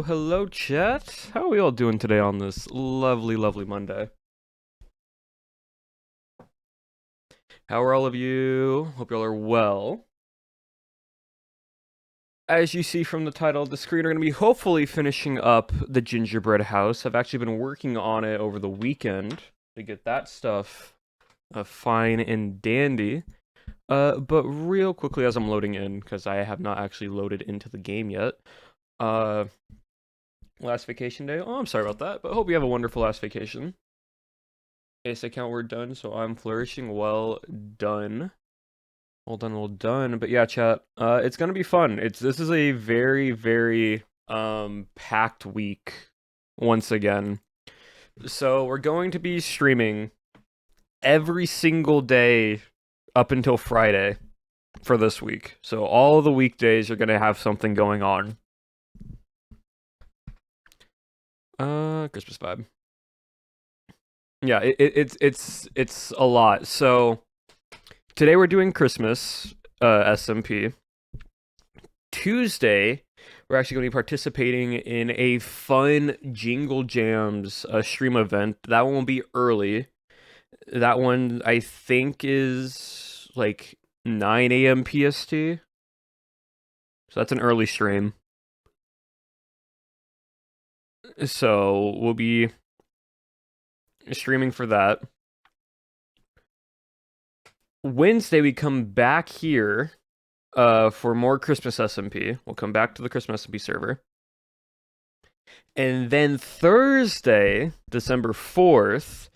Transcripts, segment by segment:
Hello, chat. How are we all doing today on this lovely, lovely Monday? How are all of you? Hope y'all are well. As you see from the title of the screen, we're going to be hopefully finishing up the gingerbread house. I've actually been working on it over the weekend to get that stuff fine and dandy. But real quickly as I'm loading in, because I have not actually loaded into the game yet, uh, last vacation day. Oh, I'm sorry about that, but hope you have a wonderful last vacation. Ace account, we're done, so I'm flourishing. Well done. Well done, well done. But yeah, chat, it's gonna be fun. This is a very, very packed week once again. So we're going to be streaming every single day up until Friday for this week. So all the weekdays are gonna have something going on. Christmas vibe. Yeah, it's a lot. So today we're doing Christmas SMP. Tuesday, we're actually going to be participating in a fun Jingle Jams stream event. That one will be early. That one I think is like 9 a.m. PST. So that's an early stream. So we'll be streaming for that. Wednesday we come back here for more Christmas SMP. We'll come back to the Christmas SMP server. And then Thursday, December 4th,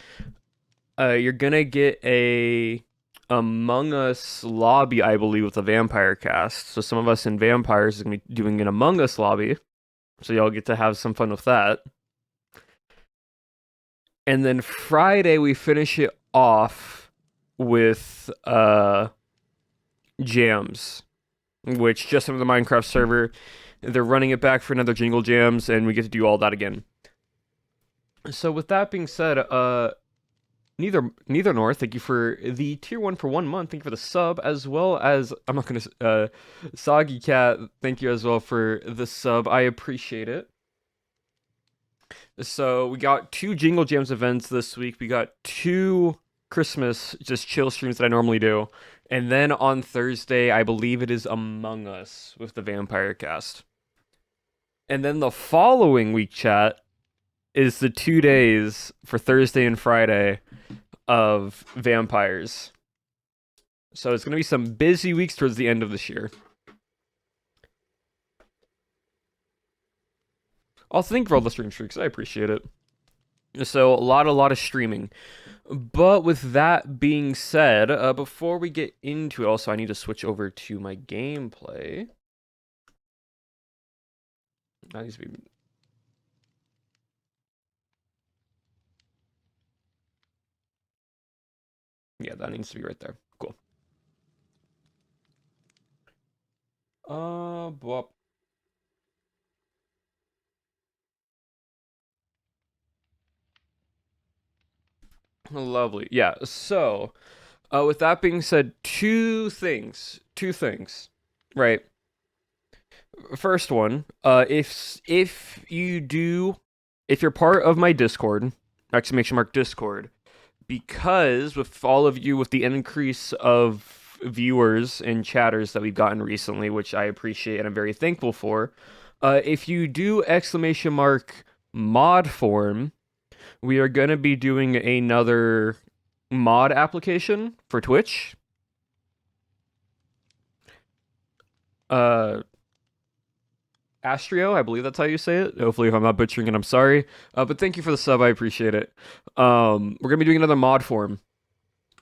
you're gonna get a Among Us lobby, I believe, with a vampire cast. So some of us in vampires are gonna be doing an Among Us lobby. So y'all get to have some fun with that. And then Friday we finish it off with jams, which just on the Minecraft server, they're running it back for another Jingle Jams, and we get to do all that again. So with that being said, neither nor, thank you for the tier 1 for 1 month. Thank you for the sub, as well as I'm not gonna Soggy Cat, thank you as well for the sub. I appreciate it. So we got 2 Jingle Jams events this week. We got 2 Christmas just chill streams that I normally do. And then on Thursday, I believe it is Among Us with the Vampire cast. And then the following week, chat, is the 2 days for Thursday and Friday of Vampires. So it's going to be some busy weeks towards the end of this year. Also, thank you for all the stream streaks. I appreciate it. So a lot of streaming. But with that being said, before we get into it, also I need to switch over to my gameplay. That needs to be... Yeah, that needs to be right there. Cool. Bop. Lovely. Yeah, so, with that being said, two things. Right. First one, if you're part of my Discord, exclamation mark Discord, because with all of you, with the increase of viewers and chatters that we've gotten recently, which I appreciate and I'm very thankful for, if you do exclamation mark mod form, we are going to be doing another mod application for Twitch. Astrio, I believe that's how you say it. Hopefully, if I'm not butchering it, I'm sorry. But thank you for the sub, I appreciate it. We're gonna be doing another mod form.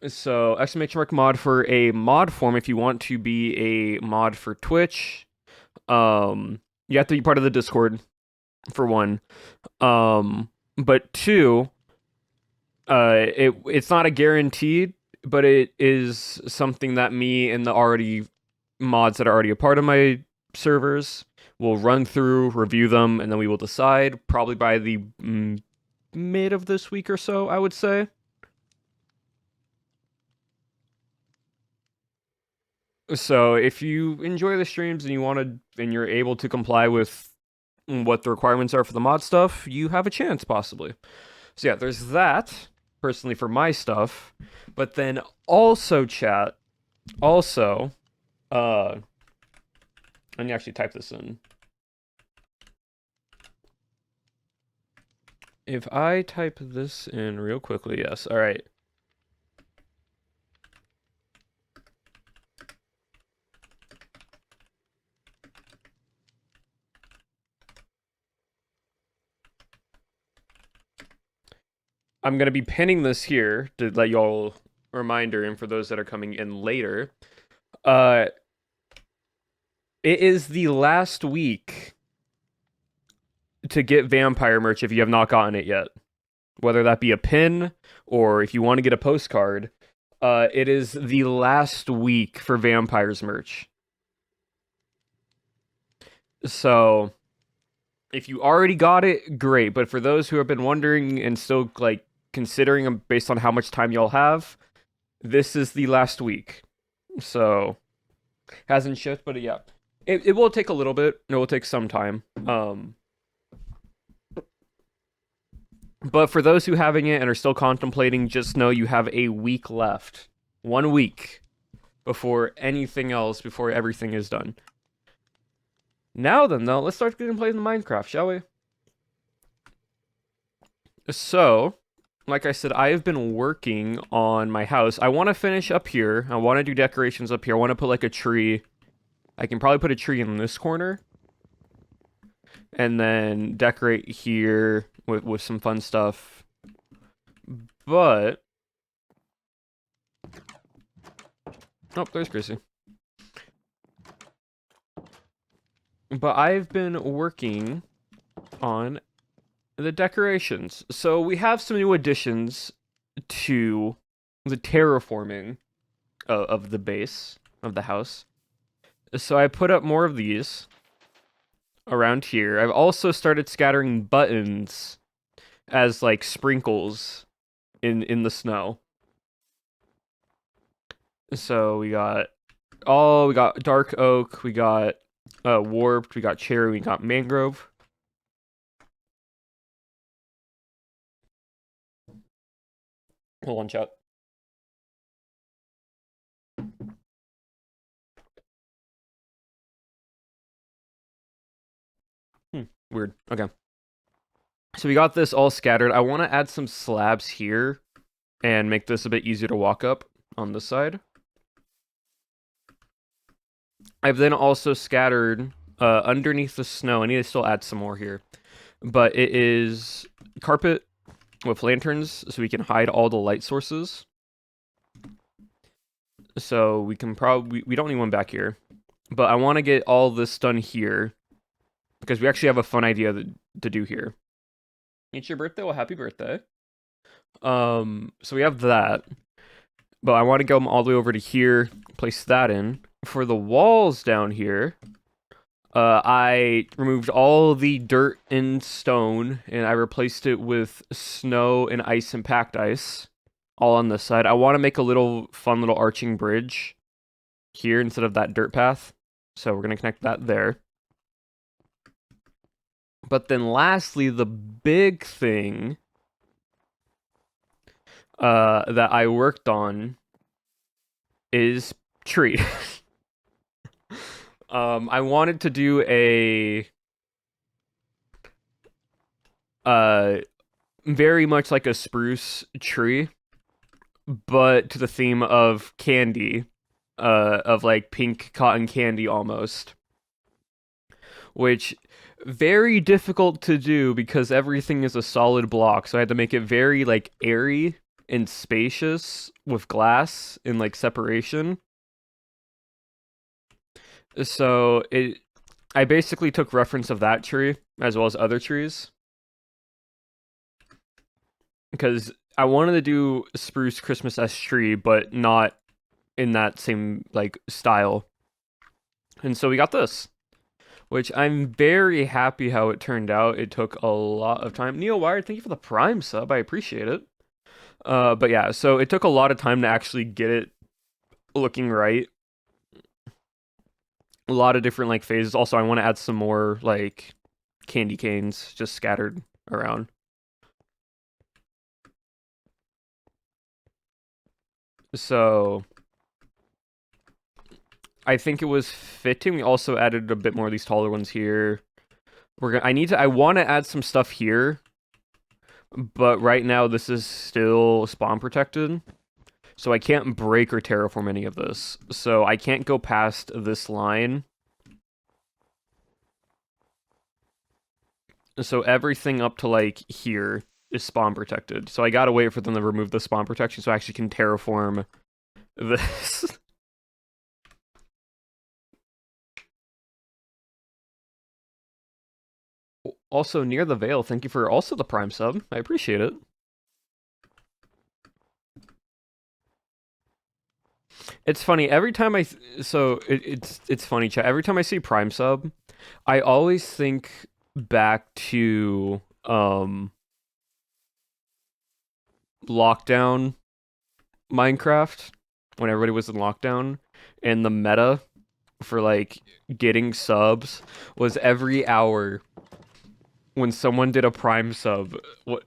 So exclamation mark mod for a mod form if you want to be a mod for Twitch. You have to be part of the Discord for one. But two, it's not a guaranteed, but it is something that me and the already mods that are already a part of my servers will run through, review them, and then we will decide probably by the mid of this week or so, I would say. So if you enjoy the streams and you want to, and you're able to comply with what the requirements are for the mod stuff, you have a chance possibly. So yeah, there's that personally for my stuff, but then also chat, also, let me actually type this in. If I type this in real quickly, yes, all right. I'm gonna be pinning this here to let y'all reminder, and for those that are coming in later, uh, it is the last week to get vampire merch if you have not gotten it yet. Whether that be a pin or if you want to get a postcard, it is the last week for vampires merch. So if you already got it, great. But for those who have been wondering and still like considering them based on how much time y'all have, this is the last week. So hasn't shipped, but yeah, it will take a little bit. It will take some time. But for those who having it and are still contemplating, just know you have a week left. 1 week before anything else, before everything is done. Now then, though, let's start getting playing the Minecraft, shall we? So, like I said, I have been working on my house. I want to finish up here. I want to do decorations up here. I want to put like a tree. I can probably put a tree in this corner. And then decorate here with some fun stuff. But... oh, there's Chrissy. But I've been working on the decorations. So we have some new additions to the terraforming of the base of the house. So I put up more of these around here. I've also started scattering buttons as like sprinkles in the snow. So we got dark oak, we got warped, we got cherry, we got mangrove. Hold on, chat. Weird. Okay. So we got this all scattered. I want to add some slabs here and make this a bit easier to walk up on this side. I've then also scattered underneath the snow. I need to still add some more here. But it is carpet with lanterns so we can hide all the light sources. So we can probably... we don't need one back here. But I want to get all this done here because we actually have a fun idea to do here. It's your birthday? Well, happy birthday. So we have that. But I want to go all the way over to here, place that in. For the walls down here, I removed all the dirt and stone, and I replaced it with snow and ice and packed ice, all on this side. I want to make a fun little arching bridge here instead of that dirt path. So we're going to connect that there. But then lastly, the big thing that I worked on is tree. I wanted to do a very much like a spruce tree, but to the theme of candy, of like pink cotton candy almost, which very difficult to do because everything is a solid block. So I had to make it very like airy and spacious with glass and like separation. So I basically took reference of that tree as well as other trees because I wanted to do spruce Christmas S tree, but not in that same like style. And so we got this, which I'm very happy how it turned out. It took a lot of time. Neil Wired, thank you for the Prime sub. I appreciate it. But yeah, so it took a lot of time to actually get it looking right. A lot of different like phases. Also, I want to add some more like candy canes just scattered around. So I think it was fitting. We also added a bit more of these taller ones here. I want to add some stuff here, but right now this is still spawn protected. So I can't break or terraform any of this. So I can't go past this line. So everything up to like here is spawn protected. So I gotta wait for them to remove the spawn protection so I actually can terraform this. Also, near the veil, thank you for also the Prime sub. I appreciate it. It's funny every time it's funny, chat. Every time I see Prime sub, I always think back to lockdown Minecraft when everybody was in lockdown, and the meta for like getting subs was every hour when someone did a Prime sub. What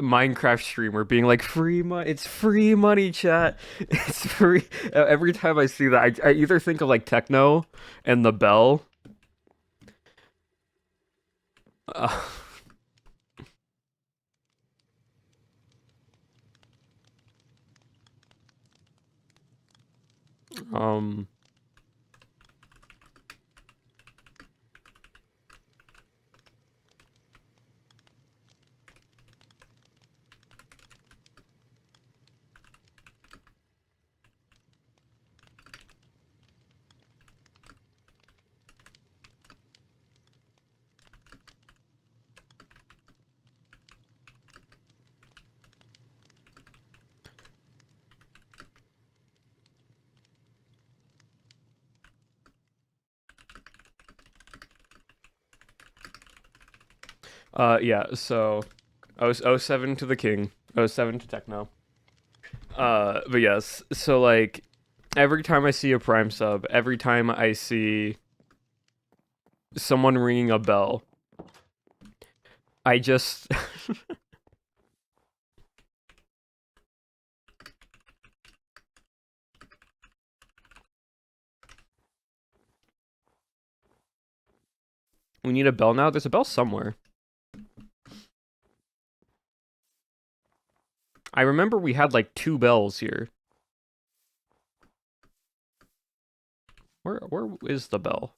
Minecraft streamer being like free money, it's free money, chat. It's free. Every time I see that, I either think of like techno and the bell. Uh, um. Yeah. So, oh 07 to the king. Oh 07 to techno. But yes. So like, every time I see a Prime sub, every time I see someone ringing a bell, I just we need a bell now. There's a bell somewhere. I remember we had like 2 bells here. Where is the bell?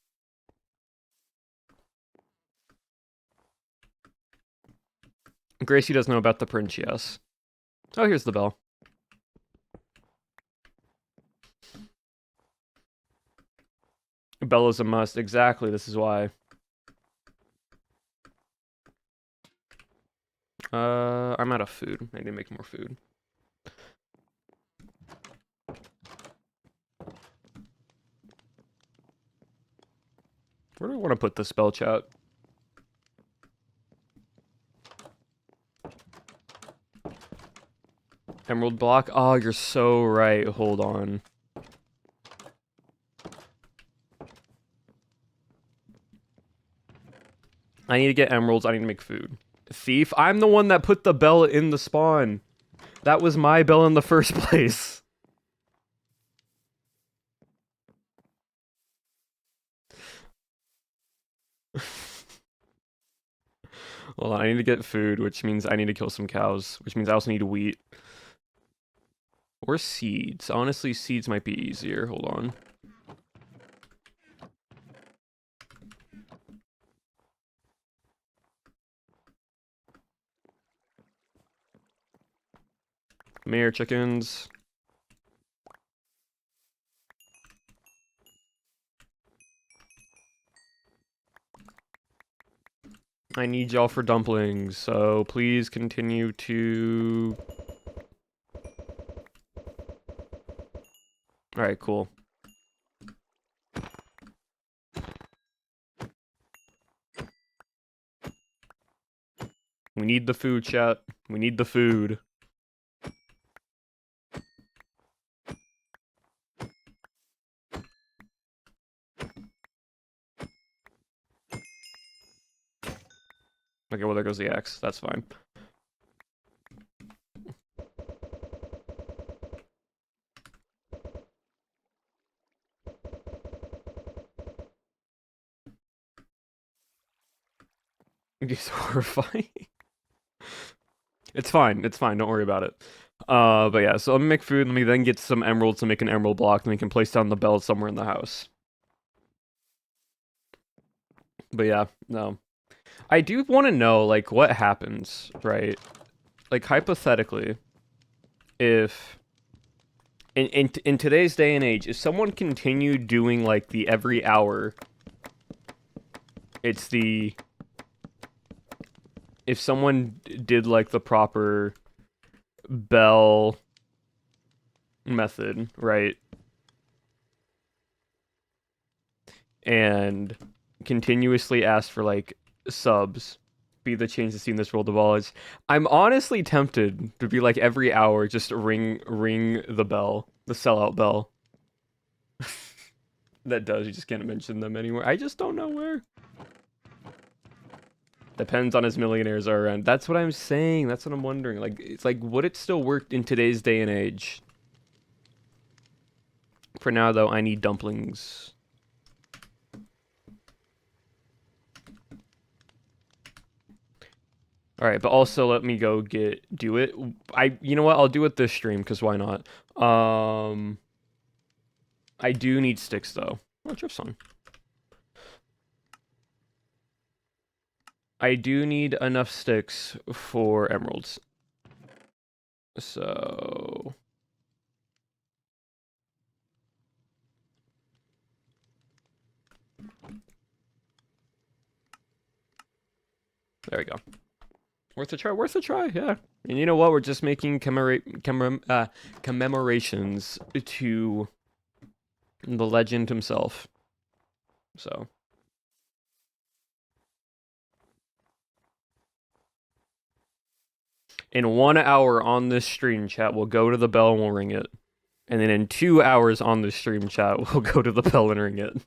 Gracie does know about the prince, yes. Oh, here's the bell. Bell is a must. Exactly, this is why. I'm out of food. I need to make more food. Where do I want to put the spell, chat? Emerald block? Oh, you're so right. Hold on. I need to get emeralds. I need to make food. Thief? I'm the one that put the bell in the spawn. That was my bell in the first place. Hold on, I need to get food, which means I need to kill some cows, which means I also need wheat. Or seeds. Honestly, seeds might be easier. Hold on. Come here, chickens. I need y'all for dumplings, so please continue to... Alright, cool. We need the food, chat. We need the food. Okay, well, there goes the X. That's fine. It's horrifying. It's fine. It's fine. Don't worry about it. But yeah, so let me make food. Let me then get some emeralds to make an emerald block. Then we can place down the bell somewhere in the house. But yeah, no. I do want to know, like, what happens, right? Like, hypothetically, if in today's day and age, if someone continued doing like the every hour, it's the if someone did like the proper bell method, right? And continuously asked for like subs, be the change to see in this world of knowledge. I'm honestly tempted to be like every hour just ring the bell, the sellout bell. That does, you just can't mention them anywhere. I just don't know where. Depends on his millionaires are around. That's what I'm saying. That's what I'm wondering. Like, it's like, would it still work in today's day and age? For now, though, I need dumplings. All right, but also let me go do it. You know what? I'll do it this stream because why not? I do need sticks though. Oh, drift's on. I do need enough sticks for emeralds. So there we go. Worth a try, worth a try, yeah. And you know what? We're just making commemorations to the legend himself. So. In 1 hour on this stream chat, we'll go to the bell and we'll ring it. And then in 2 hours on the stream chat, we'll go to the bell and ring it.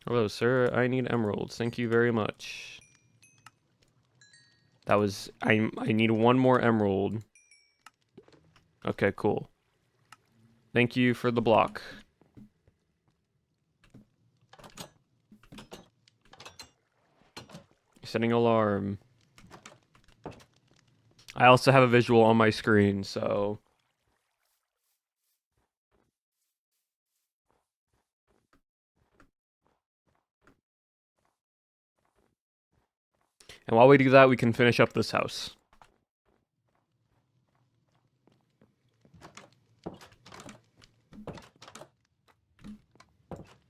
Hello, sir. I need emeralds. Thank you very much. That was... I need one more emerald. Okay, cool. Thank you for the block. Setting alarm. I also have a visual on my screen, so... And while we do that, we can finish up this house.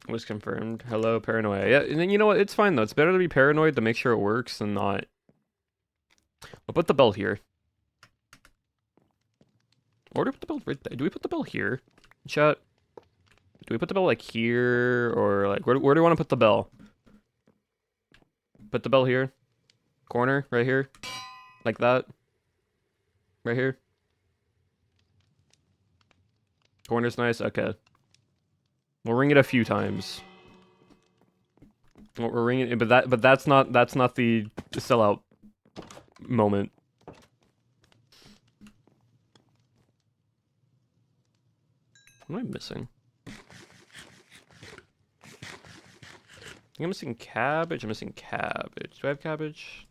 Was confirmed. Hello, paranoia. Yeah, and then you know what? It's fine, though. It's better to be paranoid to make sure it works than not. We'll put the bell here. Or do we put the bell right there? Do we put the bell here? Chat. Do we put the bell, like, here? Or, like, where do we want to put the bell? Put the bell here. Corner, right here. Like that. Right here. Corner's nice. Okay. We'll ring it a few times. We're ringing it, but that's not the sellout moment. What am I missing? I think I'm missing cabbage. I'm missing cabbage. Do I have cabbage?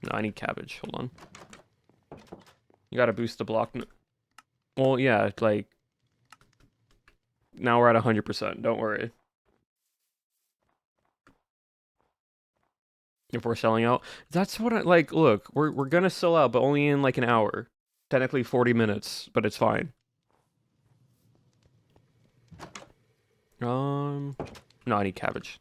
No, I need cabbage. Hold on. You gotta boost the block. Well, yeah, like... Now we're at 100%. Don't worry. If we're selling out. That's what I... Like, look. We're gonna sell out, but only in, like, an hour. Technically 40 minutes, but it's fine. No, I need cabbage.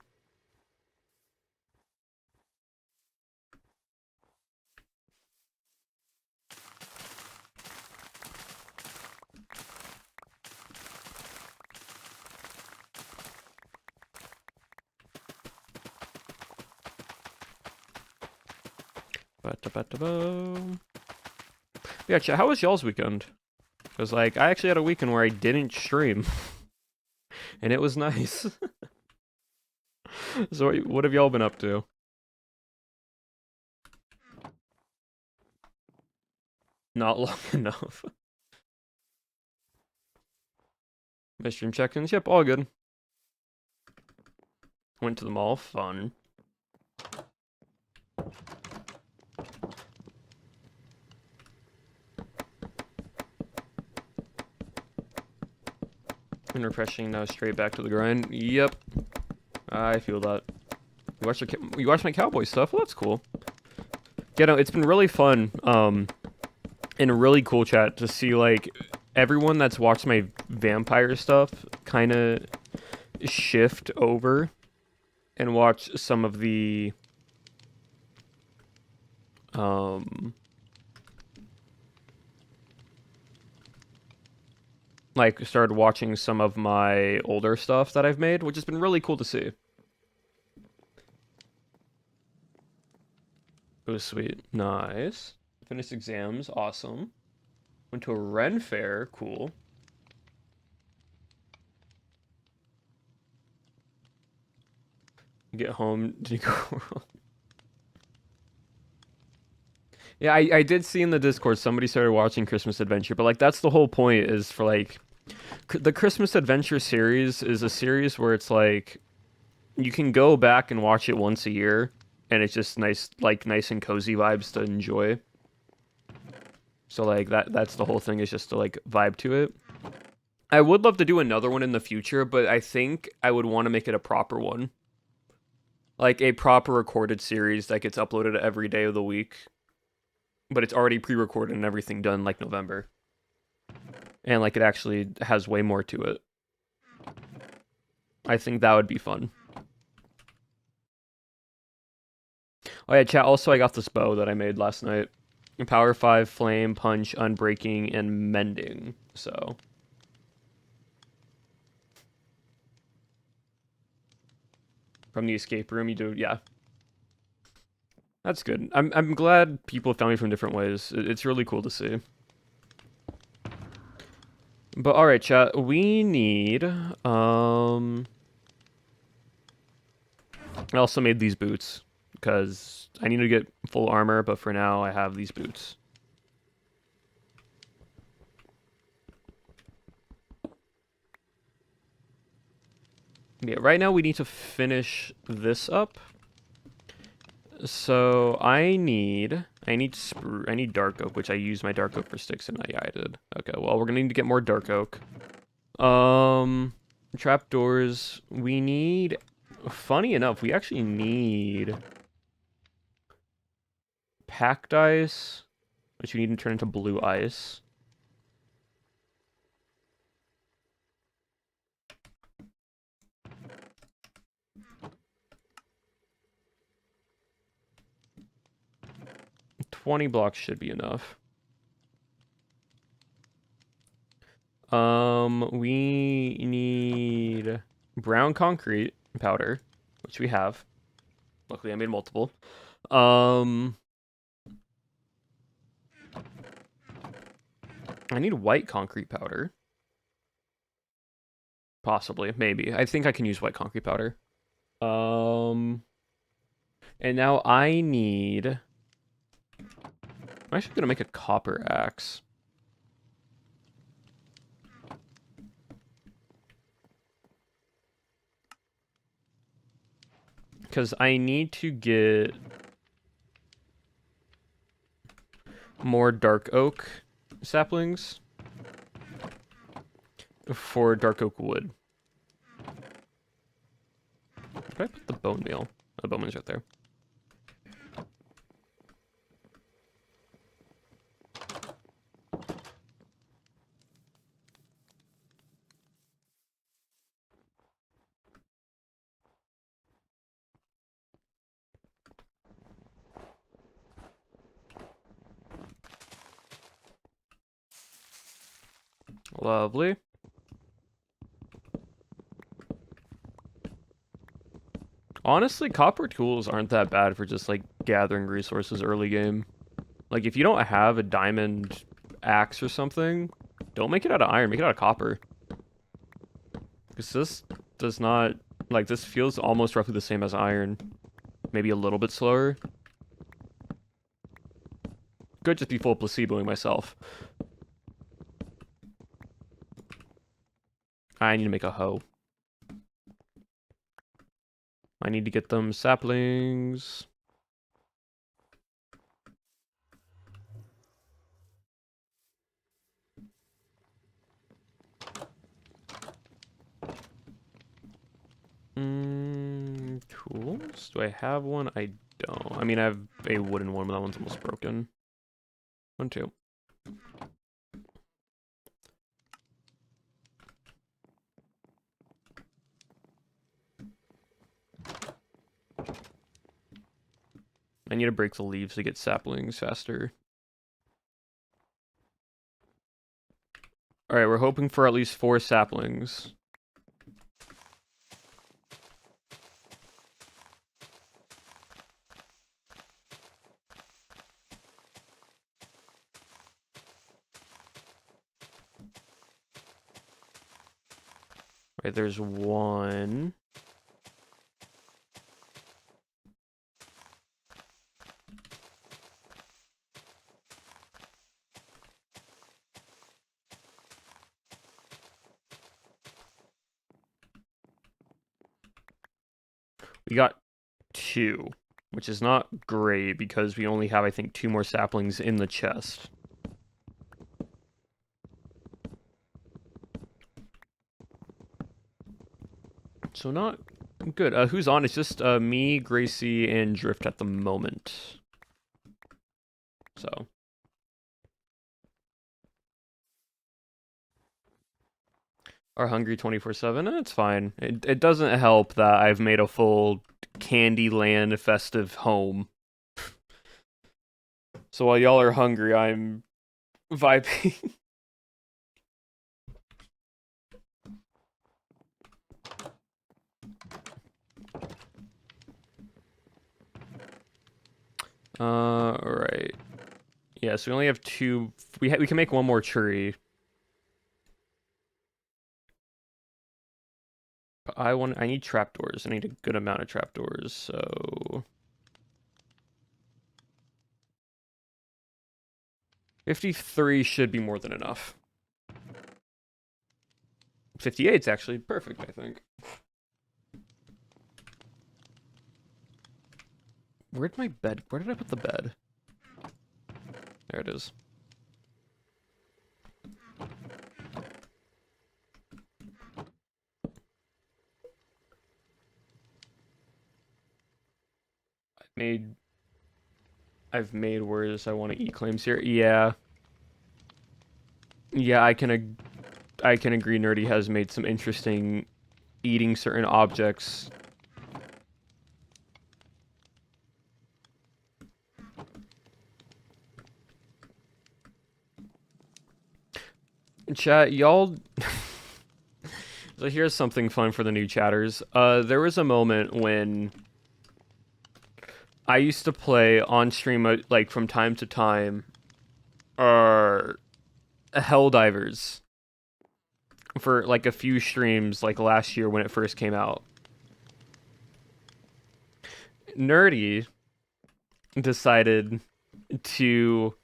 Yeah, chat, how was y'all's weekend? Because, like, I actually had a weekend where I didn't stream. And it was nice. So, what have y'all been up to? Not long enough. My stream check-ins? Yep, all good. Went to the mall. Fun. And refreshing, now straight back to the grind. Yep. I feel that. You watched my cowboy stuff? Well, that's cool. Yeah, no, it's been really fun. In a really cool chat to see, like, everyone that's watched my vampire stuff kind of shift over and watch some of the like started watching some of my older stuff that I've made, which has been really cool to see. It was sweet. Nice. Finished exams, awesome. Went to a Ren fair, cool. Get home, did you go? Yeah, I did see in the Discord somebody started watching Christmas Adventure, but like that's the whole point is for like the Christmas Adventure series is a series where it's like you can go back and watch it once a year and it's just nice nice and cozy vibes to enjoy. So like that's the whole thing is just to like vibe to it. I would love to do another one in the future, but I think I would want to make it a proper one. Like a proper recorded series that gets uploaded every day of the week. But it's already pre-recorded and everything done like November. And like it actually has way more to it. I think that would be fun. Oh yeah, chat, also I got this bow that I made last night. Power 5, Flame, Punch, Unbreaking, and Mending. So from the escape room you do, yeah. That's good. I'm glad people found me from different ways. It's really cool to see. But alright, chat, we need I also made these boots because I need to get full armor, but for now I have these boots. Yeah, right now we need to finish this up. So I need dark oak, which I use my dark oak for sticks, and yeah, I did. Okay, well we're gonna need to get more dark oak. Trapdoors. We need. Funny enough, we actually need packed ice, which we need to turn into blue ice. $20 blocks should be enough. We need brown concrete powder, which we have. Luckily, I made multiple. I need white concrete powder. Possibly, maybe. I think I can use white concrete powder. And now I need... I'm actually gonna make a copper axe. Because I need to get more dark oak saplings for dark oak wood. Where did I put the bone meal? Oh, the bone meal's right there. Lovely. Honestly, copper tools aren't that bad for just, like, gathering resources early game. Like, if you don't have a diamond axe or something, Don't make it out of iron, make it out of copper. Because this does not... Like, this feels almost roughly the same as iron. Maybe a little bit slower. Could just be full placeboing myself. I need to make a hoe. I need to get them saplings. Tools? Do I have one? I don't. I mean, I have a wooden one, but that one's almost broken. 1, 2. I need to break the leaves to get saplings faster. Alright, we're hoping for at least 4 saplings. Right, there's 1. We got 2, which is not great because we only have, I think, 2 more saplings in the chest. So not good. Who's on? It's just me, Gracie, and Drift at the moment. So. Are hungry 24/7? It's fine. It doesn't help that I've made a full Candyland festive home. So while y'all are hungry, I'm vibing. Alright. Yeah, so we only have 2. We can make 1 more tree. But I need trapdoors. I need a good amount of trapdoors, so 53 should be more than enough. 58's actually perfect, I think. Where did I put the bed? There it is. I've made words I want to eat claims here. Yeah. Yeah, I can agree Nerdy has made some interesting eating certain objects. Chat, y'all... So here's something fun for the new chatters. There was a moment when I used to play on stream, like, from time to time, Helldivers. For, like, a few streams, like, last year when it first came out. Nerdy decided to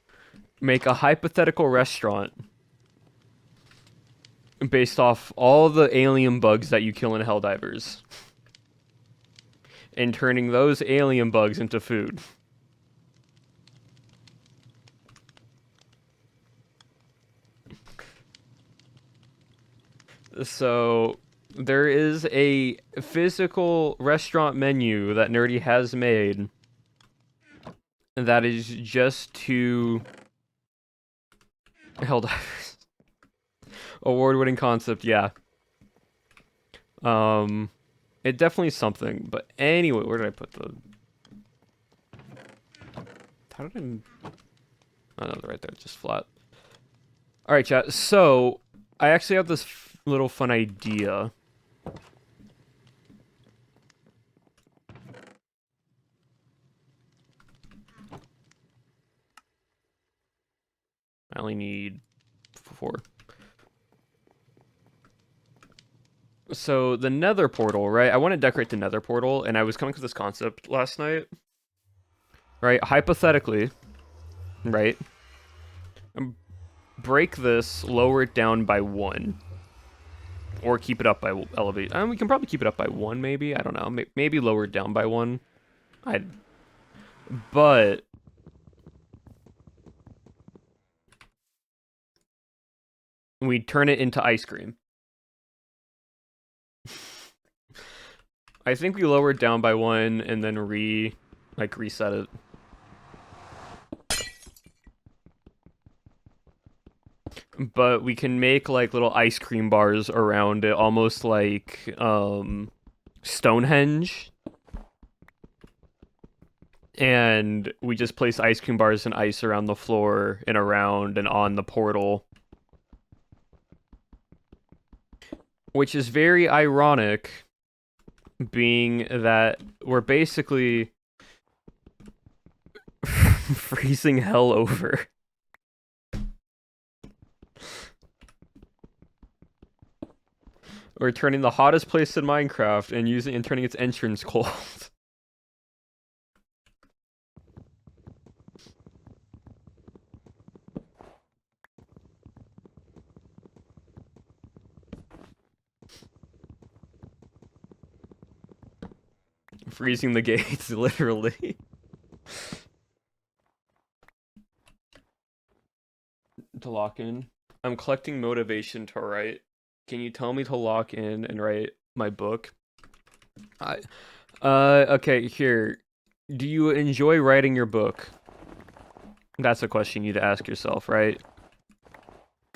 make a hypothetical restaurant based off all the alien bugs that you kill in Helldivers. And turning those alien bugs into food. So, there is a physical restaurant menu that Nerdy has made that is just to Helldivers. Award-winning concept, yeah. It definitely is something, but anyway, where did I put the... How did I... Oh, no, right there, just flat. Alright, chat, so, I actually have this little fun idea. I only need 4. So the nether portal, right? I want to decorate the nether portal, and I was coming up with this concept last night. Right? Hypothetically, right? Break this, lower it down by 1. Or keep it up by elevate. We can probably keep it up by 1, maybe. I don't know. Maybe lower it down by 1. But we turn it into ice cream. I think we lower it down by 1 and then reset it. But we can make like little ice cream bars around it, almost like Stonehenge. And we just place ice cream bars and ice around the floor and around and on the portal. Which is very ironic, being that we're basically freezing hell over. We're turning the hottest place in Minecraft and turning its entrance cold. Freezing the gates, literally. To lock in. I'm collecting motivation to write. Can you tell me to lock in and write my book? Okay, here. Do you enjoy writing your book? That's a question you need to ask yourself, right?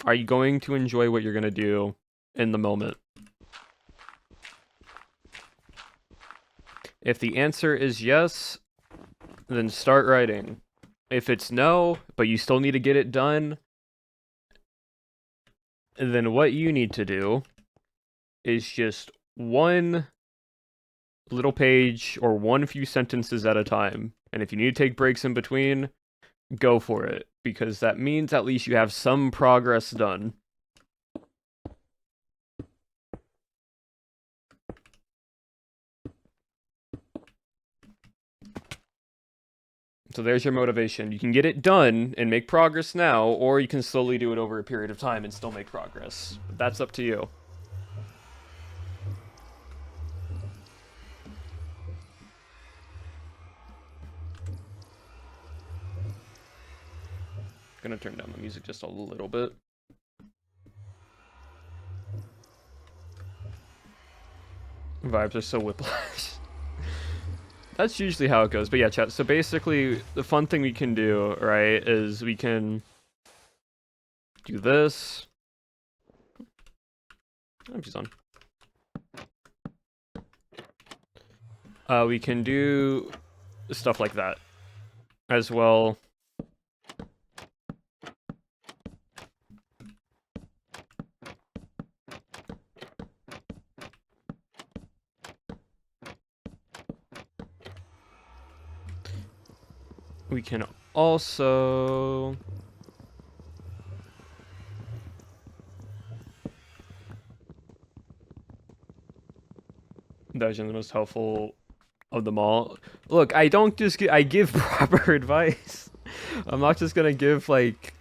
Are you going to enjoy what you're gonna do in the moment? If the answer is yes, then start writing. If it's no, but you still need to get it done, then what you need to do is just one little page or one few sentences at a time. And if you need to take breaks in between, go for it, because that means at least you have some progress done. So there's your motivation. You can get it done and make progress now, or you can slowly do it over a period of time and still make progress. That's up to you. I'm gonna turn down the music just a little bit. Vibes are so whiplash. That's usually how it goes. But yeah, chat. So basically, the fun thing we can do, right, is we can do this. Oh, she's on. We can do stuff like that as well. We can also... That was the most helpful of them all. Look, I don't just I give proper advice. I'm not just gonna give, like...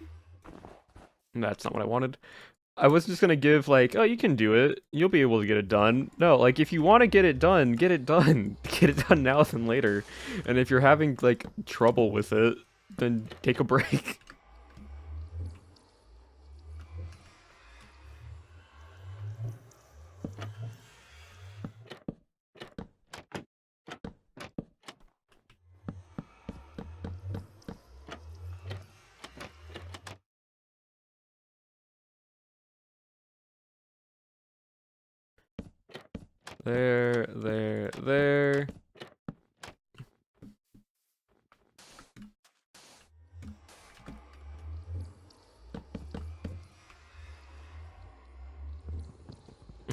That's not what I wanted. I was just gonna give, like, oh, you can do it. You'll be able to get it done. No, like, if you want to get it done, get it done. Get it done now than later. And if you're having, like, trouble with it, then take a break. There.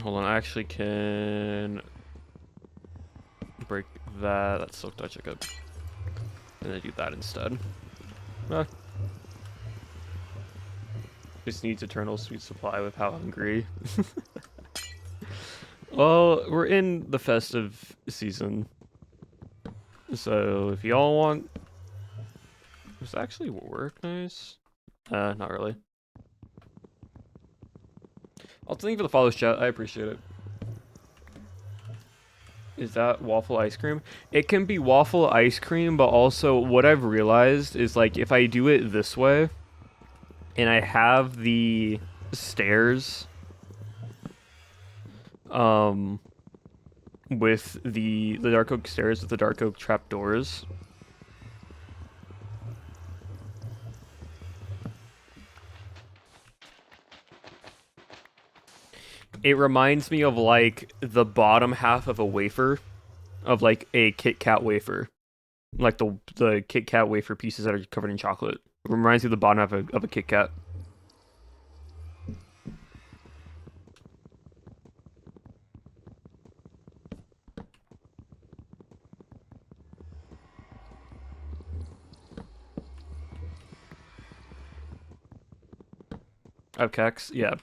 Hold on, I actually can break that. That's silk touch, I could. And then do that instead. Just needs eternal sweet supply with how hungry. Well, we're in the festive season, so if y'all want, does it actually work nice? Not really. I'll thank you for the follows, chat. I appreciate it. Is that waffle ice cream? It can be waffle ice cream, but also what I've realized is like if I do it this way and I have the stairs um with the dark oak stairs with the dark oak trap doors, it reminds me of like the bottom half of a wafer, of like a Kit Kat wafer, like the Kit Kat wafer pieces that are covered in chocolate. It reminds me of the bottom half of a Kit Kat. Of Kex, yeah.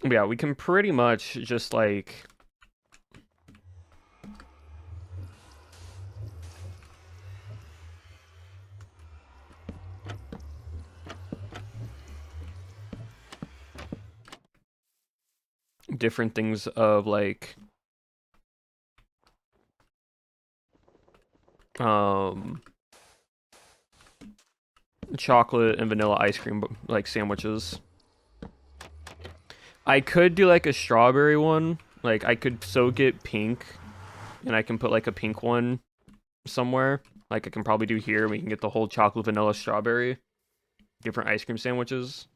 Yeah, we can pretty much just like different things of like um chocolate and vanilla ice cream like sandwiches. I could do like a strawberry one. Like I could soak it pink and I can put like a pink one somewhere. Like I can probably do here. We can get the whole chocolate, vanilla, strawberry, different ice cream sandwiches.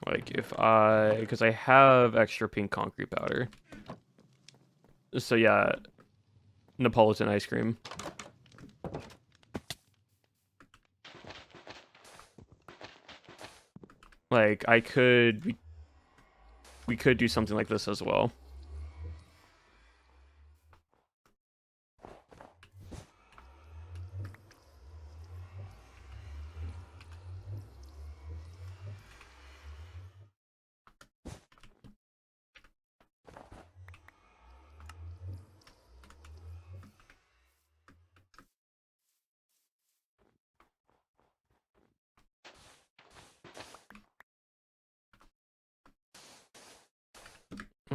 Like if because I have extra pink concrete powder. So yeah, Neapolitan ice cream. Like we could do something like this as well.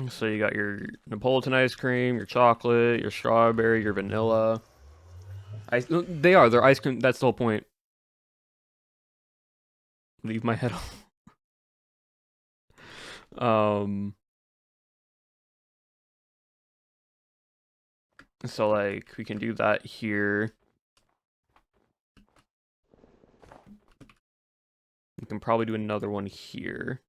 So you got your Neapolitan ice cream, your chocolate, your strawberry, your vanilla. They're ice cream. That's the whole point. Leave my head on. So like we can do that here. We can probably do another one here.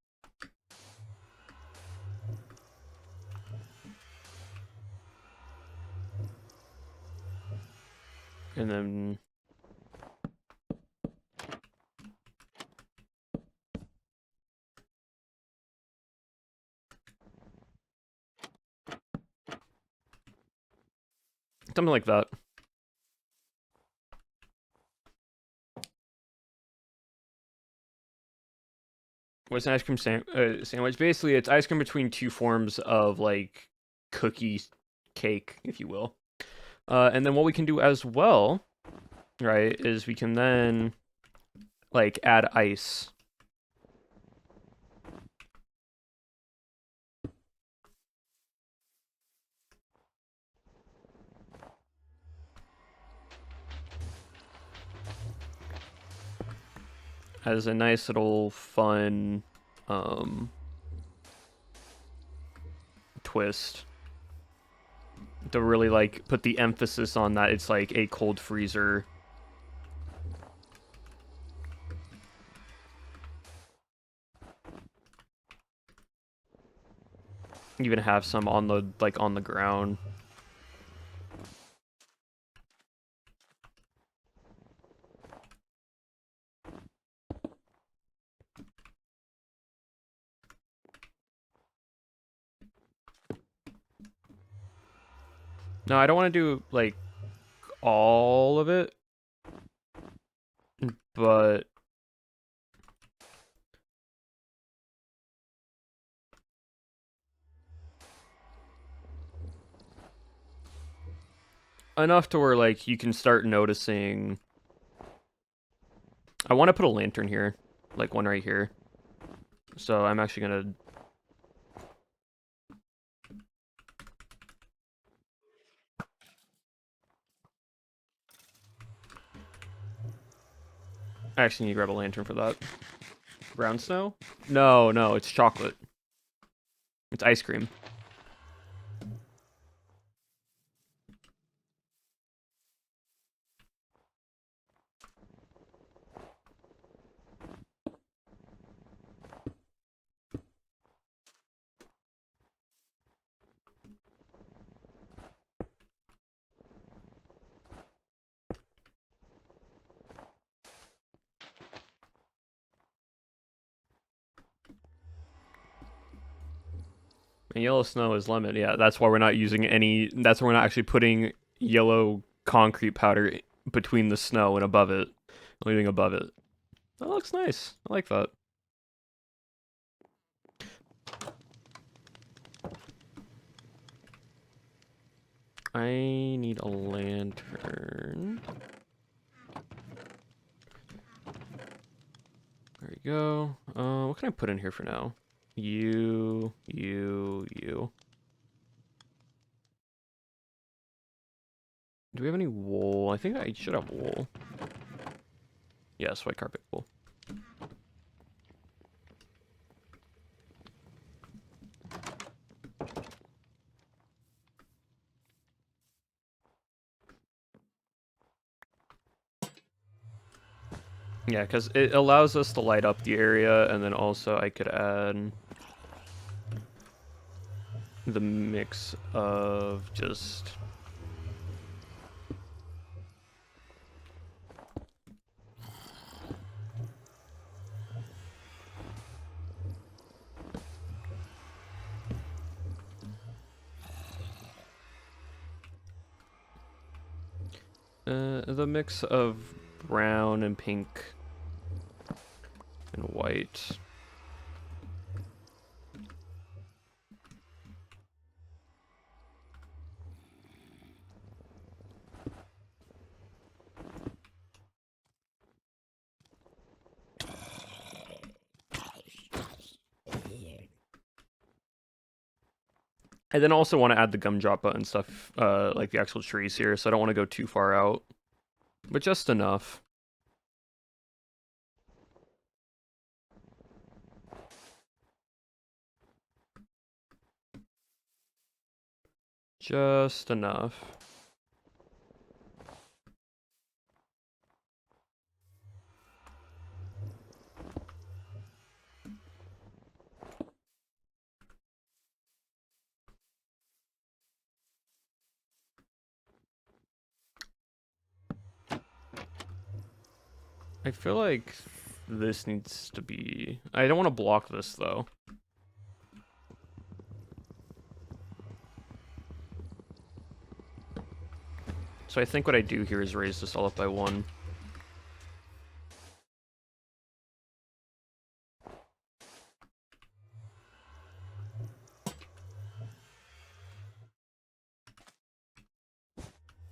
And then something like that. What's an ice cream sandwich? Basically, it's ice cream between two forms of like cookie cake, if you will. And then what we can do as well, right, is we can then like add ice. As a nice little fun twist to really like put the emphasis on that it's like a cold freezer. Even have some on the like on the ground. No, I don't want to do like all of it, but enough to where, like, you can start noticing. I want to put a lantern here, like one right here. So I'm actually gonna... I actually need to grab a lantern for that. Brown snow? No, no, it's chocolate. It's ice cream. And yellow snow is lemon. Yeah, that's why we're not using any... That's why we're not actually putting yellow concrete powder between the snow and above it. Leaving above it. That looks nice. I like that. I need a lantern. There we go. What can I put in here for now? You. Do we have any wool? I think I should have wool. Yes, white carpet, cool. Yeah, because it allows us to light up the area, and then also I could add the mix of just... the mix of brown and pink and white. I then also want to add the gumdrop button stuff, like the actual trees here, so I don't want to go too far out. But just enough. Just enough. I feel like this needs to be... I don't want to block this, though. So I think what I do here is raise this all up by 1.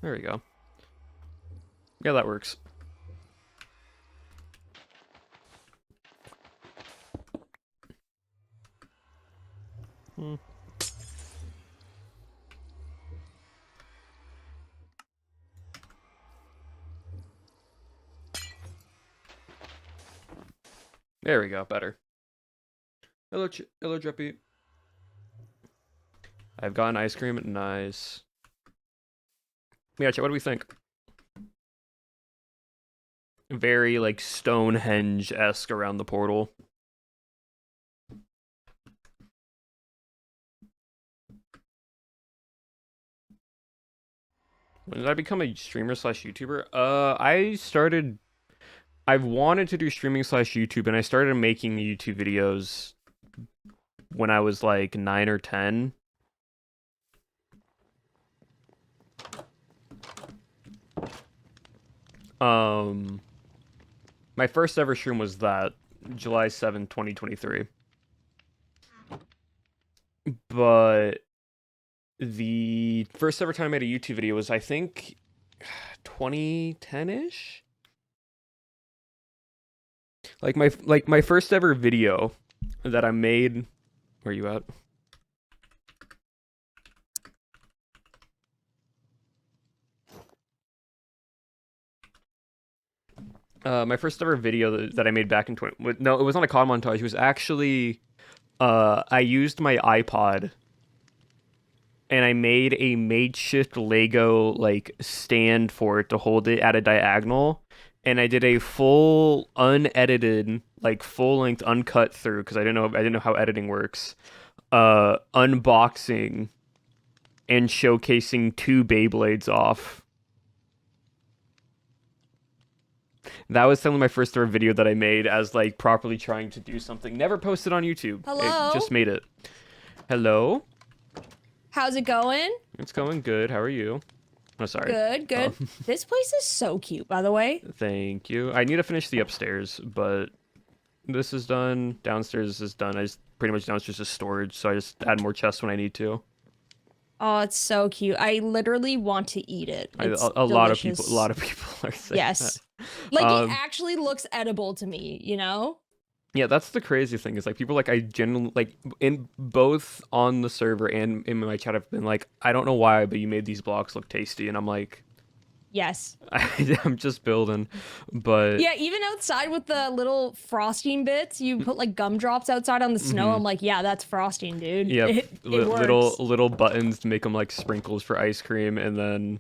There we go. Yeah, that works. There we go, better. Hello, hello, Drippy. I've gotten ice cream, nice. Yeah, chat, what do we think? Very, like, Stonehenge-esque around the portal. When did I become a streamer slash YouTuber? I've wanted to do streaming slash YouTube, and I started making YouTube videos when I was like 9 or 10. Um, my first ever stream was that July 7th, 2023. But the first ever time I made a YouTube video was, I think, 2010-ish. Like my first ever video that I made. Where you at? My first ever video that I made back in no, it was not a COD montage. It was actually I used my iPod and I made a makeshift Lego like stand for it to hold it at a diagonal, and I did a full unedited, like full length uncut through because I didn't know how editing works. Unboxing and showcasing two Beyblades off. That was some of my first ever video that I made as like properly trying to do something. Never posted on YouTube. Hello? It just made it. Hello? How's it going? It's going good. How are you? Oh, sorry. Good, good. This place is so cute, by the way. Thank you. I need to finish the upstairs, but this is done. Downstairs is done. Pretty much downstairs is storage, so I just add more chests when I need to. Oh, it's so cute. I literally want to eat it. It's a lot of people are saying yes. that. Like it actually looks edible to me, you know? Yeah, that's the crazy thing is like people like I genuinely like in both on the server and in my chat have been like, I don't know why, but you made these blocks look tasty, and I'm like, yes. I'm just building, but yeah, even outside with the little frosting bits, you put like gumdrops outside on the snow. I'm like, yeah, that's frosting, dude. yeah, it works. little buttons to make them like sprinkles for ice cream, and then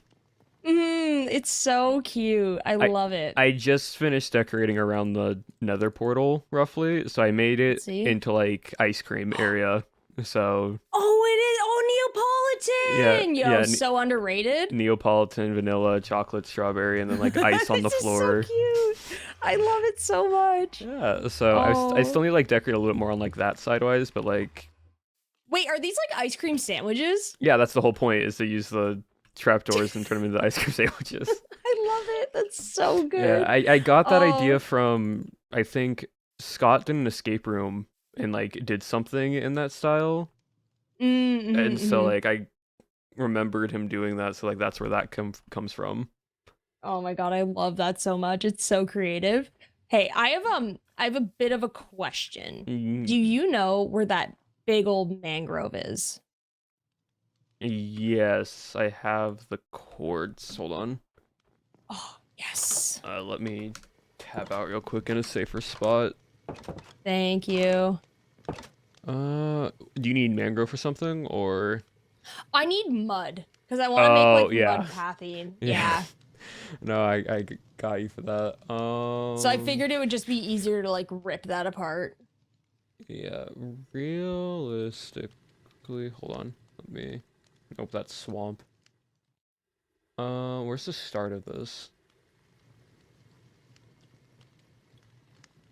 It's so cute. I love it. I just finished decorating around the Nether portal roughly, so I made it into like ice cream area. So oh, it is. Oh, Neapolitan. Yeah, So underrated. Neapolitan, vanilla, chocolate, strawberry, and then like ice on the floor. This is so cute. I love it so much. Yeah, so I still need to like decorate a little bit more on like that sidewise, but like. Wait, are these like ice cream sandwiches? Yeah, that's the whole point, is to use the trapdoors and turn them into ice cream sandwiches. I love it. That's so good. Yeah, I got that idea from, I think Scott did an escape room and like did something in that style. And so like I remembered him doing that, so like that's where that comes from. Oh my god, I love that so much. It's so creative. Hey, I have a bit of a question. Do you know where that big old mangrove is? Yes, I have the cords. Hold on. Oh, yes. Let me tab out real quick in a safer spot. Thank you. Do you need mangrove for something, or? I need mud, because I want to make like mud pathing. Yeah. No, I got you for that. So I figured it would just be easier to like rip that apart. Yeah, realistically, hold on. Let me. Nope, that's swamp. Where's the start of this?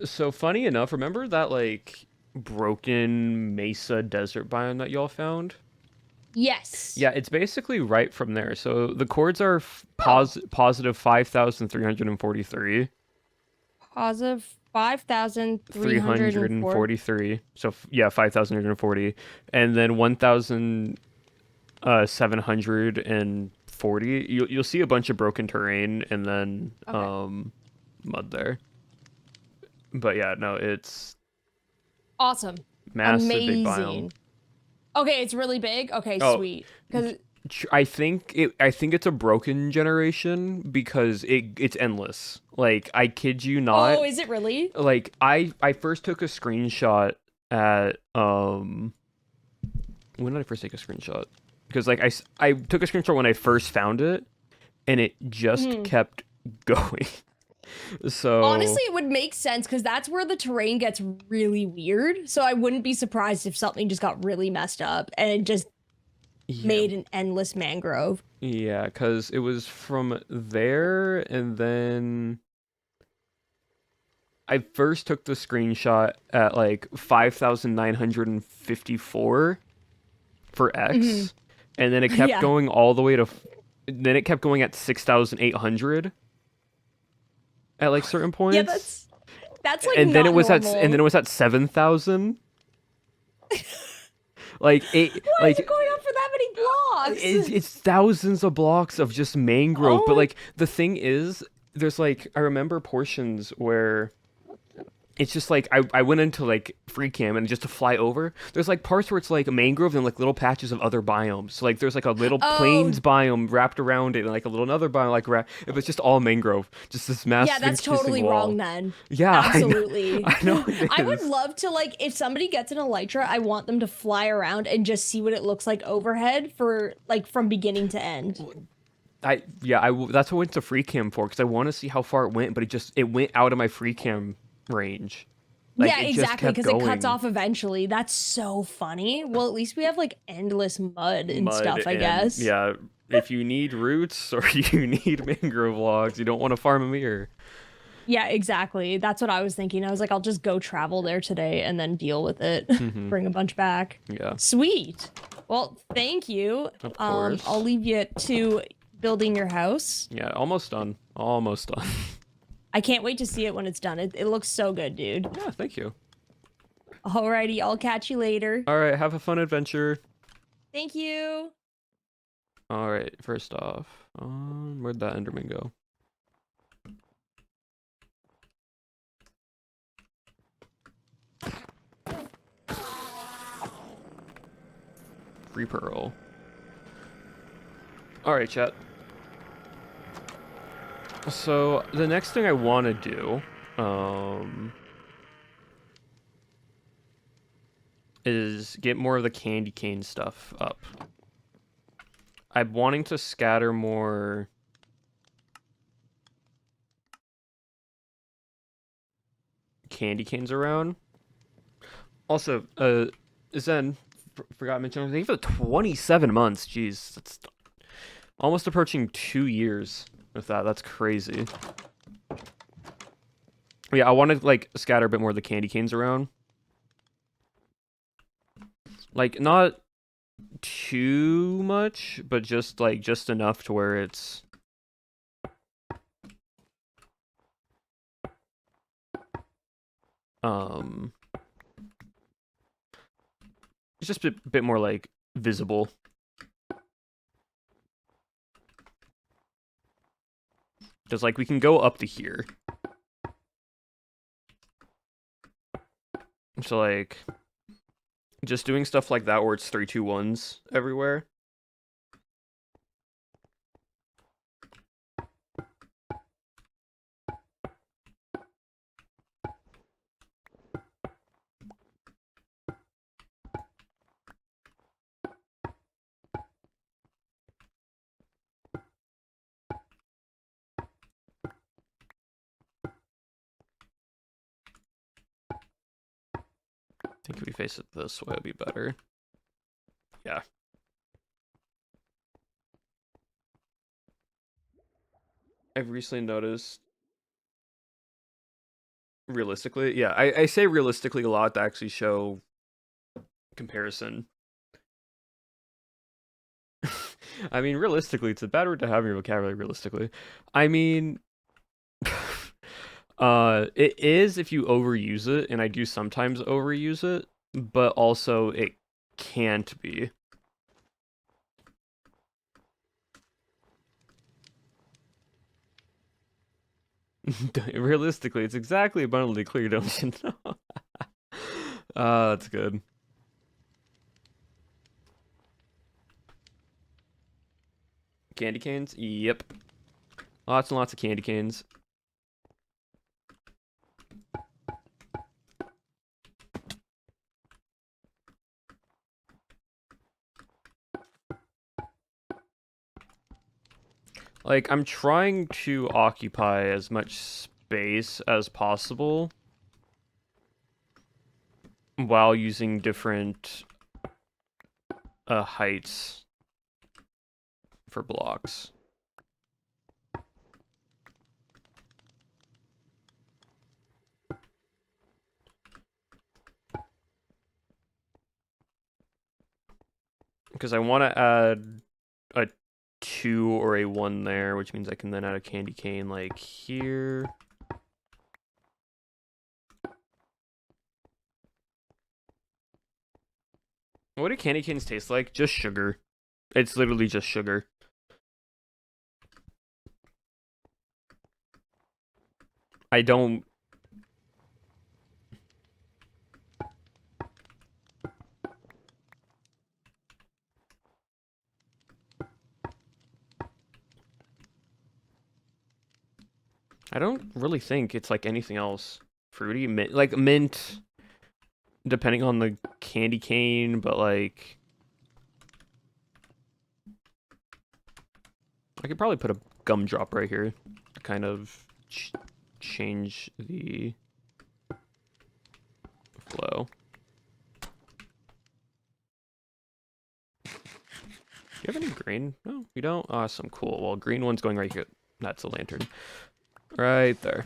So funny enough, remember that like broken mesa desert biome that y'all found? Yes. Yeah, it's basically right from there. So the chords are positive 5,343. Positive 5,343. So yeah, 5,340, and then 1,740. You'll see a bunch of broken terrain and then mud there. But yeah, no, it's awesome. Massive, amazing. Big biome. Okay, it's really big. Okay, sweet. Because I think it's a broken generation because it's endless. Like, I kid you not. Oh, is it really? Like, I first took a screenshot at when did I first take a screenshot? Because like I took a screenshot when I first found it, and it just kept going. So honestly, it would make sense because that's where the terrain gets really weird. So I wouldn't be surprised if something just got really messed up and it just made an endless mangrove. Yeah, because it was from there, and then I first took the screenshot at like 5,954 for X, and then it kept going all the way to. Then it kept going at 6,800. at like certain Yeah, points. that's like And then it not was normal. 7,000. Like it Why is it like going up for that many blocks? it's thousands of blocks of just mangrove. But Oh like the thing is, there's like I remember portions where it's just like I went into like free cam and just to fly over. There's like parts where it's like mangrove and like little patches of other biomes. So like there's like a little oh plains biome wrapped around it and like a little another biome like if it's just all mangrove, just this yeah, massive that's encasing totally wrong wall. then. Yeah, Absolutely. I know it I would is. love to like if somebody gets an elytra, I want them to fly around and just see what it looks like overhead for like from beginning to end. That's what I went to free cam for because I want to see how far it went, but it went out of my free cam range. Like Yeah, it just exactly, kept because it cuts going. off eventually. That's so funny. Well, at least we have like endless mud and Mud stuff, I and guess. yeah, if you need roots or you need mangrove logs, you don't want to farm them here. Yeah, exactly. That's what I was thinking. I was like, I'll just go travel there today and then deal with it. Hmm. Bring a bunch back. Yeah, Sweet. Well, thank you. of I'll course. leave you to building your house. Yeah, almost done. Almost done. I can't wait to see it when it's done. It looks so good, dude. Yeah, thank you. Alrighty, I'll catch you later. All right, have a fun adventure. Thank you. All right, first off, where'd that Enderman go? Free pearl. All right, chat. So the next thing I want to do, is get more of the candy cane stuff up. I'm wanting to scatter more candy canes around. Also, Zen, forgot to mention, thank you for 27 months. Jeez, that's almost approaching 2 years with that. That's crazy. Yeah, I want to like scatter a bit more of the candy canes around. Like not too much, but just enough to where it's um it's just a bit more like visible. Because like we can go up to here. So like just doing stuff like that where it's 3, 2, 1s everywhere. I think if we face it this way it'd be better. Yeah. I've recently noticed realistically, yeah, I say realistically a lot to actually show comparison. I mean, realistically, it's a bad word to have in your vocabulary, realistically. I mean, it is if you overuse it, and I do sometimes overuse it, but also it can't be. Realistically, it's exactly abundantly clear, don't you know? That's good. Candy canes? Yep. Lots and lots of candy canes. Like, I'm trying to occupy as much space as possible while using different heights for blocks. Because I want to add a 2 or a 1 there, which means I can then add a candy cane like here. What do candy canes taste like? Just sugar. It's literally just sugar. I don't... I don't really think it's like anything else. Fruity, like mint, depending on the candy cane, but like... I could probably put a gumdrop right here to kind of change the flow. Do you have any green? No, you don't? Awesome, cool. Well, green one's going right here. That's a lantern. Right there.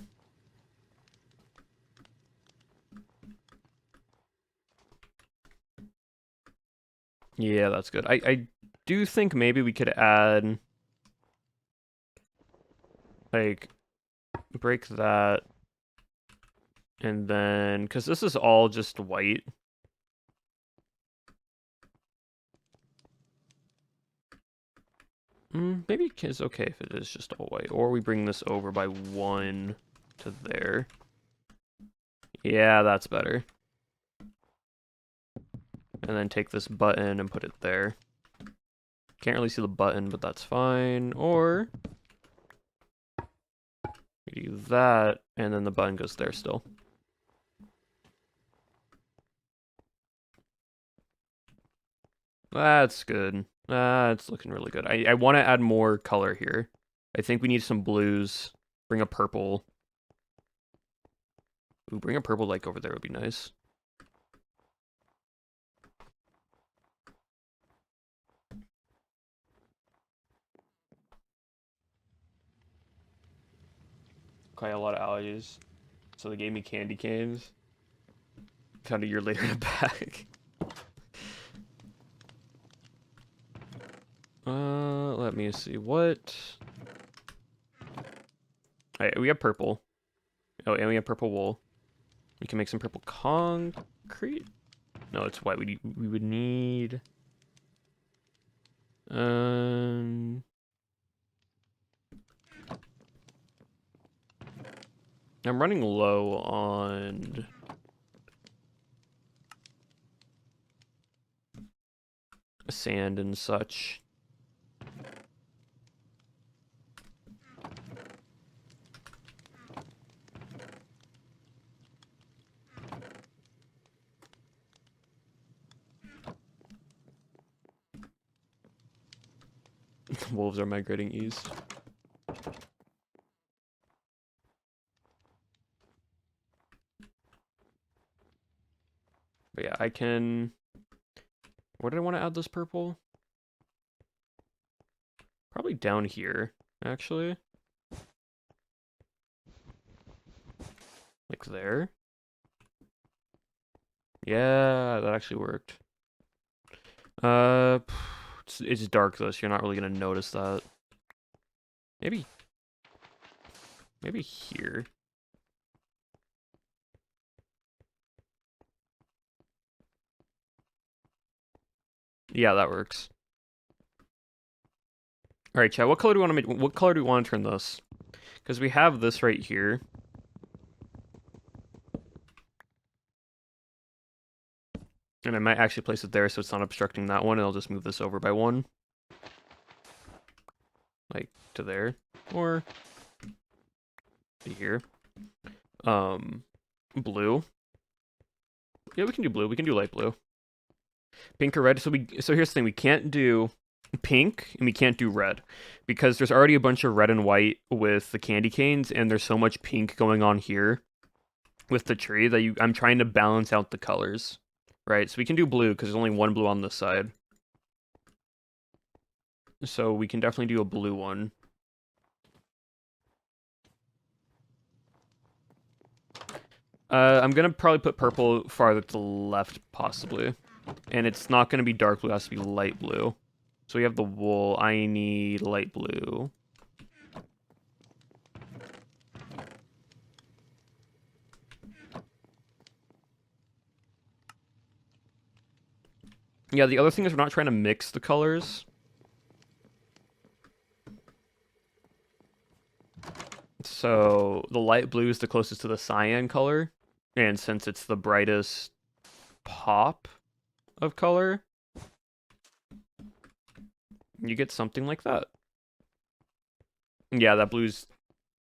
Yeah, that's good. I do think maybe we could add, like, break that, and then, because this is all just white. Maybe it's okay if it is just all white, or we bring this over by 1 to there. Yeah, that's better. And then take this button and put it there. Can't really see the button, but that's fine. Or we do that, and then the button goes there still. That's good. It's looking really good. I want to add more color here. I think we need some blues. Bring a purple. Ooh, bring a purple like over there would be nice. Quite a lot of allergies. So they gave me candy canes. Found a year later in a bag. Let me see. What? Alright, we have purple. Oh, and we have purple wool. We can make some purple concrete. No, it's white. We would need. I'm running low on sand and such. Wolves are migrating east. But yeah, I can... Where did I want to add this purple? Probably down here, actually. Like there. Yeah, that actually worked. Uh, it's dark though, so you're not really gonna notice that. Maybe here. Yeah, that works. All right, chat. What color do we want to make? What color do we want to turn this? Because we have this right here. And I might actually place it there so it's not obstructing that one, and I'll just move this over by 1. Like, to there. Or... to here. Blue. Yeah, we can do blue. We can do light blue. Pink or red. So here's the thing. We can't do pink, and we can't do red. Because there's already a bunch of red and white with the candy canes, and there's so much pink going on here with the tree that I'm trying to balance out the colors. Right, so we can do blue because there's only 1 blue on this side. So we can definitely do a blue one. I'm gonna probably put purple farther to the left, possibly. And it's not gonna be dark blue, it has to be light blue. So we have the wool, I need light blue. Yeah, the other thing is we're not trying to mix the colors. So the light blue is the closest to the cyan color, and since it's the brightest pop of color, you get something like that. Yeah, that blue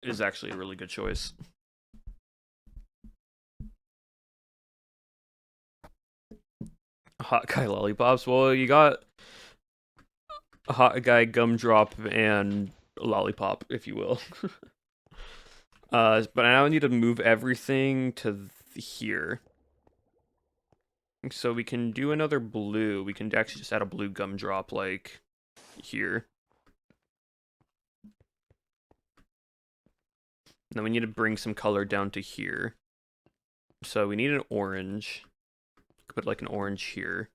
is actually a really good choice. Hot guy lollipops. Well, you got a hot guy gumdrop and a lollipop, if you will. But now I need to move everything to here. So we can do another blue. We can actually just add a blue gumdrop, like, here. And then we need to bring some color down to here. So we need an orange. Put, like, an orange here.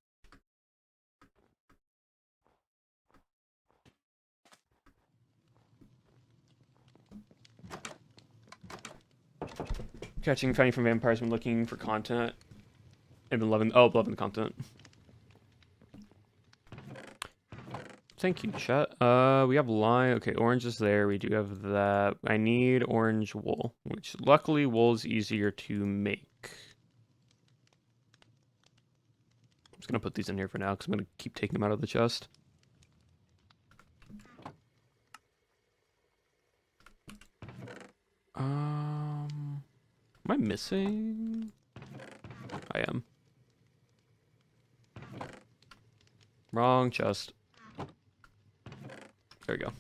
Catching, finding from vampires, been looking for content. I've been loving the content. Thank you, chat. We have lime. Okay, orange is there. We do have that. I need orange wool, which luckily wool is easier to make. I'm just gonna put these in here for now because I'm gonna keep taking them out of the chest. Am I missing? I am. Wrong chest. There we go.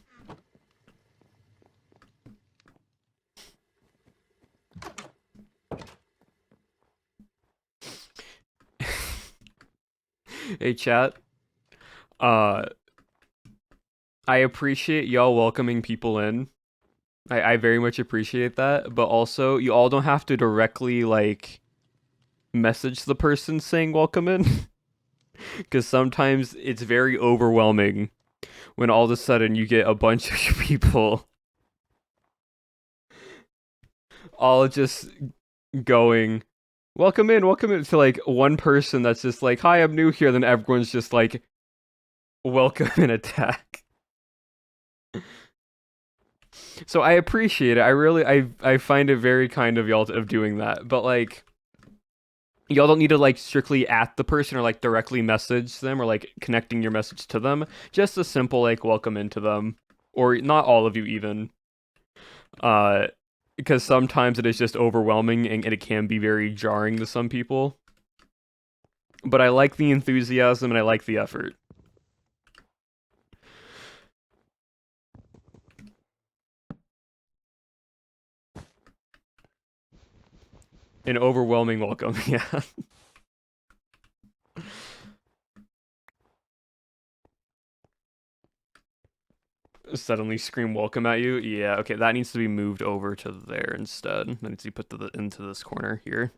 Hey, chat. I appreciate y'all welcoming people in. I very much appreciate that, but also you all don't have to directly like message the person saying welcome in, because sometimes it's very overwhelming when all of a sudden you get a bunch of people all just going welcome in to like one person that's just like, hi, I'm new here, then everyone's just like welcome and attack. So I appreciate it. I find it very kind of y'all of doing that. But like y'all don't need to like strictly at the person or like directly message them or like connecting your message to them. Just a simple like welcome into them. Or not all of you even. Because sometimes it is just overwhelming and it can be very jarring to some people. But I like the enthusiasm and I like the effort. An overwhelming welcome, yeah. Suddenly scream welcome at you. Yeah, okay, that needs to be moved over to there instead. That needs to be put into this corner here.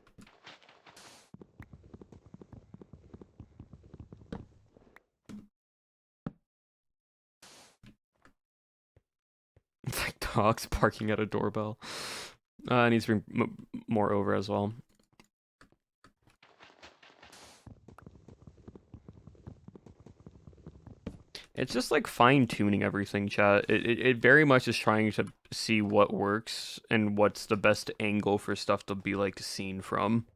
It's like dogs barking at a doorbell. It needs to be more over as well. It's just like fine-tuning everything, chat. It very much is trying to see what works and what's the best angle for stuff to be like seen from.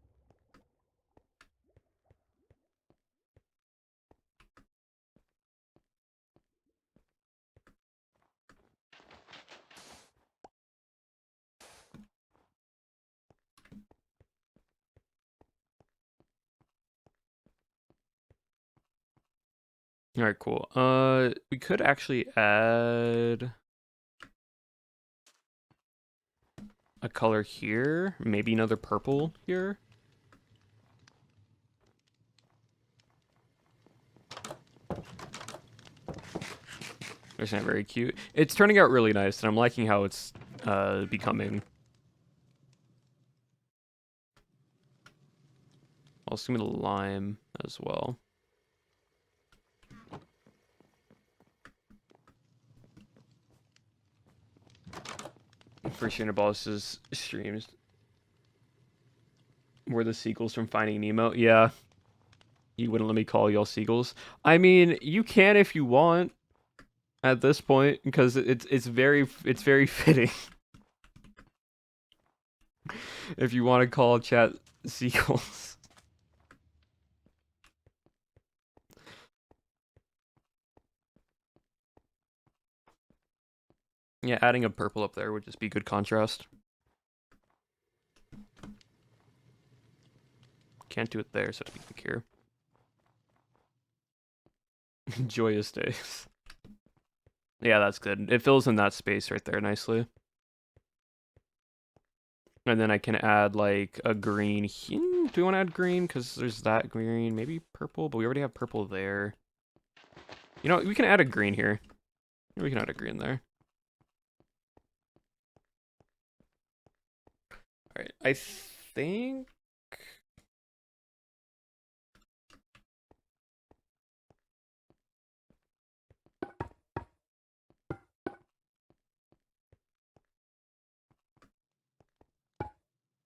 All right, cool. We could actually add a color here, maybe another purple here. It's not very cute. It's turning out really nice, and I'm liking how it's becoming. Also, give me the lime as well. For Shinaboss's streams. Were the sequels from Finding Nemo? Yeah. You wouldn't let me call y'all seagulls. I mean, you can if you want at this point because it's very fitting if you want to call chat seagulls. Yeah, adding a purple up there would just be good contrast. Can't do it there, so it'd be pink here. Joyous days. Yeah, that's good. It fills in that space right there nicely. And then I can add like a green. Do we want to add green? Because there's that green. Maybe purple, but we already have purple there. You know, we can add a green here. We can add a green there. Alright, I think...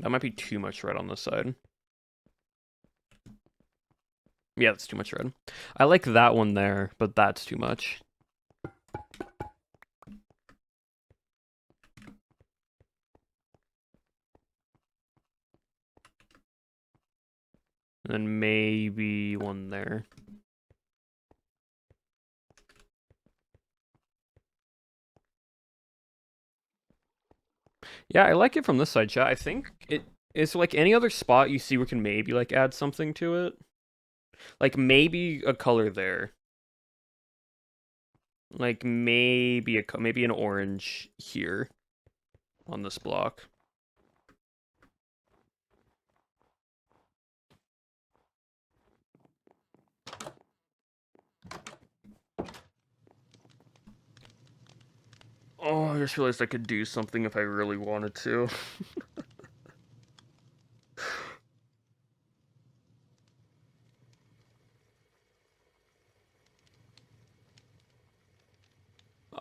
that might be too much red on this side. Yeah, that's too much red. I like that one there, but that's too much. And then maybe one there. Yeah, I like it from this side, chat. I think it's like any other spot you see we can maybe like add something to it. Like maybe a color there. Like maybe maybe an orange here on this block. Oh, I just realized I could do something if I really wanted to.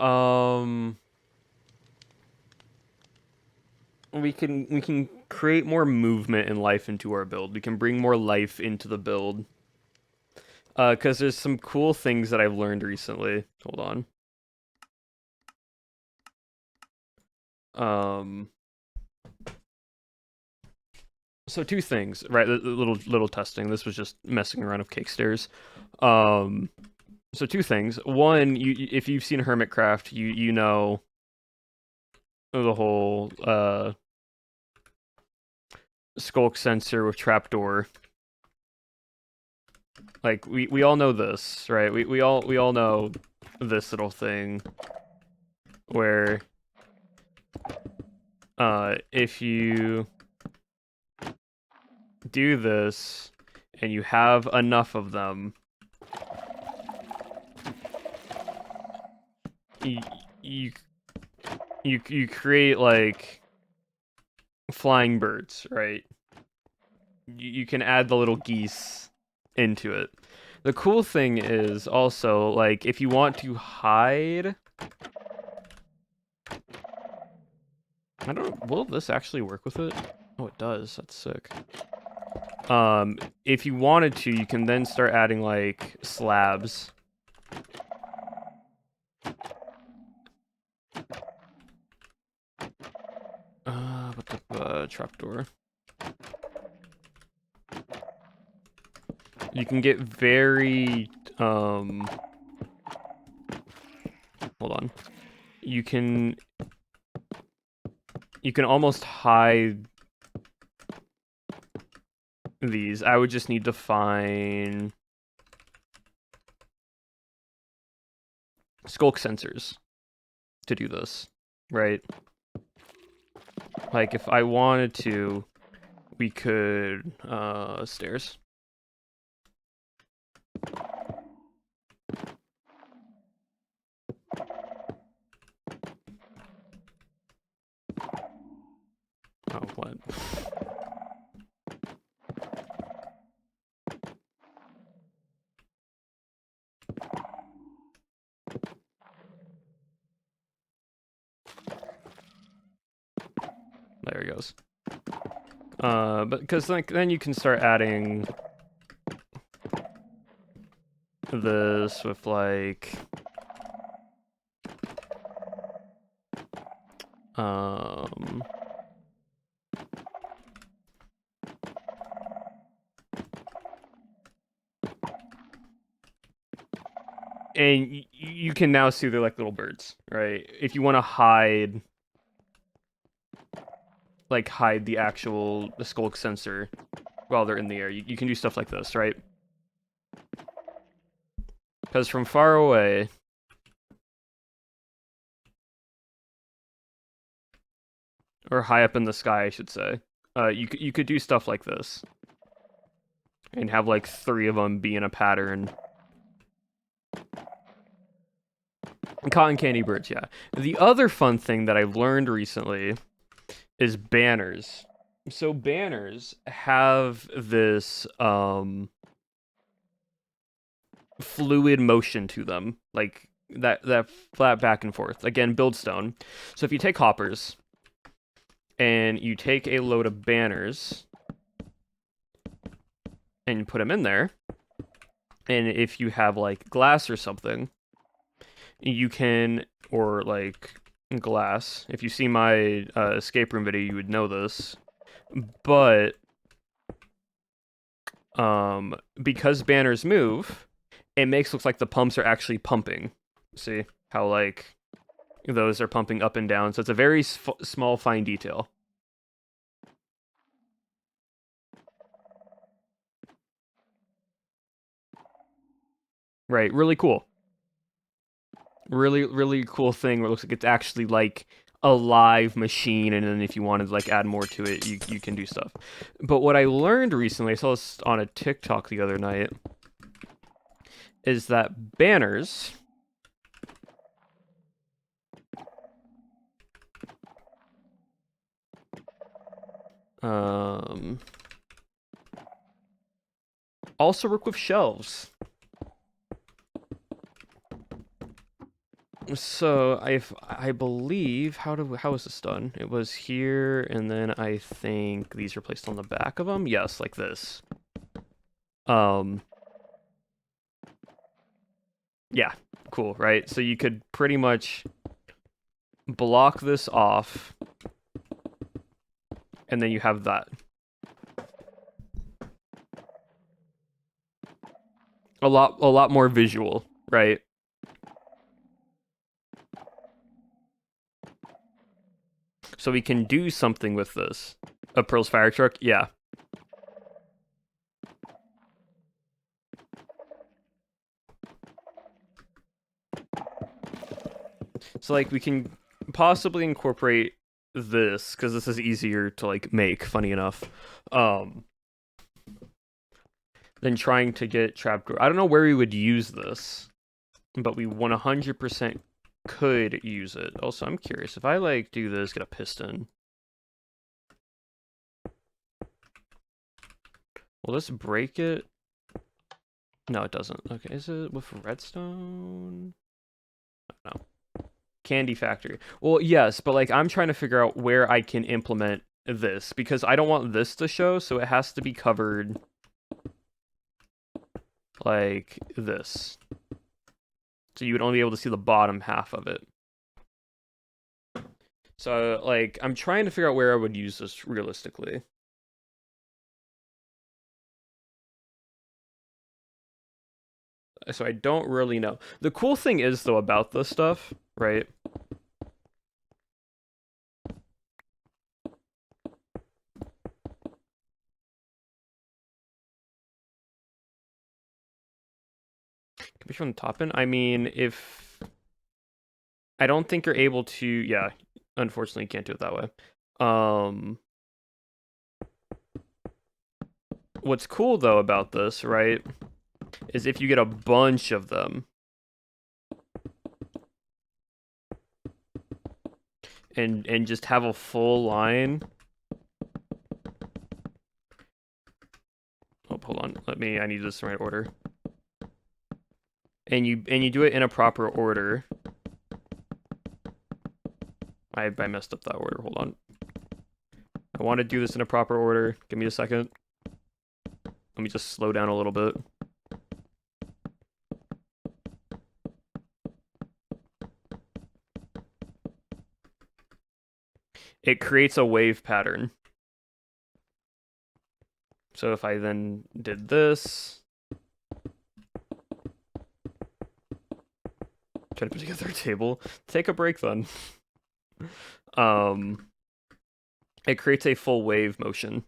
um we can create more movement and life into our build. We can bring more life into the build. Cuz there's some cool things that I've learned recently. Hold on. So two things, right? Little testing. This was just messing around with cake stairs. So two things. One, if you've seen Hermitcraft, you know the whole skulk sensor with trapdoor. Like we all know this, right? We all know this little thing where if you do this and you have enough of them, you you you create like flying birds, right? You can add the little geese into it. The cool thing is also, like, if you want to hide... I don't... will this actually work with it? Oh, it does. That's sick. If you wanted to, you can then start adding, like, slabs. Trapdoor. You can get very, hold on. You can almost hide these. I would just need to find skulk sensors to do this, right? Like, if I wanted to, we could, stairs. Oh, what? There he goes. But because like then you can start adding this with like and you can now see they're like little birds, right? If you want to hide the actual skulk sensor while they're in the air, you can do stuff like this, right? Because from far away, or high up in the sky, I should say, you could do stuff like this, and have like 3 of them be in a pattern. Cotton candy birds, yeah. The other fun thing that I've learned recently is banners. So banners have this fluid motion to them, like that flat back and forth. Again, build stone. So if you take hoppers and you take a load of banners and you put them in there, and if you have like glass or something, you can, or like glass. If you see my escape room video, you would know this. But because banners move, it makes it look like the pumps are actually pumping. See how like those are pumping up and down. So it's a very small, fine detail. Right, really cool. Really, really cool thing where it looks like it's actually like a live machine, and then if you wanted to like add more to it, you can do stuff. But what I learned recently, I saw this on a TikTok the other night, is that banners also work with shelves. So I believe how was this done? It was here, and then I think these are placed on the back of them. Yes, like this. Yeah, cool, right? So you could pretty much block this off, and then you have that. A lot more visual, right? So we can do something with this. A Pearl's fire truck? Yeah. So like we can possibly incorporate this, because this is easier to like make, funny enough. Than trying to get trapdoor. I don't know where we would use this, but we 100% could use it. Also, I'm curious, if I like do this, get a piston, will this break it? No, it doesn't. Okay, is it with redstone? No. Candy factory. Well, yes, but like I'm trying to figure out where I can implement this, because I don't want this to show, so it has to be covered like this. So you would only be able to see the bottom half of it. So, like, I'm trying to figure out where I would use this realistically. So I don't really know. The cool thing is, though, about this stuff, right? Can we from the top in? I mean, if... I don't think you're able to... Yeah, unfortunately, you can't do it that way. What's cool, though, about this, right, is if you get a bunch of them, and just have a full line... Oh, hold on. I need this in the right order. And you do it in a proper order. I messed up that order. Hold on. I want to do this in a proper order. Give me a second. Let me just slow down a little bit. it creates a wave pattern. So if I then did this, try to put together a table, take a break then. It creates a full wave motion.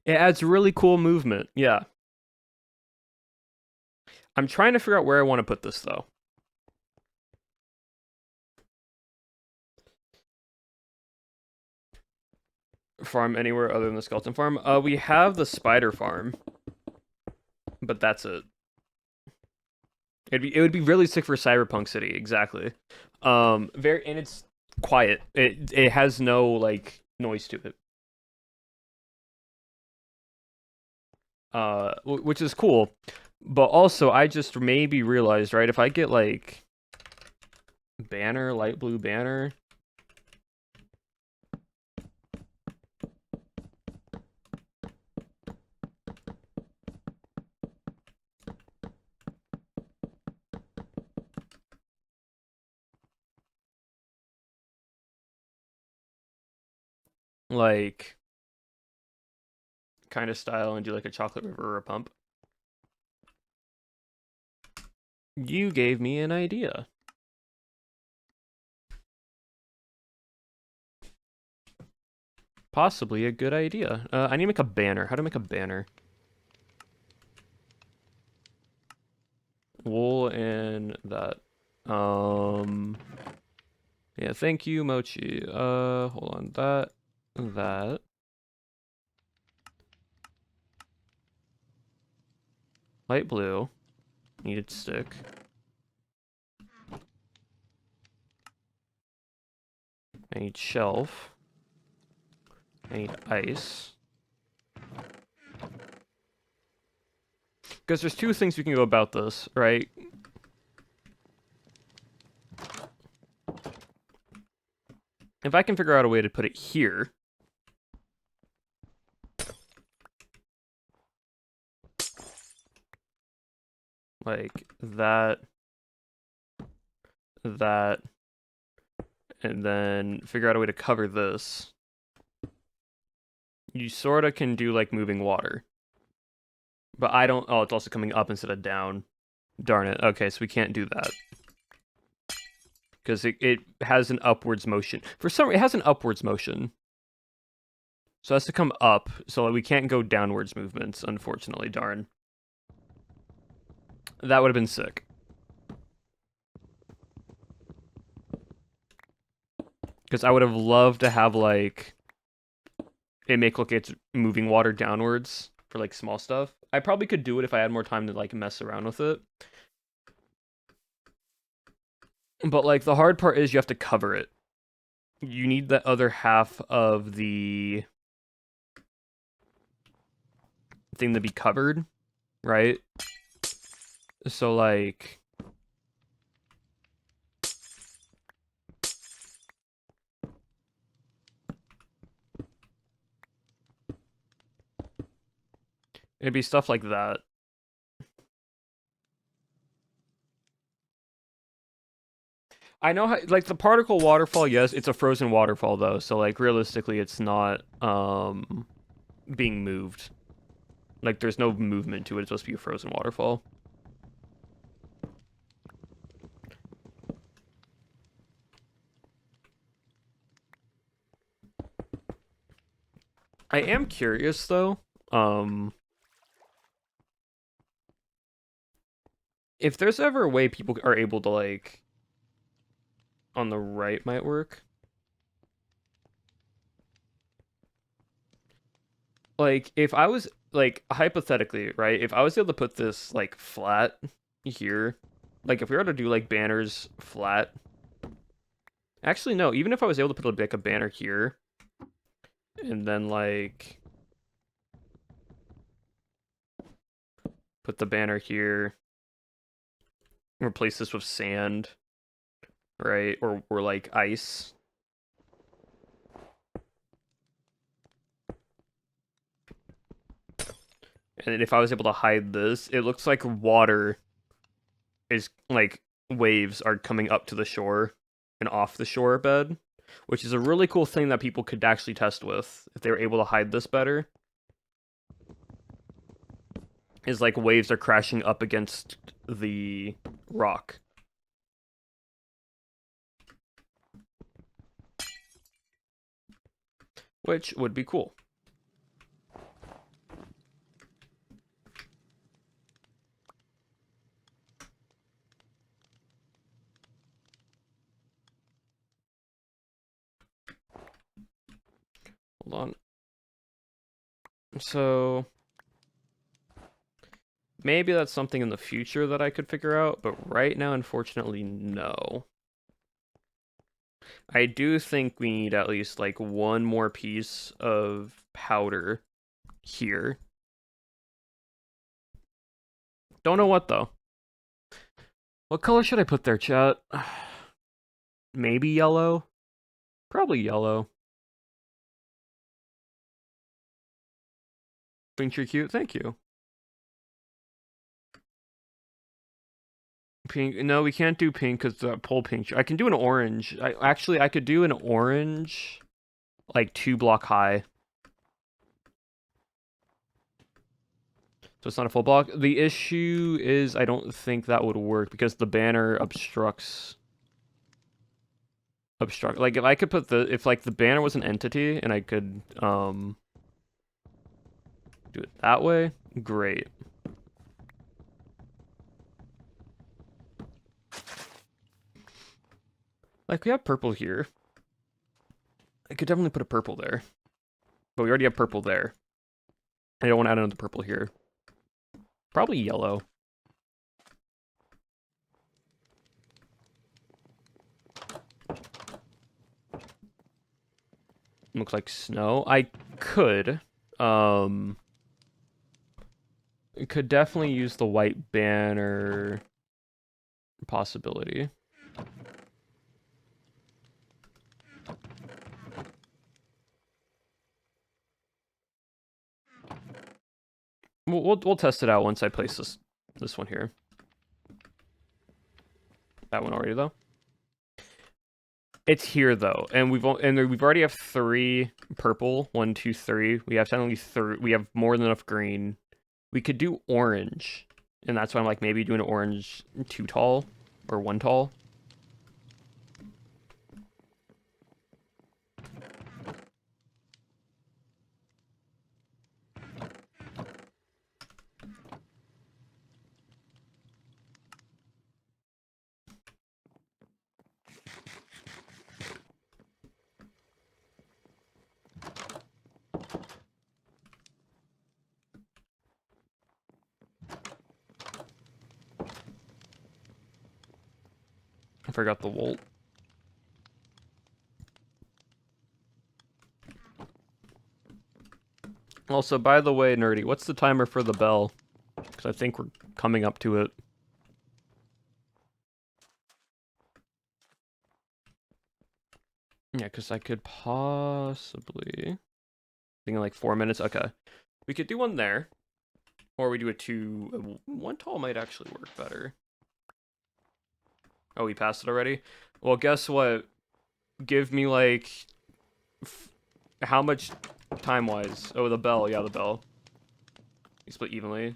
It adds really cool movement. Yeah. I'm trying to figure out where I want to put this though. Farm anywhere other than the skeleton farm? We have the spider farm, but that's it. It would be really sick for Cyberpunk City, exactly. And it's quiet. It has no like noise to it. Which is cool. But also, I just maybe realized, right, if I get like banner, light blue banner. Like kind of style and do like a chocolate river or a pump. You gave me an idea. Possibly a good idea. I need to make a banner. How to make a banner? Wool and that. Yeah, thank you, Mochi. Hold on. That. Light blue. Needed stick. I need shelf. I need ice. Because there's two things we can go about this, right? If I can figure out a way to put it here. Like that. That. And then figure out a way to cover this. You sorta can do like moving water. But I don't... Oh, it's also coming up instead of down. Darn it. Okay, so we can't do that. Because it has an upwards motion. For some reason, it has an upwards motion. So it has to come up. So we can't go downwards movements, unfortunately. Darn. That would have been sick. Because I would have loved to have, like... it make look like it's moving water downwards for, like, small stuff. I probably could do it if I had more time to, like, mess around with it. But, like, the hard part is you have to cover it. You need the other half of the thing to be covered, right? So, like... it'd be stuff like that. I know how, like, the particle waterfall, yes, it's a frozen waterfall, though, so, like, realistically, it's not, being moved. Like, there's no movement to it, it's supposed to be a frozen waterfall. I am curious, though, if there's ever a way people are able to, like, on the right might work. Like, if I was, like, hypothetically, right, if I was able to put this, like, flat here, like, if we were to do, like, banners flat, actually, no, even if I was able to put, like, a banner here, and then, like, put the banner here, replace this with sand, right, or like, ice. And if I was able to hide this, it looks like water is like waves are coming up to the shore and off the shore bed, which is a really cool thing that people could actually test with if they were able to hide this better. Is like waves are crashing up against the rock. Which would be cool. Hold on. So maybe that's something in the future that I could figure out, but right now, unfortunately, no. I do think we need at least like one more piece of powder here. Don't know what though. What color should I put there, chat? Maybe yellow? Probably yellow. Think you're cute? Thank you. Pink? No, we can't do pink because the pole pink. I can do an orange. I could do an orange, like 2 block high. So it's not a full block. The issue is I don't think that would work because the banner obstructs. Like if I could put if like the banner was an entity and I could do it that way, great. Like we have purple here. I could definitely put a purple there. But we already have purple there. I don't want to add another purple here. Probably yellow. Looks like snow. I could. Could definitely use the white banner possibility. We'll test it out once I place this one here. That one already though. It's here though, and we've already have 3 purple. 1, 2, 3. We have technically 3. We have more than enough green. We could do orange, and that's why I'm like maybe doing an orange 2 tall or 1 tall. I forgot the Volt. Also, by the way, Nerdy, what's the timer for the bell? Because I think we're coming up to it. Yeah, because I could possibly... Thinking like 4 minutes. Okay. We could do one there. Or we do a 2... 1 tall might actually work better. Oh, we passed it already? Well, guess what? Give me like... How much time-wise? Oh, the bell. Yeah, the bell. You split evenly.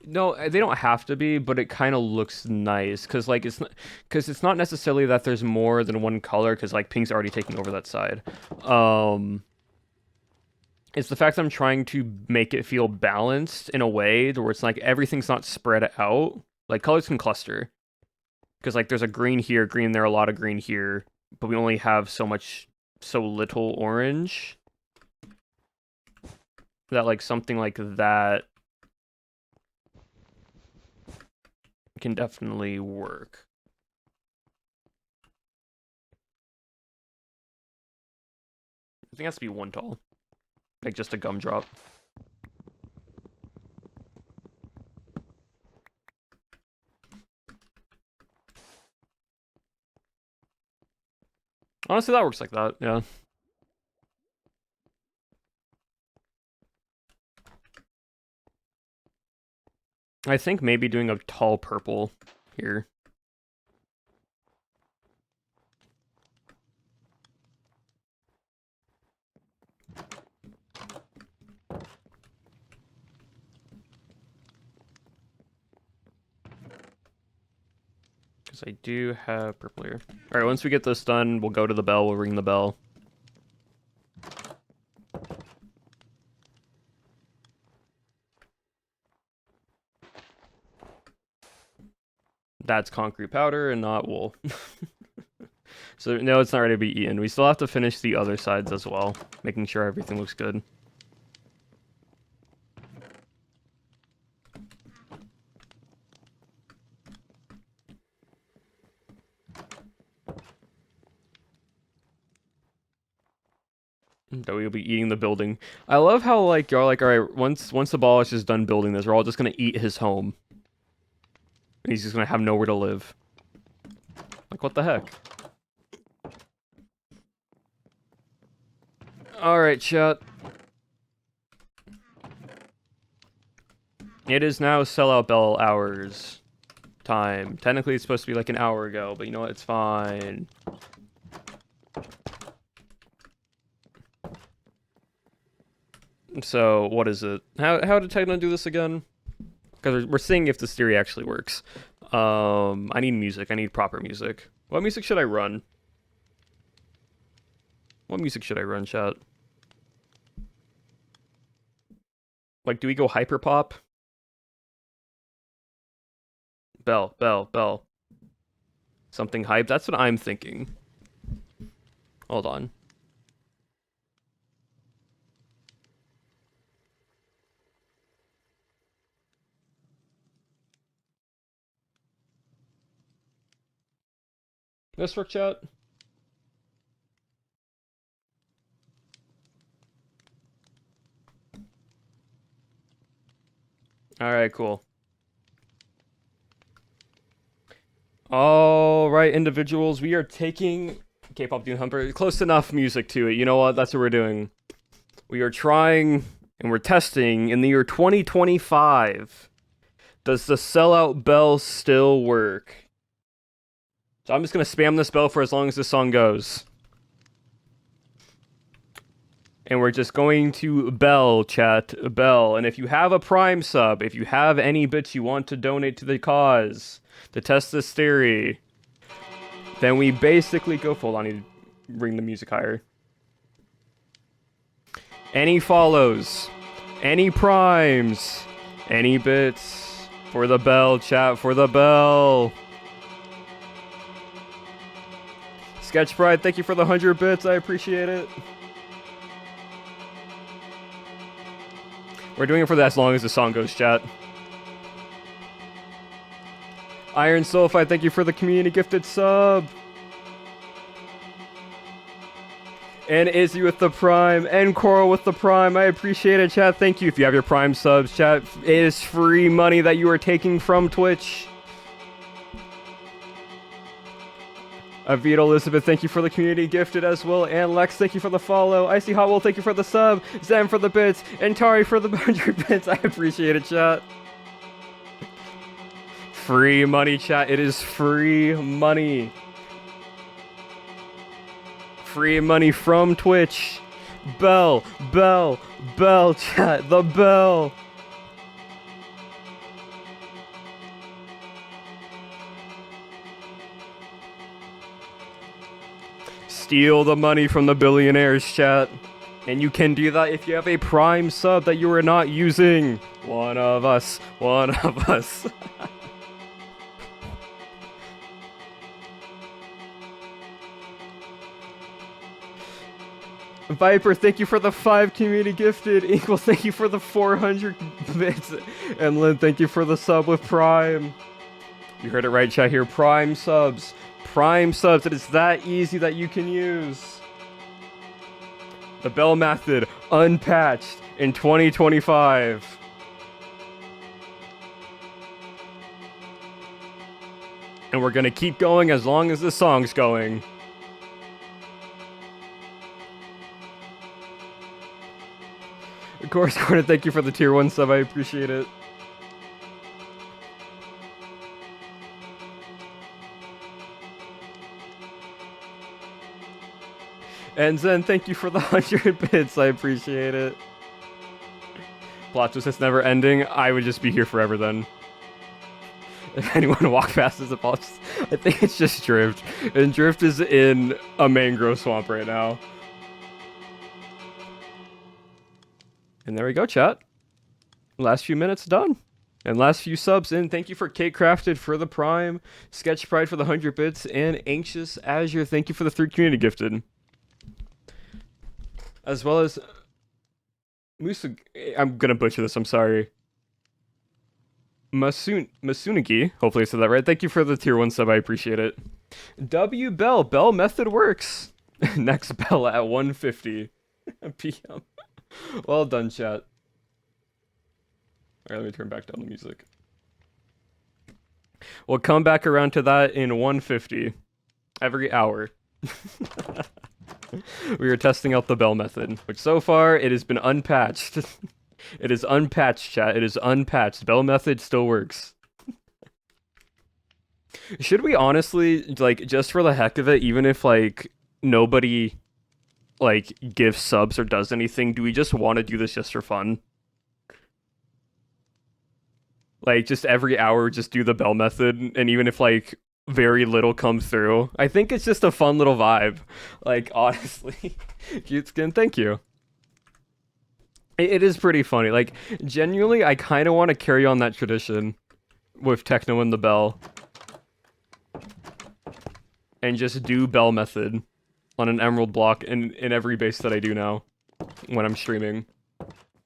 No, they don't have to be, but it kind of looks nice because like it's not necessarily that there's more than one color because like pink's already taking over that side. It's the fact that I'm trying to make it feel balanced in a way where it's like everything's not spread out. Like colors can cluster because like there's a green here, green there, a lot of green here, but we only have so little orange that like something like that can definitely work. I think it has to be 1 tall. Like just a gumdrop. Honestly, that works like that, yeah. I think maybe doing a tall purple here. Because I do have purple here. Alright, once we get this done, we'll go to the bell, we'll ring the bell. That's concrete powder and not wool. So no, it's not ready to be eaten. We still have to finish the other sides as well, making sure everything looks good. That we'll be eating the building. I love how like y'all like, all right, once the ball is just done building this, we're all just gonna eat his home. And he's just gonna have nowhere to live. Like what the heck? All right, chat. It is now sellout bell hours time. Technically, it's supposed to be like an hour ago, but you know what? It's fine. So, what is it? How did Titan do this again? Because we're seeing if this theory actually works. I need music. I need proper music. What music should I run? What music should I run, chat? Like, do we go hyperpop? Bell, bell, bell. Something hype? That's what I'm thinking. Hold on. This work, chat? Alright, cool. Alright, individuals, we are taking K-pop Dune Humper. Close enough music to it. You know what? That's what we're doing. We are trying and we're testing in the year 2025. Does the sellout bell still work? So I'm just gonna spam this bell for as long as this song goes. And we're just going to bell, chat, bell. And if you have a Prime sub, if you have any bits you want to donate to the cause, to test this theory, then we basically go... Hold on, I need to bring the music higher. Any follows, any primes, any bits for the bell, chat, for the bell. Sketch Pride, thank you for the 100 bits. I appreciate it. We're doing it for as long as the song goes, chat. Iron Sulfide, thank you for the community gifted sub. And Izzy with the Prime, and Coral with the Prime. I appreciate it, chat. Thank you. If you have your Prime subs, chat, it is free money that you are taking from Twitch. Avita Elizabeth, thank you for the community gifted as well. And Lex, thank you for the follow. Icy Hotwell, thank you for the sub. Zem for the bits. And Tari for the 100 bits. I appreciate it, chat. Free money, chat. It is free money. Free money from Twitch. Bell, bell, bell, chat. The bell. Steal the money from the billionaires, chat. And you can do that if you have a Prime sub that you are not using. One of us. One of us. Viper, thank you for the 5 community gifted. Equal, thank you for the 400 bits. And Lynn, thank you for the sub with Prime. You heard it right, chat here. Prime subs. Prime subs. It is that easy that you can use. The Bell Method, unpatched in 2025. And we're gonna keep going as long as this song's going. Of course, Gordon, thank you for the tier 1 sub. I appreciate it. And Zen, thank you for the 100 bits. I appreciate it. Plot twist that's never ending. I would just be here forever then. If anyone walk past this apologies. I think it's just Drift. And Drift is in a mangrove swamp right now. And there we go, chat. Last few minutes done. And last few subs in. Thank you for Cake Crafted for the Prime, Sketch Pride for the 100 bits, and Anxious Azure. Thank you for the 3 community gifted. As well as Musa. I'm gonna butcher this. I'm sorry. Masunagi. Hopefully I said that right. Thank you for the tier 1 sub. I appreciate it. W Bell. Bell method works. Next bell at 1:50 p.m. Well done, chat. Alright, let me turn back down the music. We'll come back around to that in 1:50 every hour. We are testing out the bell method, which so far it has been unpatched. It is unpatched, chat. It is unpatched. Bell method still works. Should we honestly, like, just for the heck of it, even if, like, nobody, like, gives subs or does anything, do we just want to do this just for fun? Like, just every hour, just do the bell method, and even if, like, very little comes through, I think it's just a fun little vibe. Like, honestly. Cute skin, thank you. It is pretty funny. Like, genuinely, I kind of want to carry on that tradition with Techno and the Bell. And just do bell method on an emerald block in every base that I do now when I'm streaming.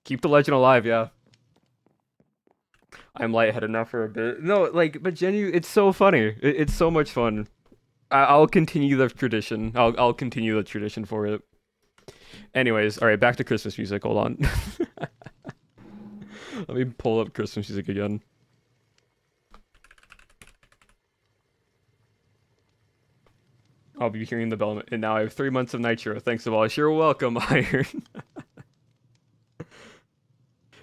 Keep the legend alive, yeah. I'm lightheaded now for a bit. No, like, but genuinely, it's so funny. It's so much fun. I'll continue the tradition. I'll continue the tradition for it. Anyways, all right, back to Christmas music. Hold on. Let me pull up Christmas music again. I'll be hearing the bell, and now I have 3 months of Nitro. Thanks of all. You're welcome, Iron.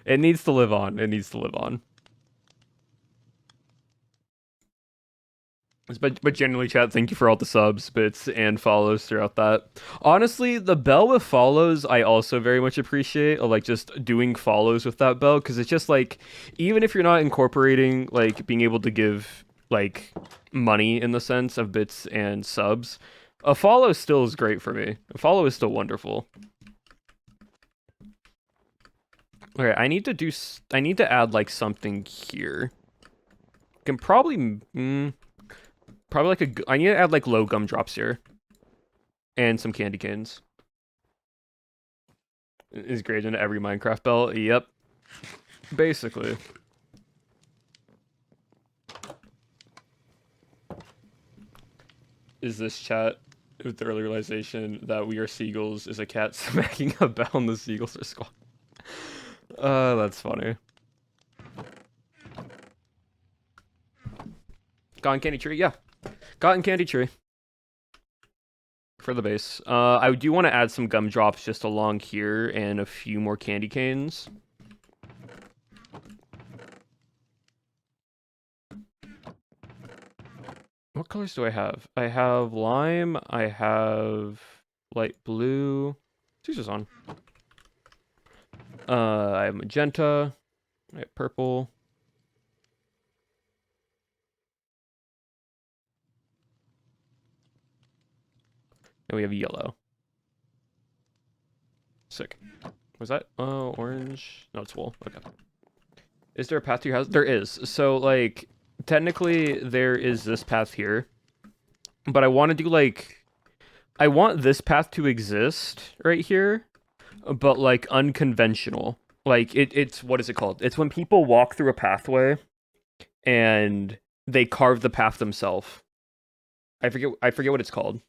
It needs to live on. It needs to live on. But generally, chat, thank you for all the subs, bits, and follows throughout that. Honestly, the bell with follows, I also very much appreciate, like, just doing follows with that bell, because it's just, like, even if you're not incorporating, like, being able to give, like, money in the sense of bits and subs, a follow still is great for me. A follow is still wonderful. Okay, I need to add, like, something here. Can probably... Probably like I need to add like low gumdrops here. And some candy canes. Is great into every Minecraft bell. Yep. Basically. Is this chat with the early realization that we are seagulls is a cat smacking a bell and the seagulls are squawking? That's funny. Cotton candy tree, yeah. Cotton candy tree. For the base. I do want to add some gumdrops just along here and a few more candy canes. What colors do I have? I have lime, I have light blue. Who's this on? I have magenta, I have purple. And we have yellow. Sick. Was that orange? No, it's wool. Okay. Is there a path to your house? There is. So, like, technically there is this path here. But I want to do, like... I want this path to exist right here. But, like, unconventional. Like, it's... What is it called? It's when people walk through a pathway and they carve the path themselves. I forget what it's called.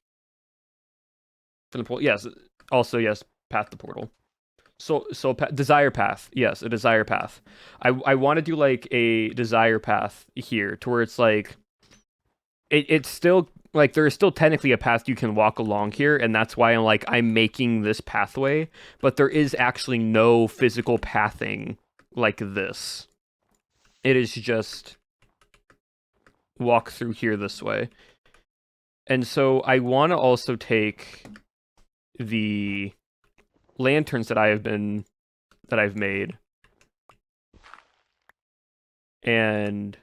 For the portal, yes. Also, yes, path to portal. So desire path. Yes, a desire path. I want to do like a desire path here, to where it's like, it's still like there is still technically a path you can walk along here, and that's why I'm making this pathway. But there is actually no physical pathing like this. It is just walk through here this way. And so I want to also take the lanterns that I've made, and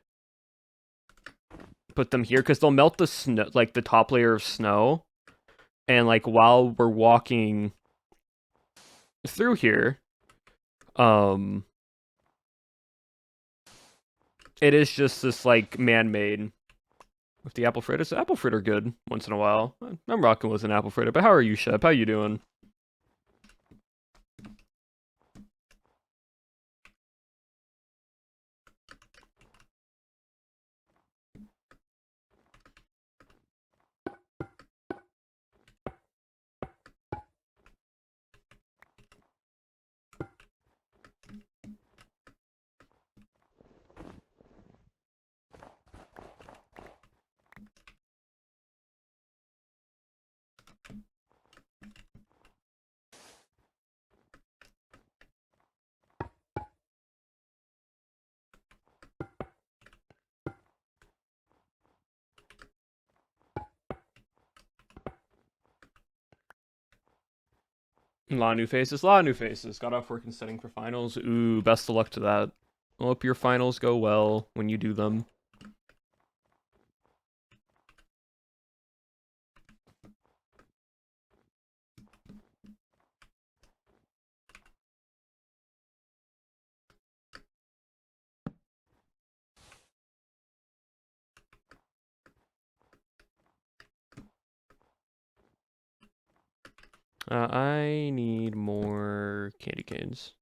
put them here because they'll melt the snow, like the top layer of snow, and like while we're walking through here, it is just this like man-made. With the apple fritters, the apple fritter good once in a while. I'm rocking with an apple fritter, but how are you, Shep? How you doing? A lot of new faces, a lot of new faces. Got off work and studying for finals. Ooh, best of luck to that. I hope your finals go well when you do them. I need more candy canes.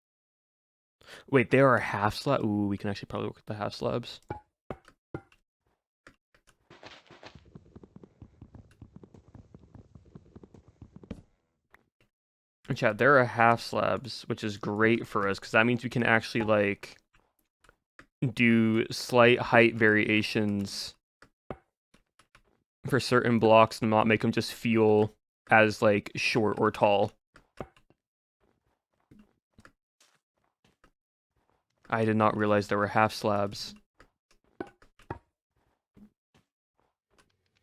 Wait, there are half slab. Ooh, we can actually probably work with the half slabs. And chat, there are half slabs, which is great for us because that means we can actually like do slight height variations for certain blocks and not make them just feel as like short or tall. I did not realize there were half slabs.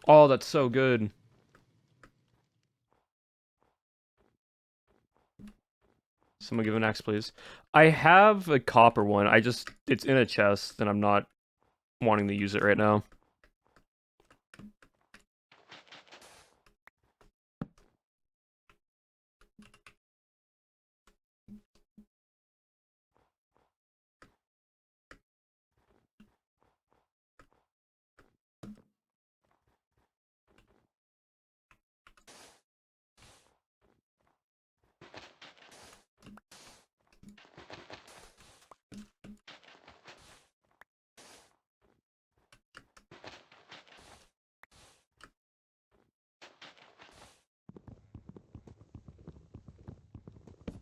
Oh, that's so good. Someone give an axe, please. I have a copper one. It's in a chest, and I'm not wanting to use it right now.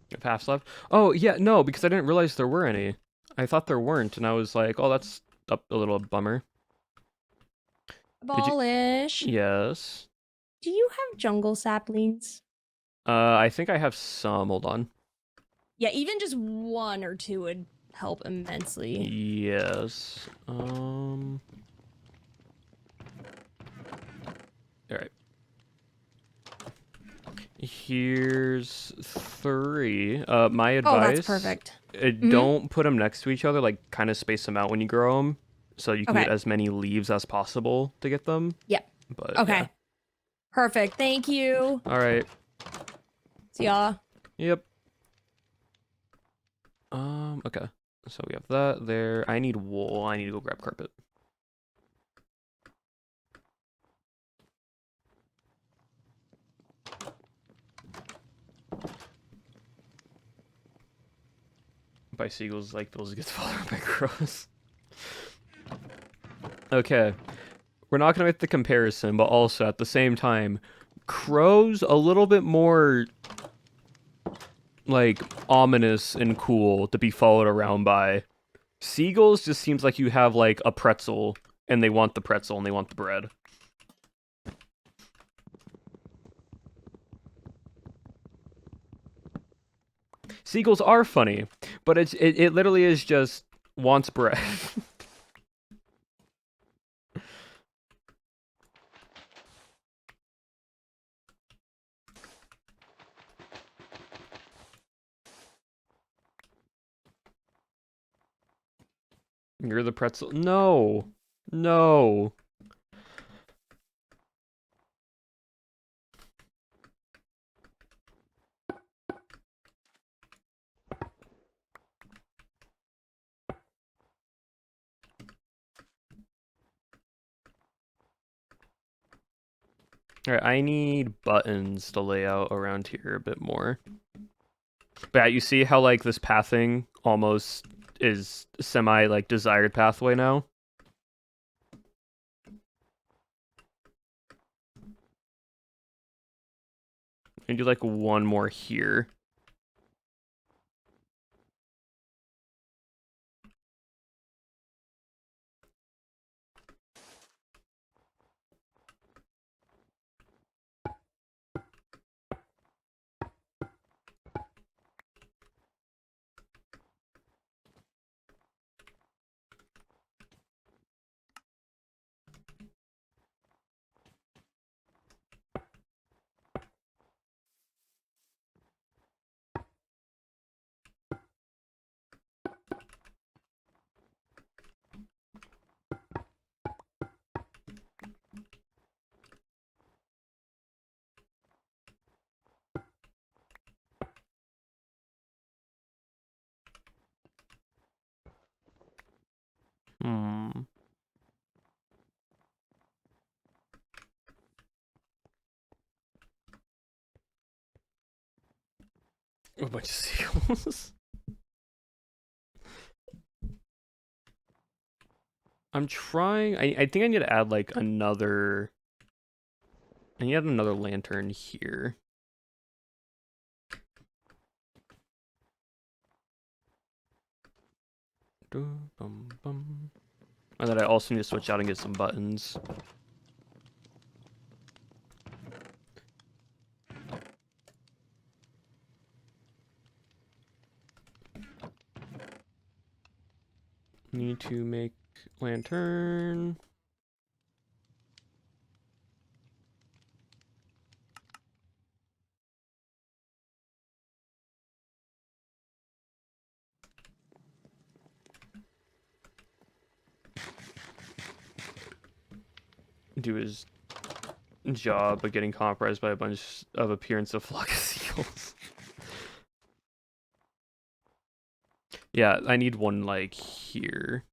If half's left. Oh, yeah, no, because I didn't realize there were any. I thought there weren't, and I was like, oh, that's a little bummer. Did you? Abolish. Yes. Do you have jungle saplings? I think I have some. Hold on. Yeah, even just one or two would help immensely. Yes. Alright. Here's 3. My advice. Oh, that's perfect. Don't put them next to each other. Like, kind of space them out when you grow them, so you can get as many leaves as possible to get them. Yep. But Okay. yeah. Perfect. Thank you. All right. See ya. Yep. Okay. So we have that there. I need wool. I need to go grab carpet. By seagulls like those get swallowed by crows. Okay. We're not gonna make the comparison, but also at the same time, crows a little bit more like ominous and cool to be followed around by. Seagulls just seems like you have like a pretzel and they want the pretzel and they want the bread. Seagulls are funny, but it literally is just wants bread. You're the pretzel. No. No. Alright, I need buttons to lay out around here a bit more. But you see how, like, this pathing almost is semi, like, desired pathway now? And do, like, one more here. Hmm. A bunch of seals. I'm trying. I think I need to add like another. I need to add another lantern here. And then I also need to switch out and get some buttons. Need to make lantern. Do his job of getting compromised by a bunch of appearance of flock of seals. Yeah, I need one like here.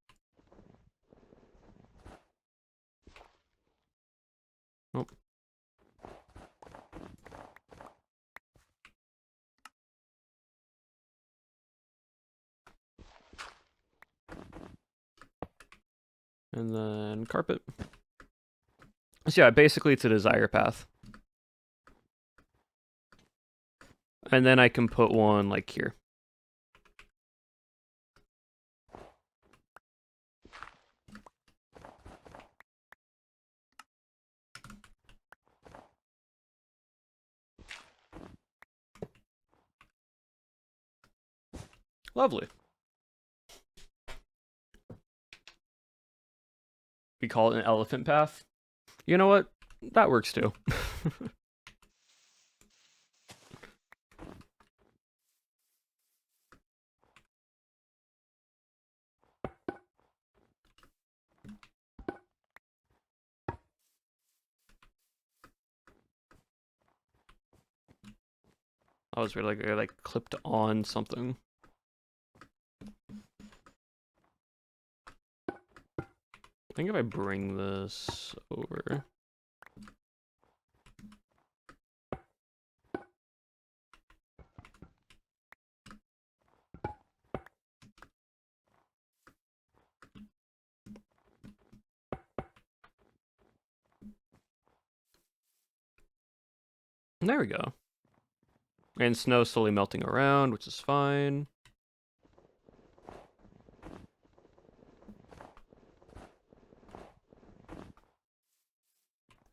Oh. And then carpet. So yeah, basically it's a desire path. And then I can put one like here. Lovely. We call it an elephant path. You know what? That works too. I was really like clipped on something. I think if I bring this over. There we go. And snow slowly melting around, which is fine.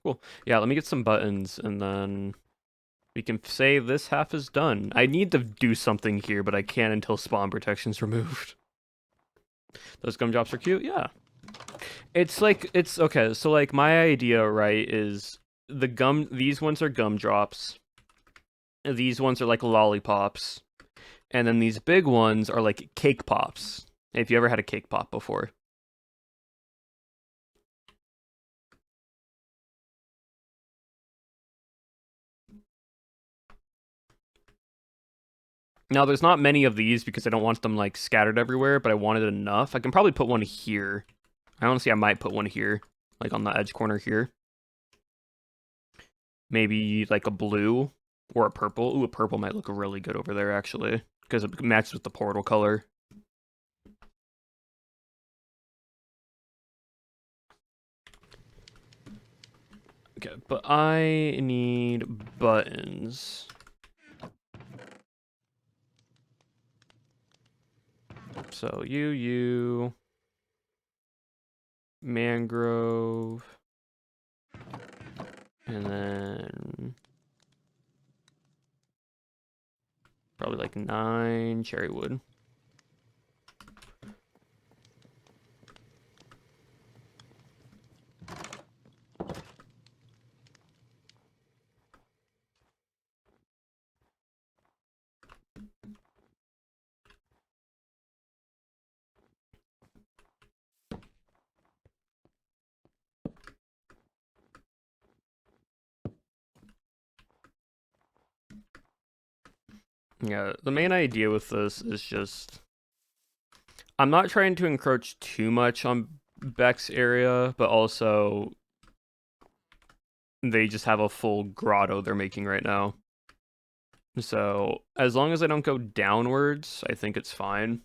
Cool. Yeah, let me get some buttons and then we can say this half is done. I need to do something here, but I can't until spawn protection's removed. Those gumdrops are cute, yeah. It's like, it's, okay, so like my idea, right, is these ones are gumdrops. These ones are like lollipops. And then these big ones are like cake pops. If you ever had a cake pop before. Now, there's not many of these because I don't want them, like, scattered everywhere, but I wanted enough. I can probably put one here. Honestly, I might put one here, like, on the edge corner here. Maybe, like, a blue or a purple. Ooh, a purple might look really good over there, actually, because it matches with the portal color. Okay, but I need buttons. So you, mangrove, and then probably like 9 cherry wood. Yeah, the main idea with this is just I'm not trying to encroach too much on Beck's area, but also they just have a full grotto they're making right now. So as long as I don't go downwards, I think it's fine.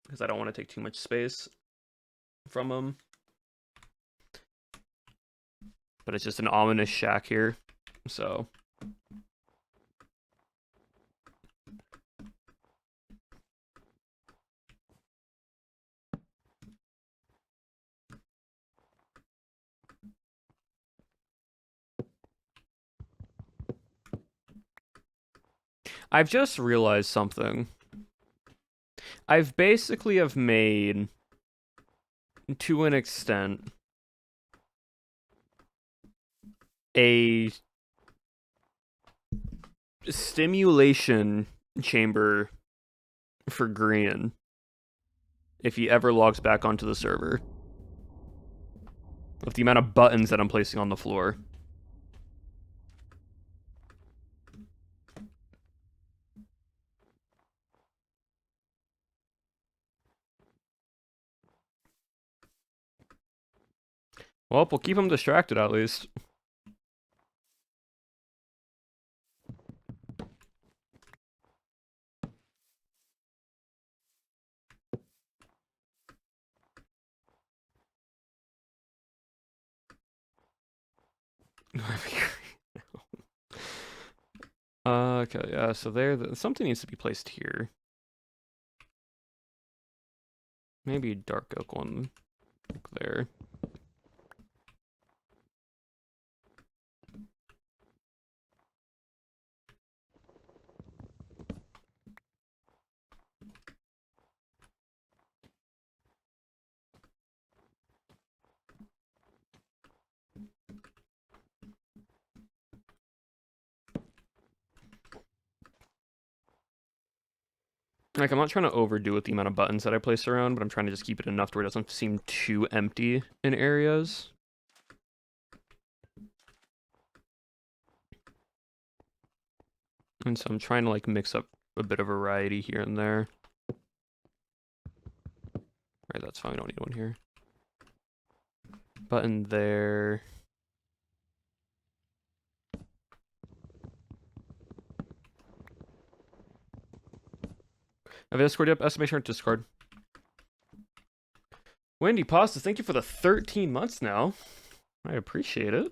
Because I don't want to take too much space from them. But it's just an ominous shack here, so... I've just realized something. I've basically have made, to an extent, a stimulation chamber for Green if he ever logs back onto the server. With the amount of buttons that I'm placing on the floor. Well, we'll keep him distracted at least. Okay, yeah, so something needs to be placed here. Maybe dark oak one there. Like, I'm not trying to overdo with the amount of buttons that I place around, but I'm trying to just keep it enough to where it doesn't seem too empty in areas. And so I'm trying to, like, mix up a bit of variety here and there. Right, that's fine, we don't need one here. Button there. Have you Discord yep? Estimation or Discord? Wendy Pasta, thank you for the 13 months now. I appreciate it.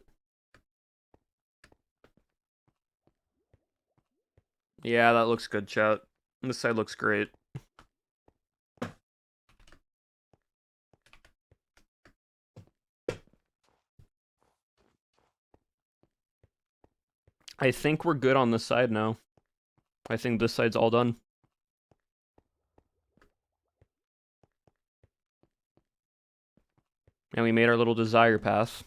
Yeah, that looks good, chat. This side looks great. I think we're good on this side now. I think this side's all done. And we made our little desire path.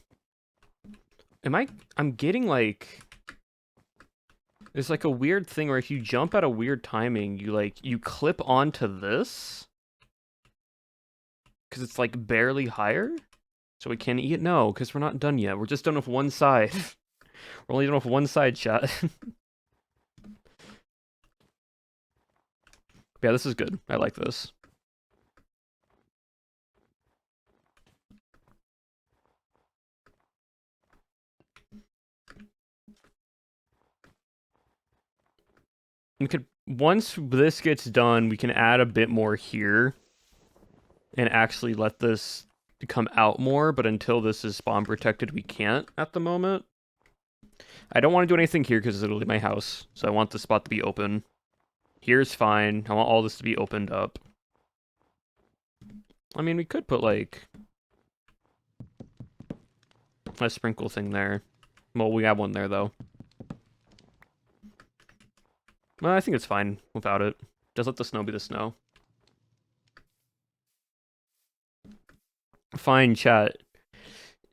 I'm getting like... There's like a weird thing where if you jump at a weird timing, you clip onto this? Because it's like barely higher? So we can't eat? No, because we're not done yet. We're just done with one side. We're only done with one side, chat. Yeah, this is good. I like this. We could, once this gets done, we can add a bit more here and actually let this come out more, but until this is spawn protected, we can't at the moment. I don't want to do anything here because it's literally my house, so I want the spot to be open. Here's fine. I want all this to be opened up. I mean, we could put, like, a sprinkle thing there. Well, we have one there, though. Well, I think it's fine without it. Just let the snow be the snow. Fine, chat.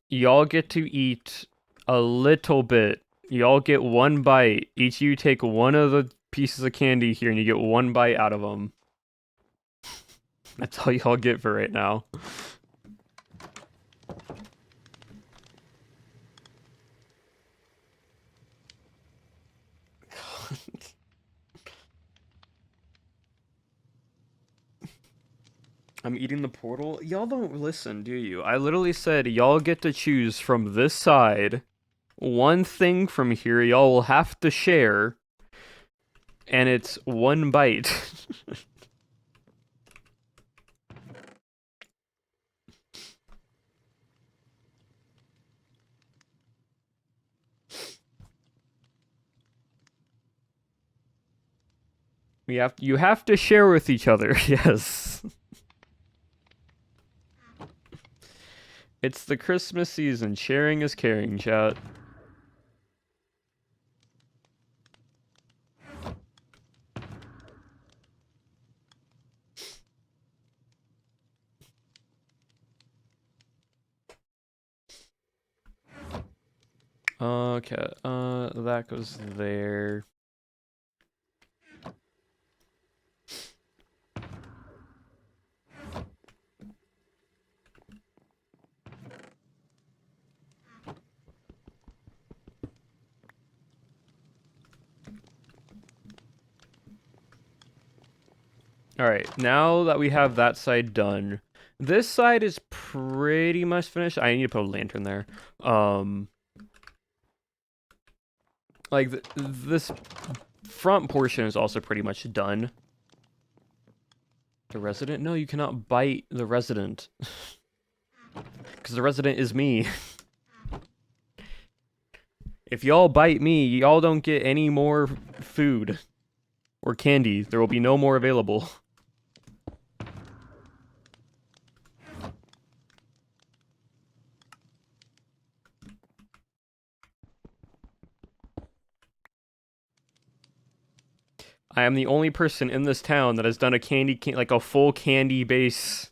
Y'all get to eat a little bit. Y'all get one bite. Each of you take one of the pieces of candy here, and you get one bite out of them. That's all y'all get for right now. I'm eating the portal. Y'all don't listen, do you? I literally said y'all get to choose from this side one thing from here y'all will have to share, and it's one bite. You have to share with each other. Yes. It's the Christmas season. Sharing is caring, chat. Okay, that goes there. Alright, now that we have that side done, this side is pretty much finished. I need to put a lantern there. Like, this front portion is also pretty much done. The resident? No, you cannot bite the resident. Because the resident is me. If y'all bite me, y'all don't get any more food or candy. There will be no more available. I am the only person in this town that has done a like a full candy base.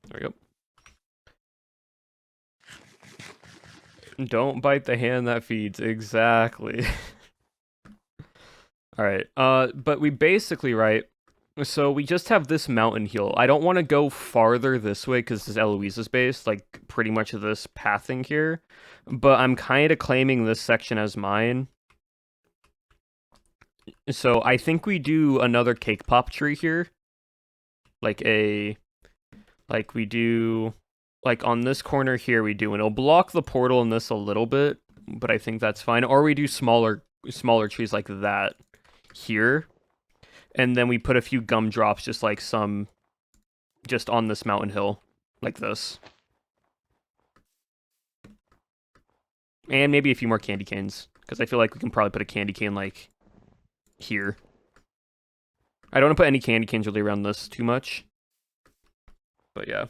There we go. Don't bite the hand that feeds. Exactly. Alright, but we basically, right, so we just have this mountain hill. I don't want to go farther this way because this is Eloise's base, like, pretty much this pathing here. But I'm kind of claiming this section as mine. So I think we do another cake pop tree here. Like we do, like on this corner here we do, and it'll block the portal in this a little bit, but I think that's fine. Or we do smaller trees like that here, and then we put a few gumdrops just on this mountain hill, like this. And maybe a few more candy canes, because I feel like we can probably put a candy cane, like, here. I don't want to put any candy canes really around this too much. But yeah.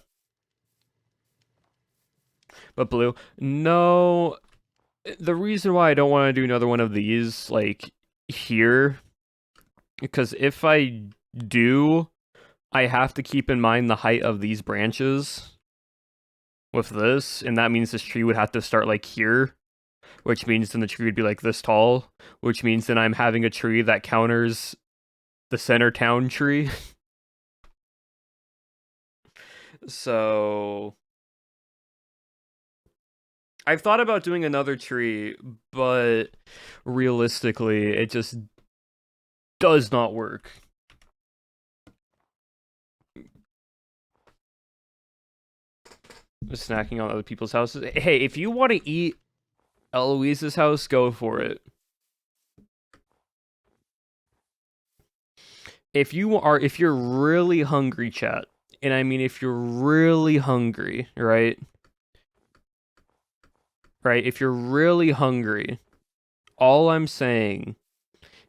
But blue. No. The reason why I don't want to do another one of these, like, here, because if I do, I have to keep in mind the height of these branches with this, and that means this tree would have to start, like, here. which means then the tree would be like this tall, which means then I'm having a tree that counters the center town tree. So I've thought about doing another tree, but realistically, it just does not work. Snacking on other people's houses. Hey, if you want to eat Eloise's house, go for it. If you're really hungry, chat, and I mean if you're really hungry, right? Right? If you're really hungry, all I'm saying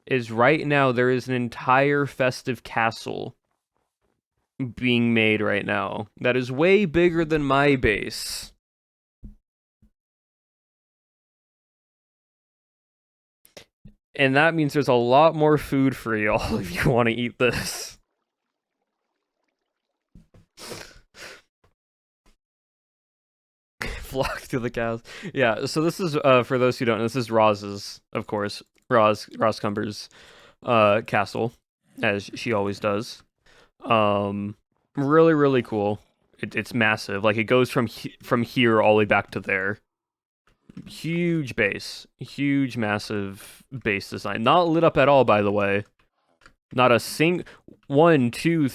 is right now there is an entire festive castle being made right now that is way bigger than my base. And that means there's a lot more food for y'all if you want to eat this. Flock to the cows. Yeah, so this is, for those who don't know, this is Roz's, of course. Roz Cumber's castle, as she always does. Really, really cool. It's massive. Like, it goes from here all the way back to there. Huge base. Huge, massive base design. Not lit up at all, by the way. Not a one, two...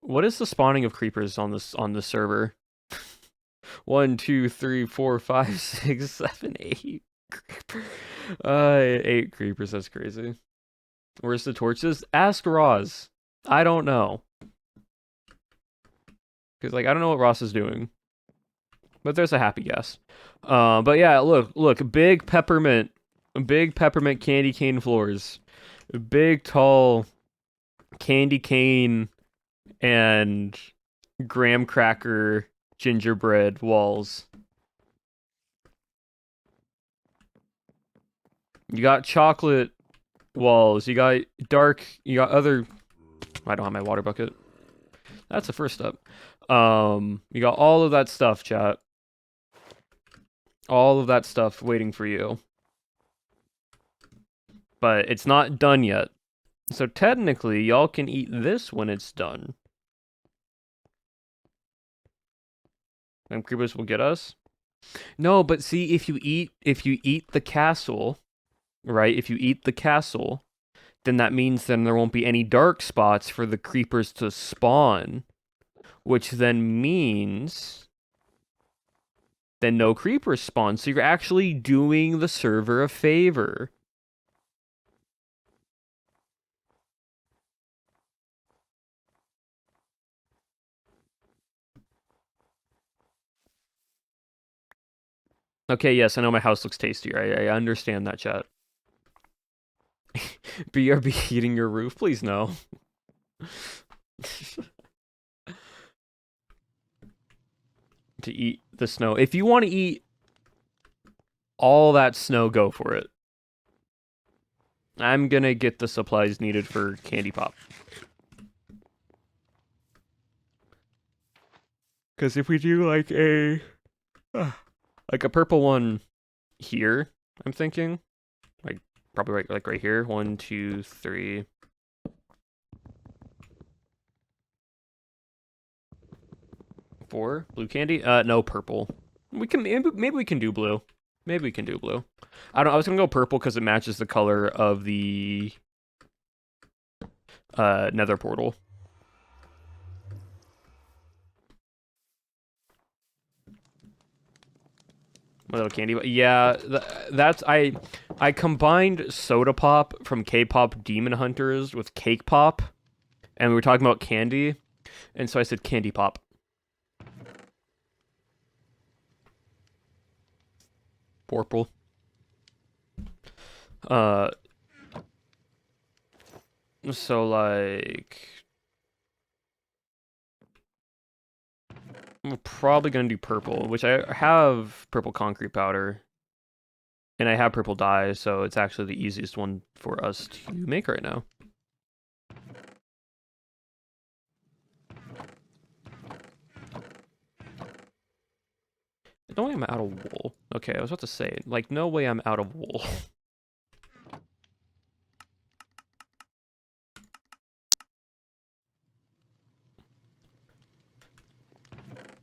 What is the spawning of creepers on this server? 1, 2, 3, 4, 5, 6, 7, 8. 8 creepers, that's crazy. Where's the torches? Ask Roz. I don't know. Because, like, I don't know what Ross is doing. But there's a happy guess. But yeah, look, big peppermint candy cane floors. Big, tall candy cane and graham cracker gingerbread walls. You got chocolate walls. You got other... I don't have my water bucket. That's the first step. You got all of that stuff, chat. All of that stuff waiting for you. But it's not done yet. So technically, y'all can eat this when it's done. And creepers will get us? No, but see, if you eat the castle, right? If you eat the castle, then that means then there won't be any dark spots for the creepers to spawn. Which then means then no creepers spawn. So you're actually doing the server a favor. Okay, yes, I know my house looks tastier. I understand that, chat. BRB eating your roof? Please, no. To eat the snow. If you want to eat all that snow, go for it. I'm gonna get the supplies needed for candy pop. Because if we do like a purple one here, I'm thinking, like probably right here. 1, 2, 3. 4 blue candy. No, purple. We can maybe we can do blue. Maybe we can do blue. I was gonna go purple because it matches the color of the nether portal. A little candy. Yeah, that's I combined Soda Pop from K-pop Demon Hunters with Cake Pop, and we were talking about candy, and so I said Candy Pop. Purple. So like, I'm probably gonna do purple, which I have purple concrete powder, and I have purple dye, so it's actually the easiest one for us to make right now. No way I'm out of wool. Okay, I was about to say, like, no way I'm out of wool.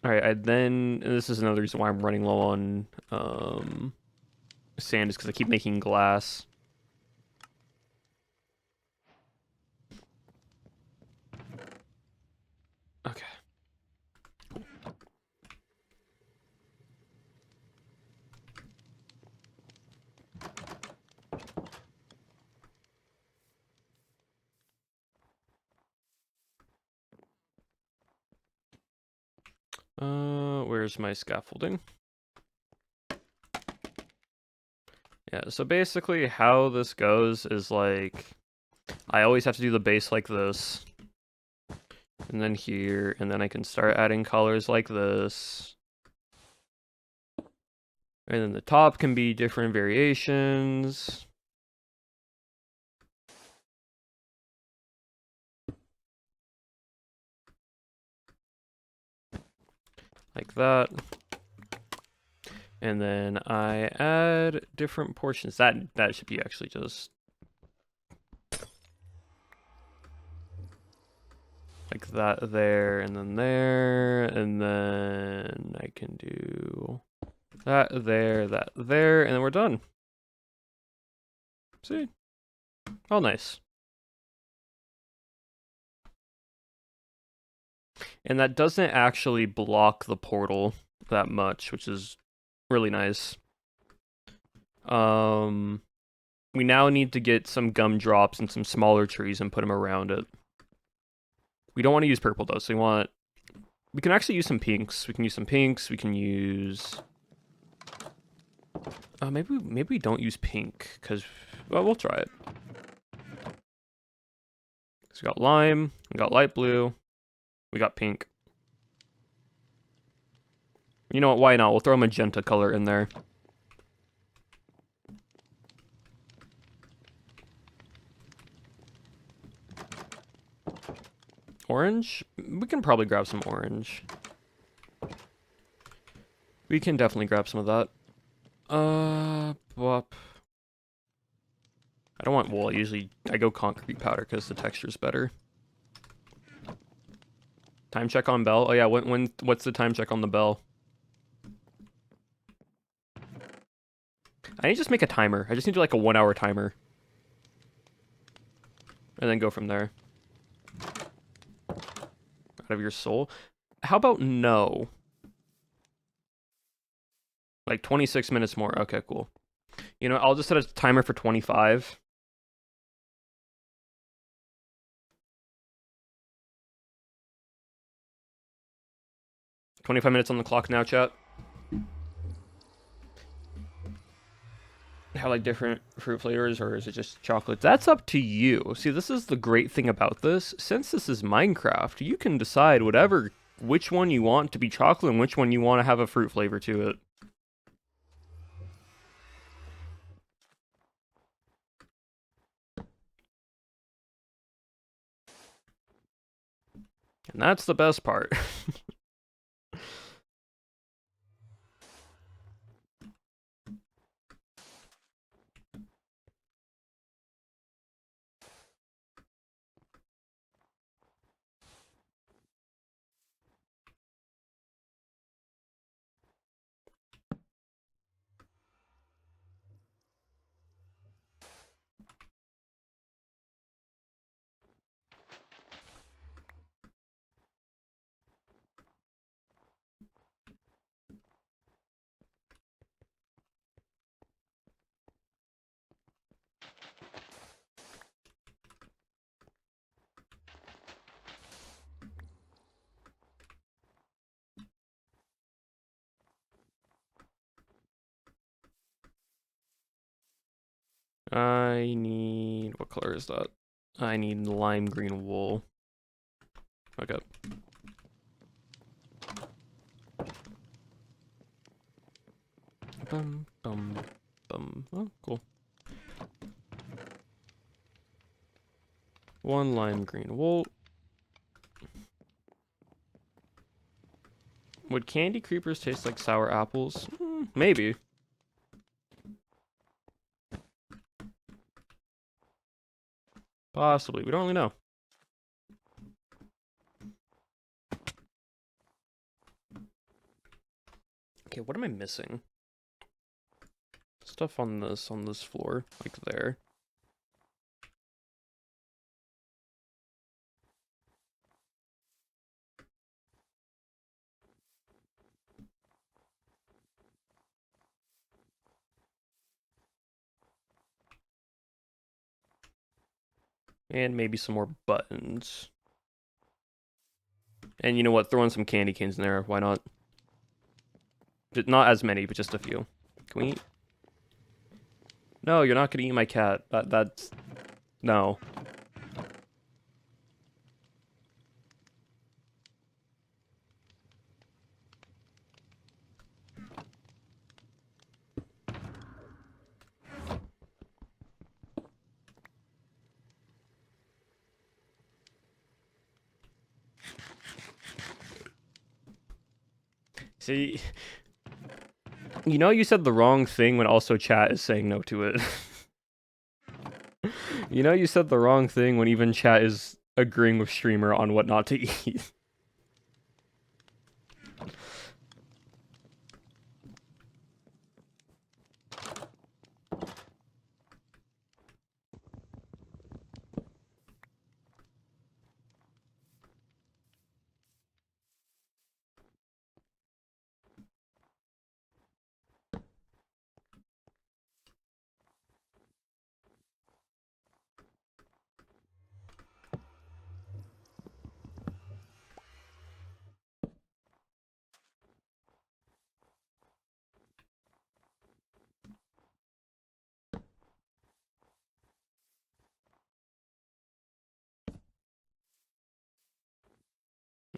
Alright, and this is another reason why I'm running low on, sand, is because I keep making glass. Okay. Where's my scaffolding? Yeah, so basically how this goes is like, I always have to do the base like this. And then here, and then I can start adding colors like this. And then the top can be different variations. Like that. And then I add different portions. That should be actually just like that there, and then I can do that there, and then we're done. See? Oh, nice. And that doesn't actually block the portal that much, which is really nice. We now need to get some gumdrops and some smaller trees and put them around it. We don't want to use purple though, so we can actually use some pinks. We can use some pinks. We can use. Maybe we don't use pink because, well, we'll try it. So we got lime. We got light blue. We got pink. You know what? Why not? We'll throw a magenta color in there. Orange? We can probably grab some orange. We can definitely grab some of that. Whoop. I don't want wool. I go concrete powder because the texture's better. Time check on bell. Oh yeah, what's the time check on the bell? I need to just make a timer. I just need to like a 1 hour timer. And then go from there. Out of your soul. How about no? Like 26 minutes more. Okay, cool. You know, I'll just set a timer for 25. $25 on the clock now, chat. Have like different fruit flavors, or is it just chocolate? That's up to you. See, this is the great thing about this. Since this is Minecraft, you can decide which one you want to be chocolate and which one you want to have a fruit flavor to it. And that's the best part. I need... What color is that? I need lime green wool. Okay. Bum, bum, bum. Oh, cool. 1 lime green wool. Would candy creepers taste like sour apples? Maybe. Possibly. We don't really know. Okay, what am I missing? Stuff on this floor, like there. And maybe some more buttons. And you know what? Throw in some candy canes in there. Why not? Not as many, but just a few. Can we eat? No, you're not gonna eat my cat. That's... No. See... You know you said the wrong thing when also chat is saying no to it. You know you said the wrong thing when even chat is agreeing with streamer on what not to eat.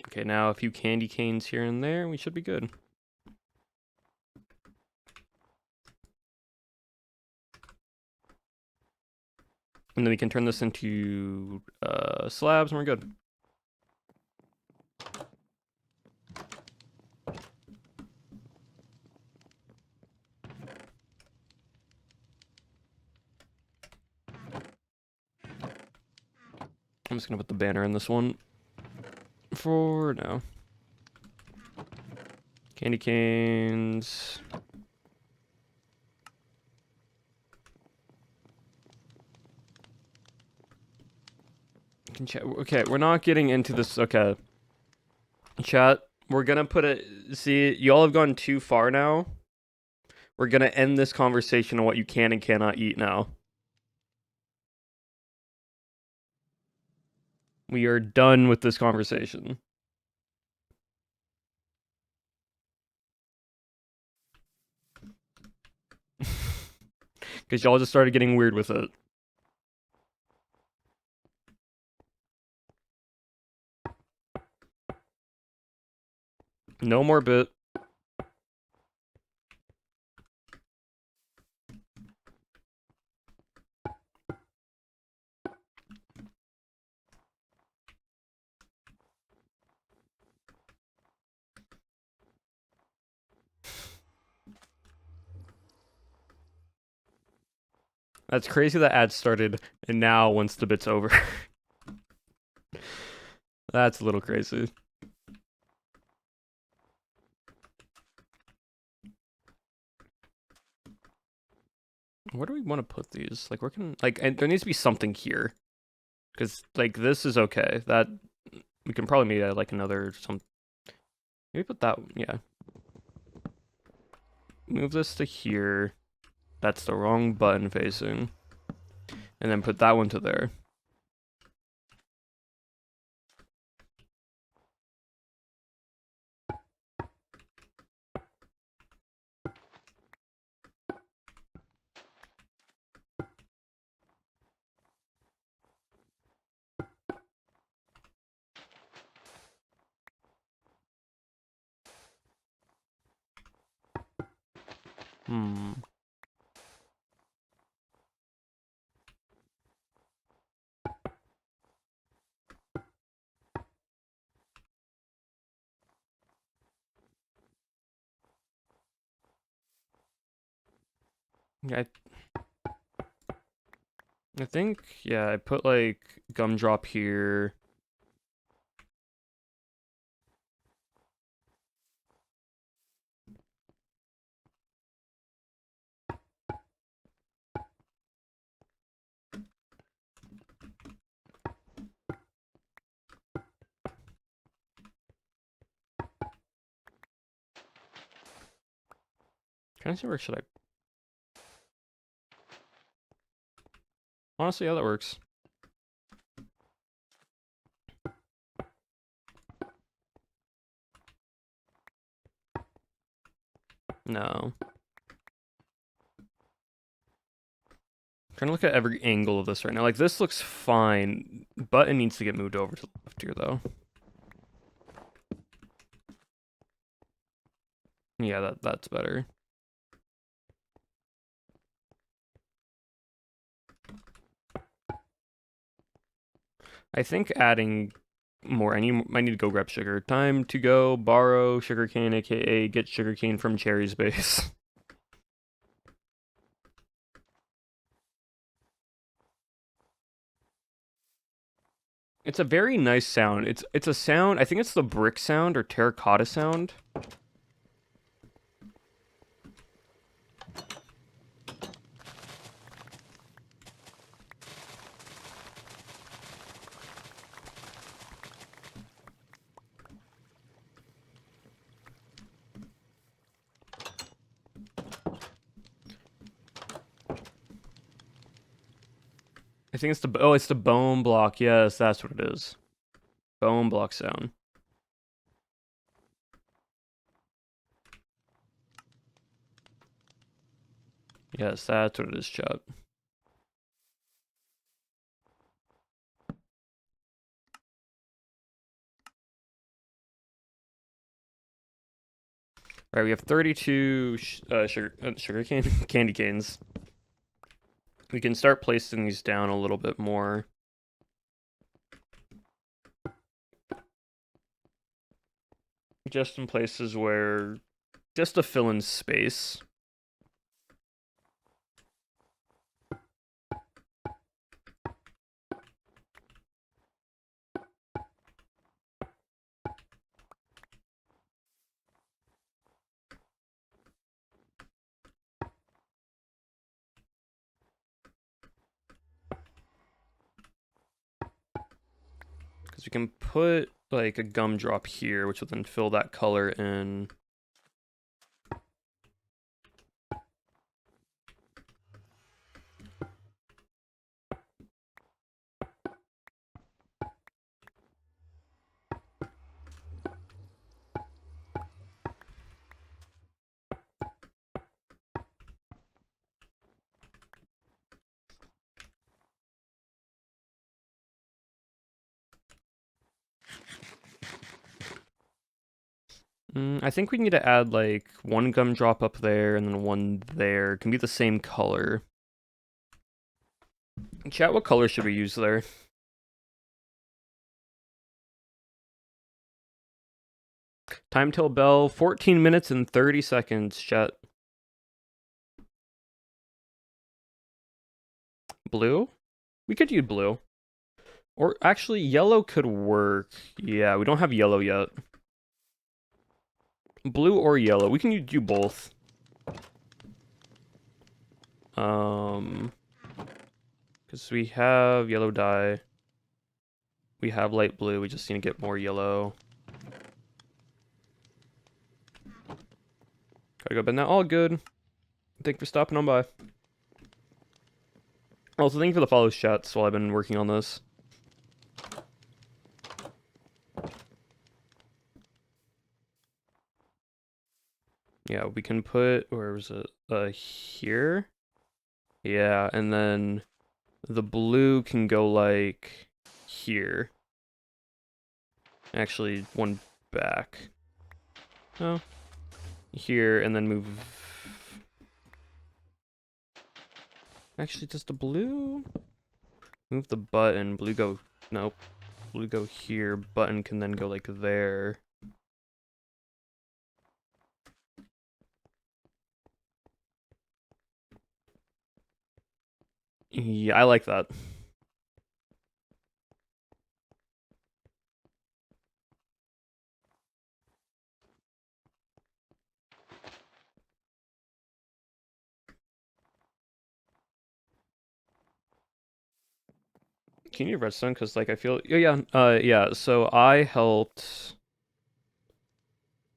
Okay, now a few candy canes here and there, we should be good. And then we can turn this into slabs and we're good. I'm just gonna put the banner in this one for now. Candy canes. Okay, we're not getting into this. Okay. Chat, we're gonna put it. See, y'all have gone too far now. We're gonna end this conversation on what you can and cannot eat now. We are done with this conversation. Because y'all just started getting weird with it. No more bit. That's crazy that ad started, and now once the bit's over. That's a little crazy. Where do we want to put these? Like, where can... Like, and there needs to be something here. Because, like, this is okay. That... We can probably make like another... Maybe put that... Yeah. Move this to here. That's the wrong button facing. And then put that one to there. Hmm. Yeah, I think, yeah, I put like gumdrop here. Can I see where should I? Honestly, yeah, that works. No. Trying to look at every angle of this right now. Like, this looks fine, but it needs to get moved over to the left here, though. Yeah, that's better. I think adding more. I need to go grab sugar. Time to go borrow sugarcane, aka get sugarcane from Cherry's base. It's a very nice sound. It's a sound. I think it's the brick sound or terracotta sound. I think it's the bone block. Yes, that's what it is. Bone block sound. Yes, that's what it is, chat. All right, we have 32 sugar cane candy canes. We can start placing these down a little bit more. Just in places where, just to fill in space. Because we can put like a gumdrop here, which will then fill that color in. I think we need to add like one gumdrop up there and then one there. It can be the same color. Chat, what color should we use there? Time till bell, 14 minutes and 30 seconds, chat. Blue? We could use blue. Or actually, yellow could work. Yeah, we don't have yellow yet. Blue or yellow. We can do both. Because we have yellow dye. We have light blue. We just need to get more yellow. Gotta go bend that. All good. Thank you for stopping on by. Also, thank you for the follows, chats, while I've been working on this. Yeah, we can put, where was it? Here? Yeah, and then the blue can go like here. Actually, one back. Oh. Here, and then move. Actually, does the blue move the button? Blue go, nope. Blue go here, button can then go like there. Yeah, I like that. Can you redstone? Because like I feel yeah. So I helped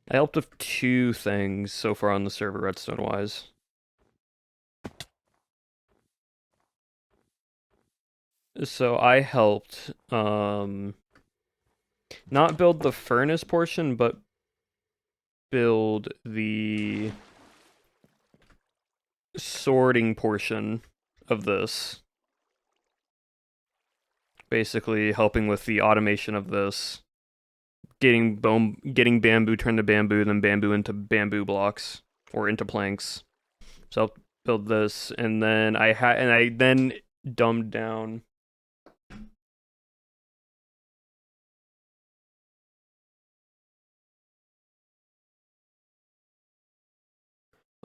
with two things so far on the server redstone wise. So I helped not build the furnace portion, but build the sorting portion of this. Basically helping with the automation of this. Getting bamboo turned to bamboo, then bamboo into bamboo blocks or into planks. So I'll build this, and then I then dumbed down.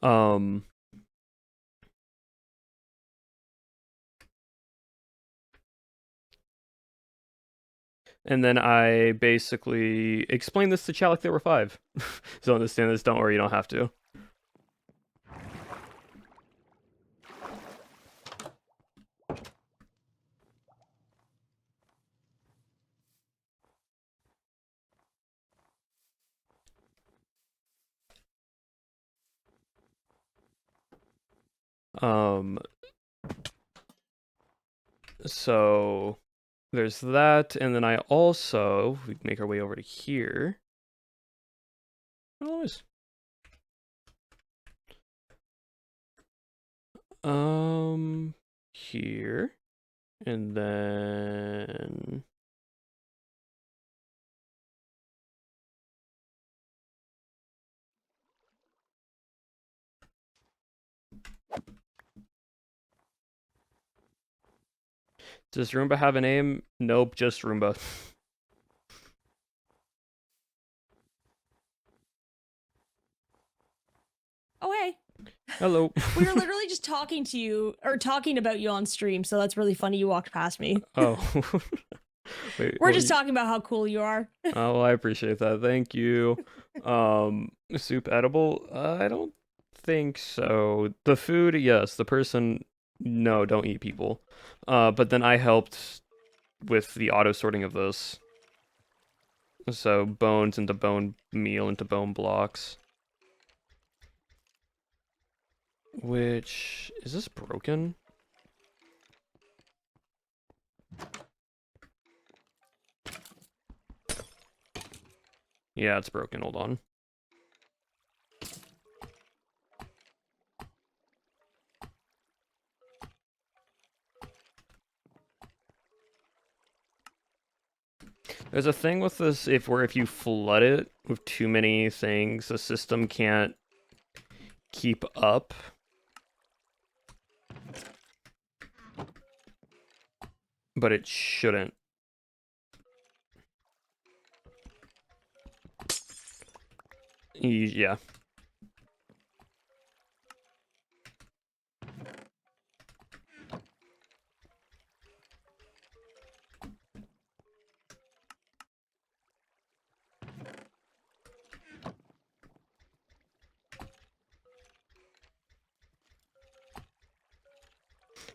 Um, and then I basically explained this to Chad like they were 5. So understand this. Don't worry, you don't have to. Um, so there's that, and then I also we make our way over to here. Oh, nice. Here, and then does Roomba have a name? Nope, just Roomba. Oh, hey. Hello. We were literally just talking to you or talking about you on stream, so that's really funny you walked past me. Oh. Wait, we're just talking about how cool you are. Oh, well, I appreciate that. Thank you. Soup edible? I don't think so. The food, yes. The person, no, don't eat people. But then I helped with the auto sorting of this. So bones into bone meal into bone blocks. Which, is this broken? Yeah, it's broken. Hold on. There's a thing with this if you flood it with too many things, the system can't keep up. But it shouldn't. Yeah.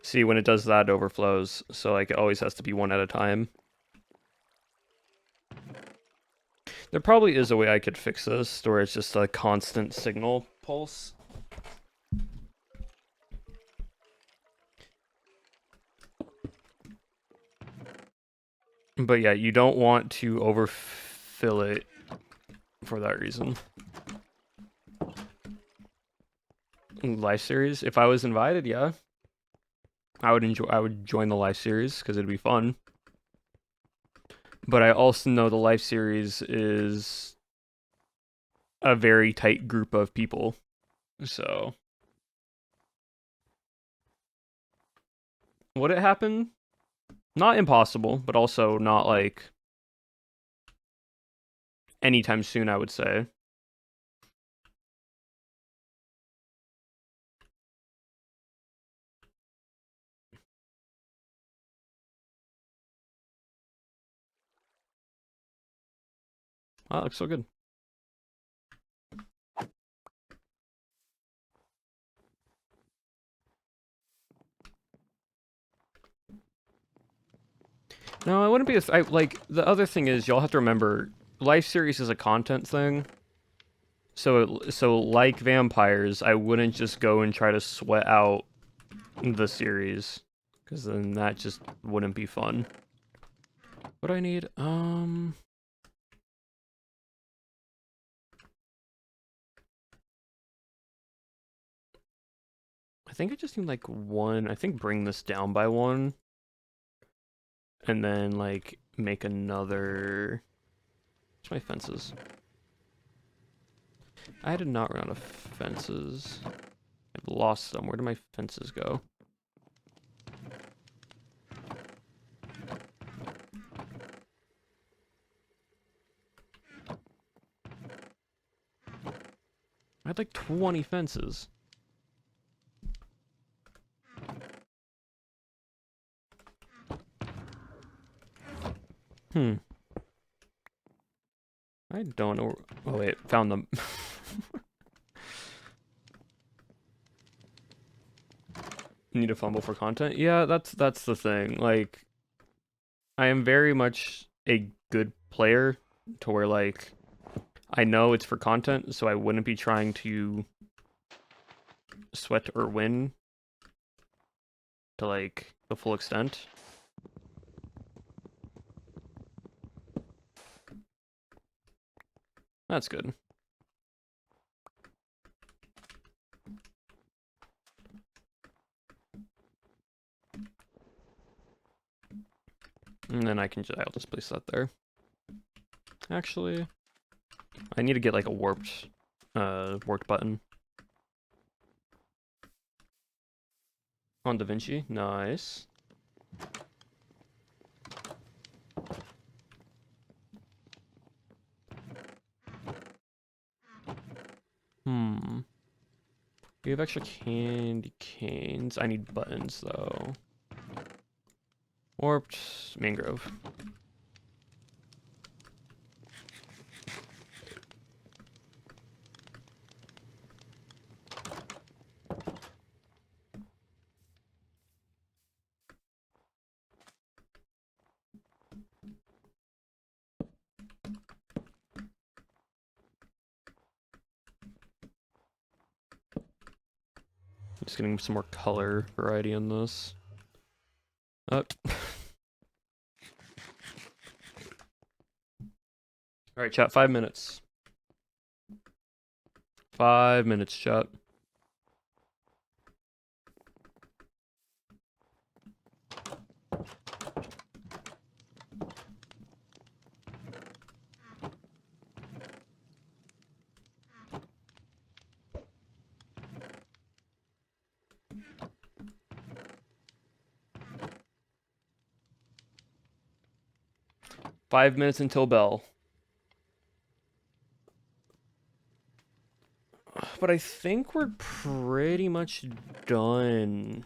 See, when it does that, it overflows. So, like, it always has to be one at a time. There probably is a way I could fix this, where it's just a constant signal pulse. But yeah, you don't want to overfill it for that reason. Live series? If I was invited, yeah. I would join the live series because it'd be fun. But I also know the live series is a very tight group of people. So would it happen? Not impossible, but also not like anytime soon, I would say. Oh, that looks so good. No, I wouldn't be as like the other thing is y'all have to remember life series is a content thing. So like vampires, I wouldn't just go and try to sweat out the series because then that just wouldn't be fun. What do I need? I think I just need like one. I think bring this down by one. And then like make another. Where's my fences? I did not run out of fences. I've lost them. Where did my fences go? I had like 20 fences. Hmm. I don't know. Oh wait, found them. Need a fumble for content? Yeah, that's the thing. Like, I am very much a good player to where like I know it's for content, so I wouldn't be trying to sweat or win to like the full extent. That's good. And then I'll just place that there. Actually, I need to get like a warped button. On DaVinci, nice. Hmm. We have extra candy canes. I need buttons though. Warped mangrove. Just getting some more color variety in this. All right, chat. 5 minutes. 5 minutes, chat. Five minutes until bell. But I think we're pretty much done.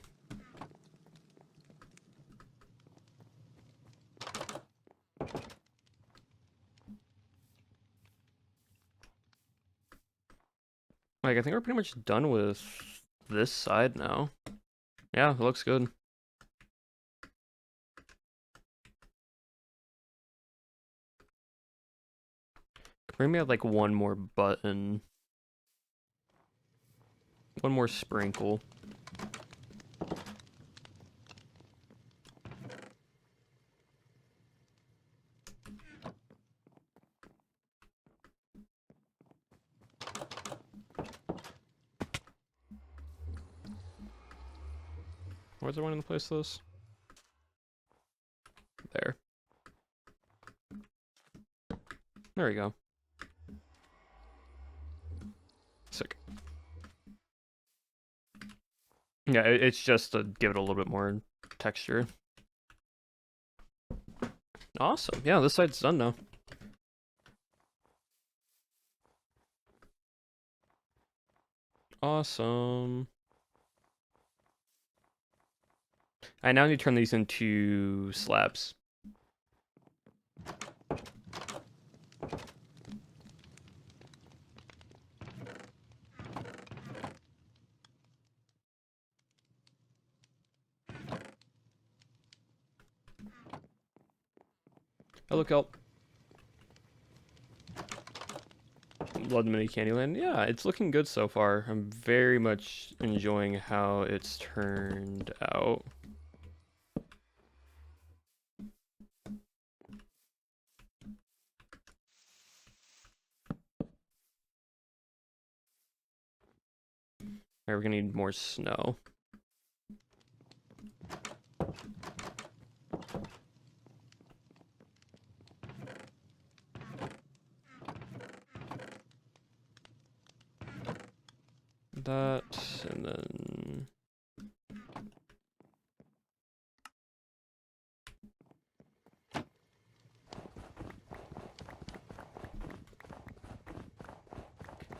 Like, I think we're pretty much done with this side now. Yeah, it looks good. Maybe have like one more button. One more sprinkle. Where's the one in the place this? There. There we go. Sick. Yeah, it's just to give it a little bit more texture. Awesome. Yeah, this side's done now. Awesome. I now need to turn these into slabs. Oh, look, help. Blood Mini Candyland. Yeah, it's looking good so far. I'm very much enjoying how it's turned out. Alright, we're gonna need more snow. That, and then...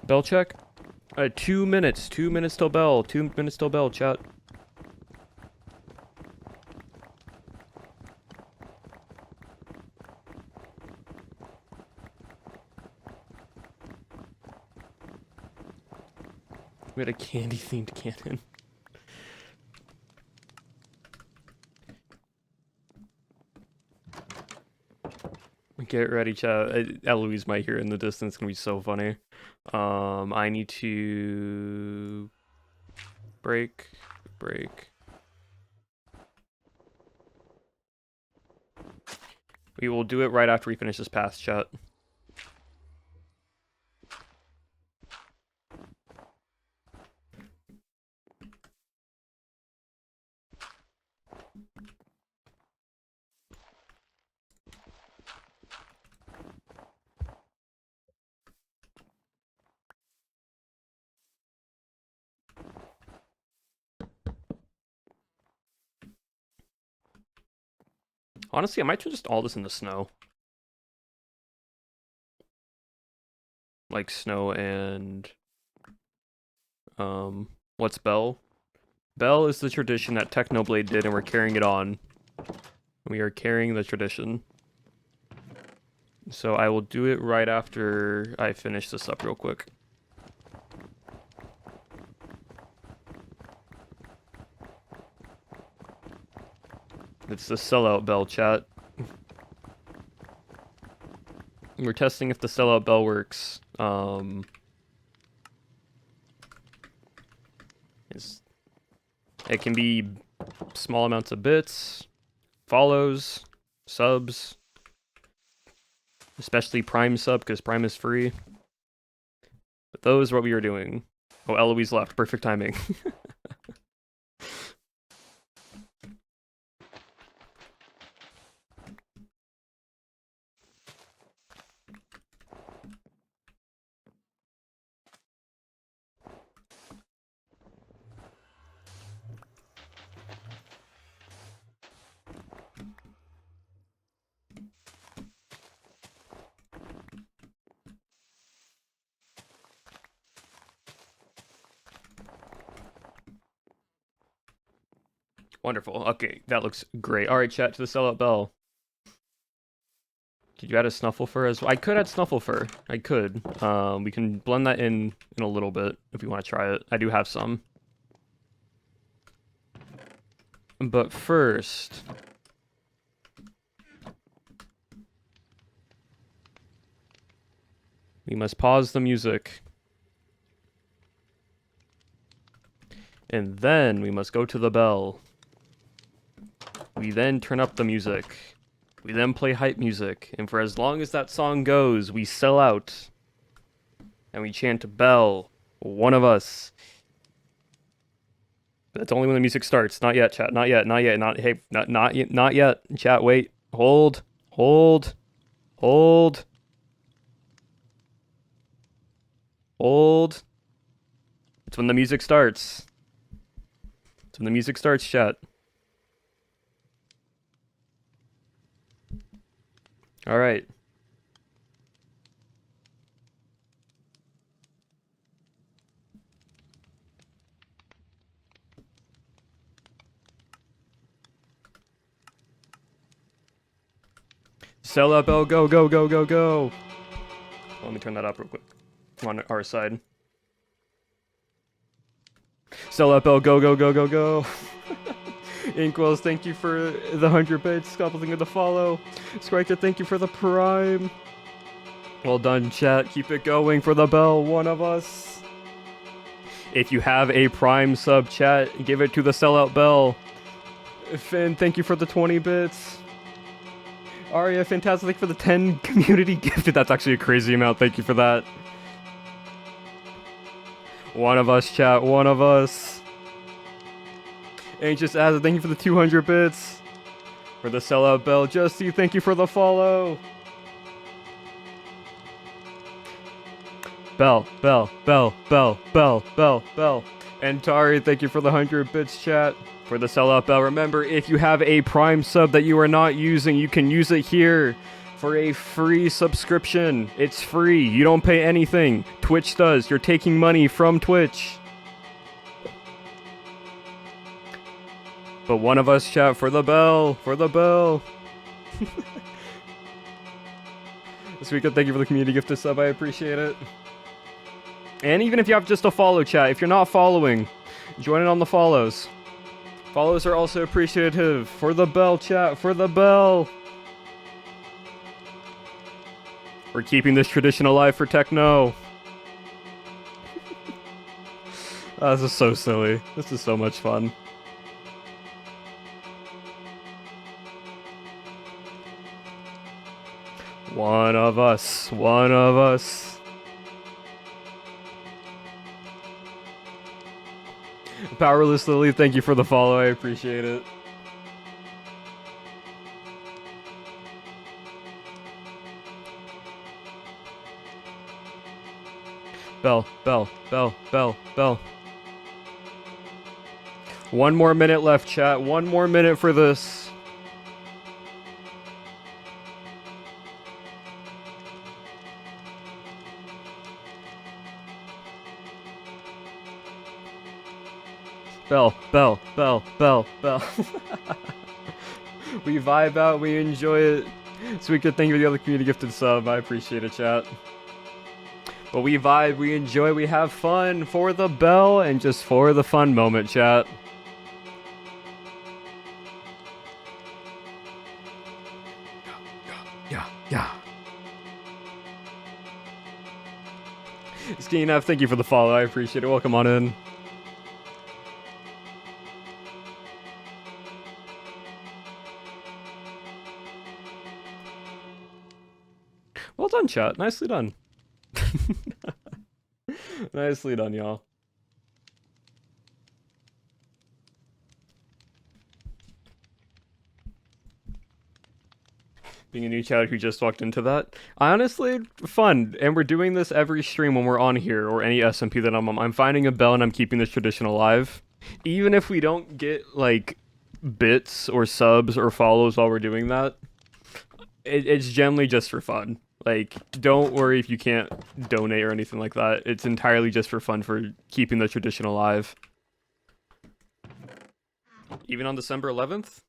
Bell check? 2 minutes. 2 minutes till bell. 2 minutes till bell, chat. We had a candy-themed cannon. Get ready, chat. Eloise might hear it in the distance. It's gonna be so funny. I need to... break. We will do it right after we finish this pass, chat. Honestly, I might turn just all this into snow. Like snow and... what's Bell? Bell is the tradition that Technoblade did, and we're carrying it on. We are carrying the tradition. So I will do it right after I finish this up real quick. It's the sellout bell, chat. We're testing if the sellout bell works. It can be small amounts of bits, follows, subs, especially Prime sub, because Prime is free. But those are what we are doing. Oh, Eloise left. Perfect timing. Wonderful. Okay, that looks great. Alright, chat, to the sellout bell. Did you add a snuffle fur as well? I could add snuffle fur. I could. We can blend that in a little bit if you want to try it. I do have some. But first... we must pause the music. And then we must go to the bell. We then turn up the music. We then play hype music. And for as long as that song goes, we sell out. And we chant bell. One of us. But that's only when the music starts. Not yet, chat. Not yet. Not yet. Not yet. Chat, wait. Hold. Hold. Hold. Hold. It's when the music starts. It's when the music starts, chat. Alright. Sell up, oh, go, go, go, go, go. Let me turn that up real quick. On our side. Sell up, oh, go, go, go, go, go. Inkwells, thank you for the 100 bits. Gobbling of the follow. Scriker, thank you for the prime. Well done, chat. Keep it going for the bell. One of us. If you have a prime sub, chat, give it to the sellout bell. Finn, thank you for the 20 bits. Arya, fantastic for the 10 community gifted. That's actually a crazy amount. Thank you for that. One of us, chat. One of us. Anxious Azza, thank you for the 200 bits. For the sellout bell. Justy, thank you for the follow. Bell, bell, bell, bell, bell, bell, bell. And Tari, thank you for the 100 bits, chat. For the sellout bell. Remember, if you have a Prime sub that you are not using, you can use it here for a free subscription. It's free. You don't pay anything. Twitch does. You're taking money from Twitch. But one of us, chat, for the bell. For the bell. This weekend, thank you for the community gift to sub. I appreciate it. And even if you have just a follow, chat, if you're not following, join in on the follows. Follows are also appreciative. For the bell, chat, for the bell. We're keeping this tradition alive for Techno. Oh, this is so silly. This is so much fun. One of us. One of us. Powerless Lily, thank you for the follow. I appreciate it. Bell, bell, bell, bell, bell. One more minute left, chat. One more minute for this. Bell, bell, bell, bell, bell. We vibe out, we enjoy it. Sweet good, thank you for the other community gifted sub. I appreciate it, chat. But we vibe, we enjoy, we have fun for the bell and just for the fun moment, chat. Yeah. Skiing F, thank you for the follow. I appreciate it. Welcome on in. Well done, chat. Nicely done. Nicely done, y'all. Being a new chat who just walked into that. Honestly, fun. And we're doing this every stream when we're on here, or any SMP that I'm on. I'm finding a bell and I'm keeping this tradition alive. Even if we don't get, like, bits or subs or follows while we're doing that, it's generally just for fun. Like, don't worry if you can't donate or anything like that. It's entirely just for fun, for keeping the tradition alive. Even on December 11th?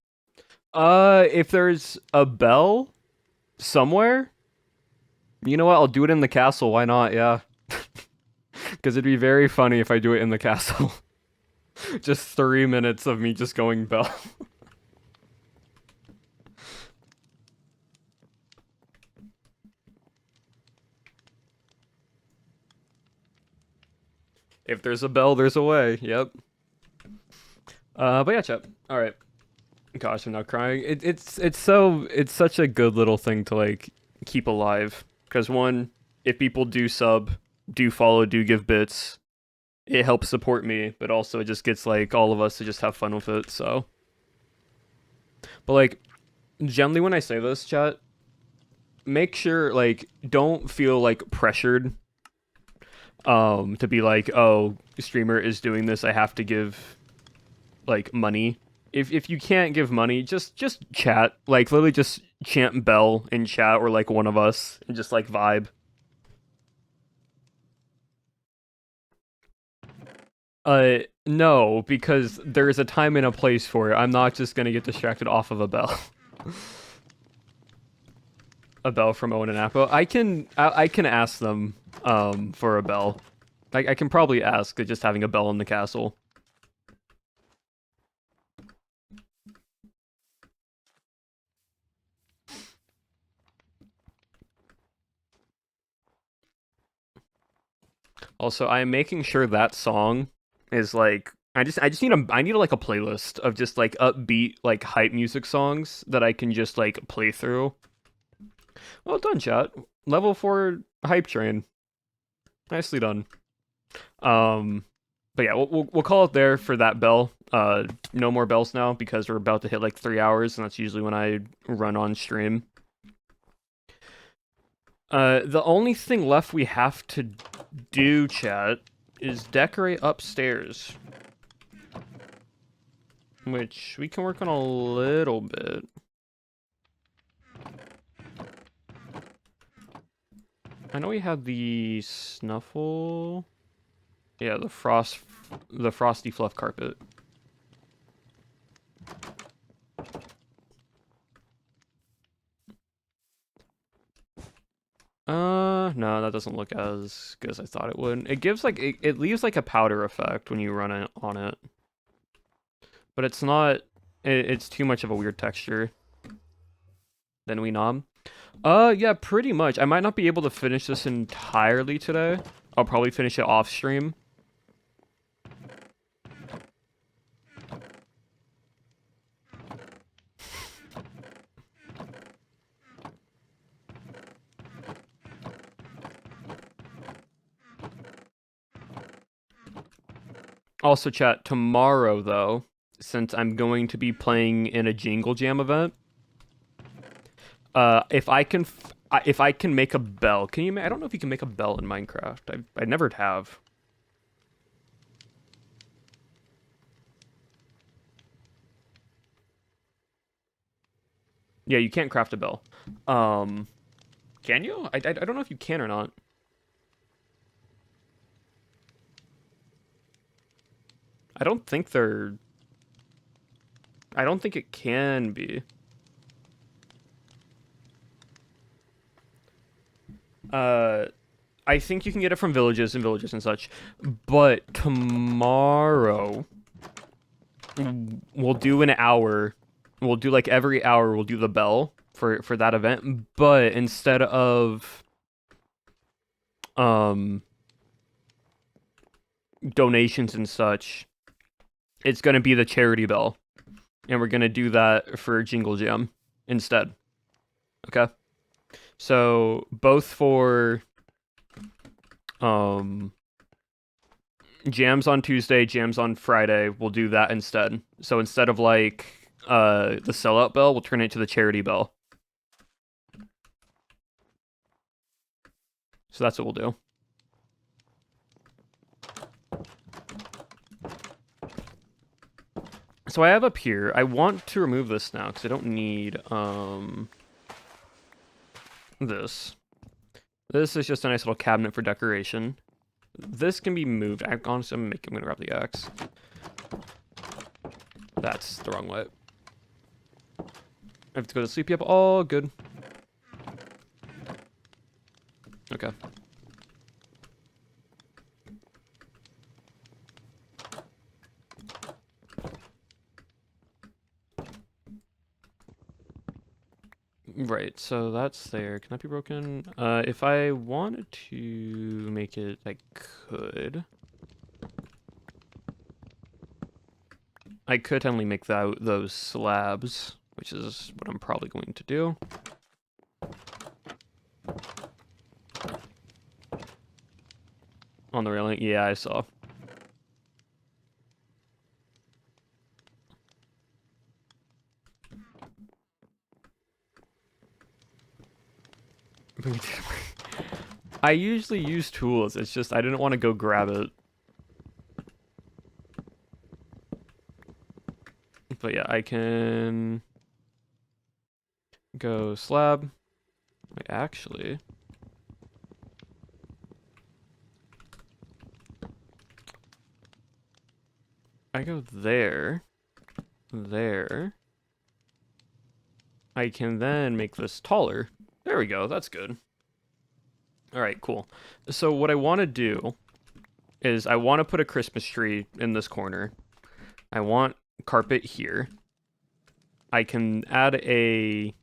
If there's a bell somewhere, you know what? I'll do it in the castle. Why not? Yeah. Because it'd be very funny if I do it in the castle. Just 3 minutes of me just going bell. If there's a bell, there's a way. Yep. But yeah, chat. All right. Gosh, I'm not crying. It's such a good little thing to like keep alive. Because one, if people do sub, do follow, do give bits, it helps support me. But also, it just gets like all of us to just have fun with it. So, but like, generally when I say this, chat, make sure like don't feel like pressured. To be like, oh, streamer is doing this, I have to give like money. If you can't give money, just chat. Like literally just chant bell in chat or like one of us and just like vibe. No, because there's a time and a place for it. I'm not just gonna get distracted off of a bell. A bell from Owen and Appo. I can ask them for a bell. I can probably ask just having a bell in the castle. Also, I am making sure that song is like I need like a playlist of just like upbeat like hype music songs that I can just like play through. Well done, chat. Level 4 hype train. Nicely done. Um but yeah, we'll call it there for that bell. No more bells now because we're about to hit like 3 hours and that's usually when I run on stream. The only thing left we have to do, chat, is decorate upstairs. Which we can work on a little bit. I know we had the snuffle. Yeah, the frosty fluff carpet. No, that doesn't look as good as I thought it would. It gives like it leaves like a powder effect when you run it on it, but it's not. It's too much of a weird texture. Then we nom. Yeah, pretty much. I might not be able to finish this entirely today. I'll probably finish it off stream. Also, chat, tomorrow, though, since I'm going to be playing in a Jingle Jam event, if I can make a bell, can you? I don't know if you can make a bell in Minecraft. I never have. Yeah, you can't craft a bell. Can you? I don't know if you can or not. I don't think they're. I don't think it can be. I think you can get it from villages and such. But tomorrow, we'll do an hour. We'll do like every hour. We'll do the bell for that event. But instead of donations and such, it's gonna be the charity bell, and we're gonna do that for Jingle Jam instead. Okay. So both for jams on Tuesday, jams on Friday, we'll do that instead. So instead of like the sellout bell, we'll turn it to the charity bell. So that's what we'll do. So I have up here, I want to remove this now because I don't need this. This is just a nice little cabinet for decoration. This can be moved. Honestly, I'm gonna grab the axe. That's the wrong way. I have to go to sleep. Yep, all good. Okay. Right, so that's there. Can that be broken? If I wanted to make it, I could. I could only make those slabs, which is what I'm probably going to do. On the railing? Yeah, I saw. I usually use tools, it's just I didn't want to go grab it. But yeah, I can go slab. Wait, actually. I go there. There. I can then make this taller. There we go, that's good. Alright, cool. So what I want to do is I want to put a Christmas tree in this corner. I want carpet here. I can add a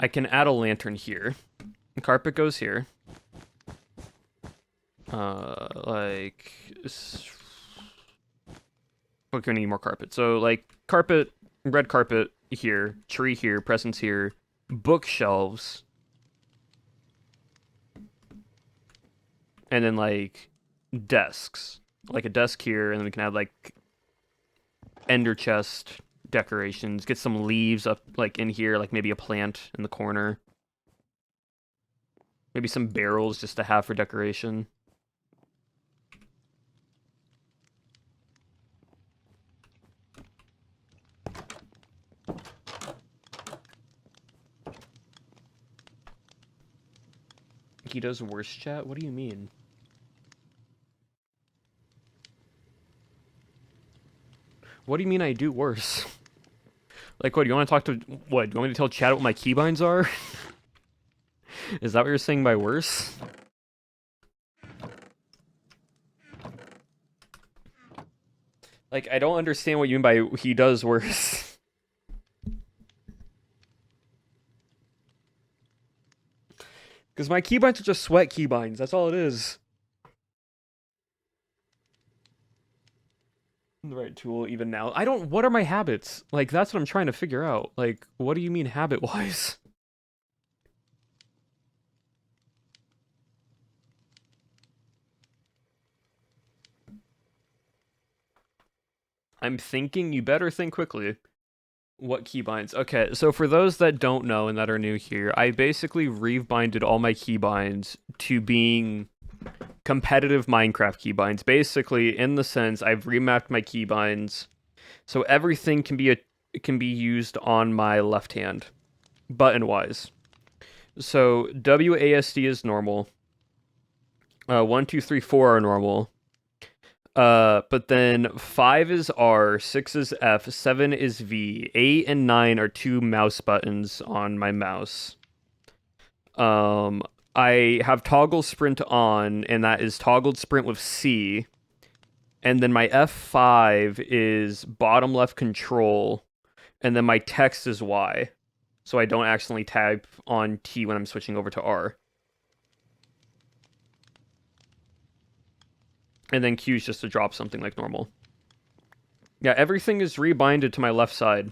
I can add a lantern here. The carpet goes here. Like... We're gonna need more carpet. So, like, carpet, red carpet here, tree here, presents here, bookshelves. And then, like, desks. Like a desk here, and then we can add, like, ender chest decorations. Get some leaves up, like, in here, like maybe a plant in the corner. Maybe some barrels just to have for decoration. He does worse chat? What do you mean? What do you mean I do worse? Like, what, do you want to talk to... What, do you want me to tell chat what my keybinds are? Is that what you're saying by worse? Like, I don't understand what you mean by he does worse. Because my keybinds are just sweat keybinds, that's all it is. The right tool even now. I don't... What are my habits? Like, that's what I'm trying to figure out. Like, what do you mean habit-wise? I'm thinking you better think quickly. What keybinds? Okay, so for those that don't know and that are new here, I basically rebinded all my keybinds to being competitive Minecraft keybinds. Basically, in the sense, I've remapped my keybinds so everything can be used on my left hand, button-wise. So WASD is normal. 1, 2, 3, 4 are normal. But then 5 is R, 6 is F, 7 is V, 8 and 9 are 2 mouse buttons on my mouse. I have toggle sprint on, and that is toggled sprint with C. And then my F5 is bottom left control, and then my text is Y. So I don't accidentally type on T when I'm switching over to R. And then Q is just to drop something like normal. Yeah, everything is rebinded to my left side.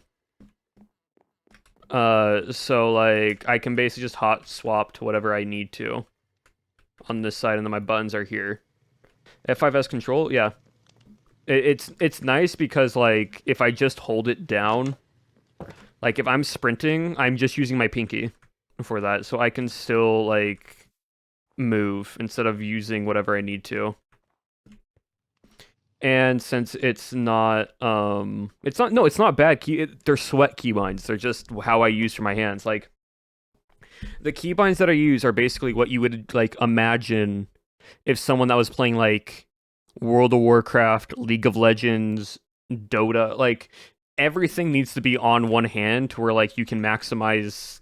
So, like, I can basically just hot swap to whatever I need to on this side, and then my buttons are here. F5S control, yeah. It's nice because, like, if I just hold it down, like, if I'm sprinting, I'm just using my pinky for that, so I can still, like, move instead of using whatever I need to. And since it's not bad they're sweat keybinds. They're just how I use for my hands. Like, the keybinds that I use are basically what you would, like, imagine if someone that was playing, like, World of Warcraft, League of Legends, Dota, like, everything needs to be on one hand to where, like, you can maximize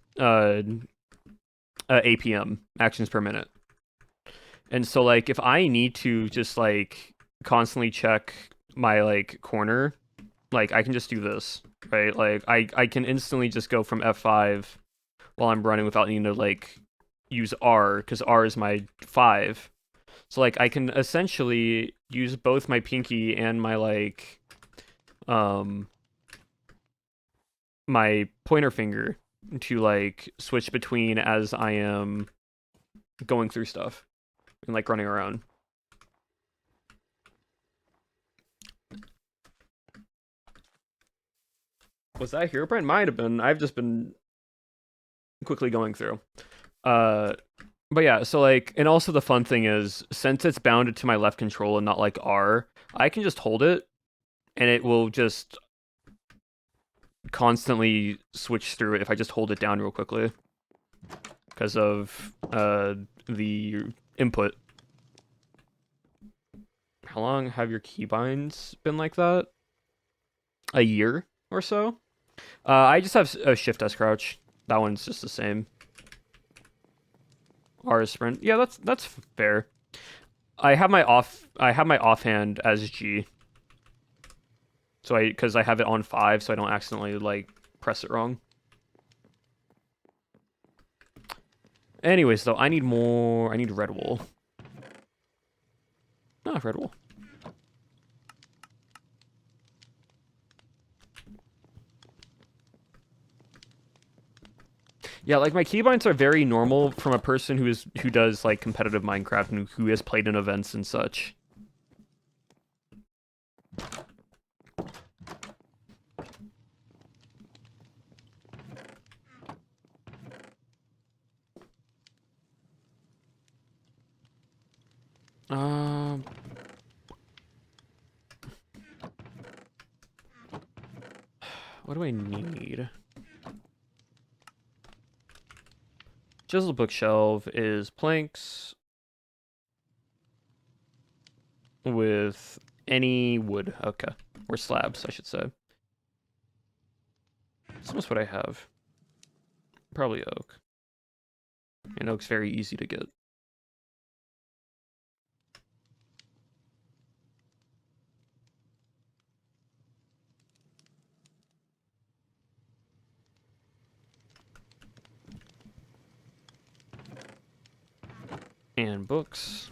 APM, actions per minute. And so, like, if I need to just, like, constantly check my, like, corner, like, I can just do this, right? Like, I can instantly just go from F5 while I'm running without needing to, like, use R, because R is my 5. So, like, I can essentially use both my pinky and my, like, my pointer finger to, like, switch between as I am going through stuff and, like, running around. Was that Herobrine? Might have been. I've just been quickly going through. But yeah, so, like, and also the fun thing is, since it's bounded to my left control and not, like, R, I can just hold it, and it will just constantly switch through it if I just hold it down real quickly. Because of the input. How long have your keybinds been like that? A year or so? I just have a Shift S crouch. That one's just the same. R is sprint. Yeah, that's fair. I have my offhand as G. So because I have it on 5, so I don't accidentally, like, press it wrong. Anyways, though, I need more. I need red wool. No, red wool. Yeah, like my keybinds are very normal from a person who does like competitive Minecraft and who has played in events and such. Um, what do I need? Chisel bookshelf is planks with any wood. Okay, or slabs, I should say. That's almost what I have. Probably oak. And oak's very easy to get. And books.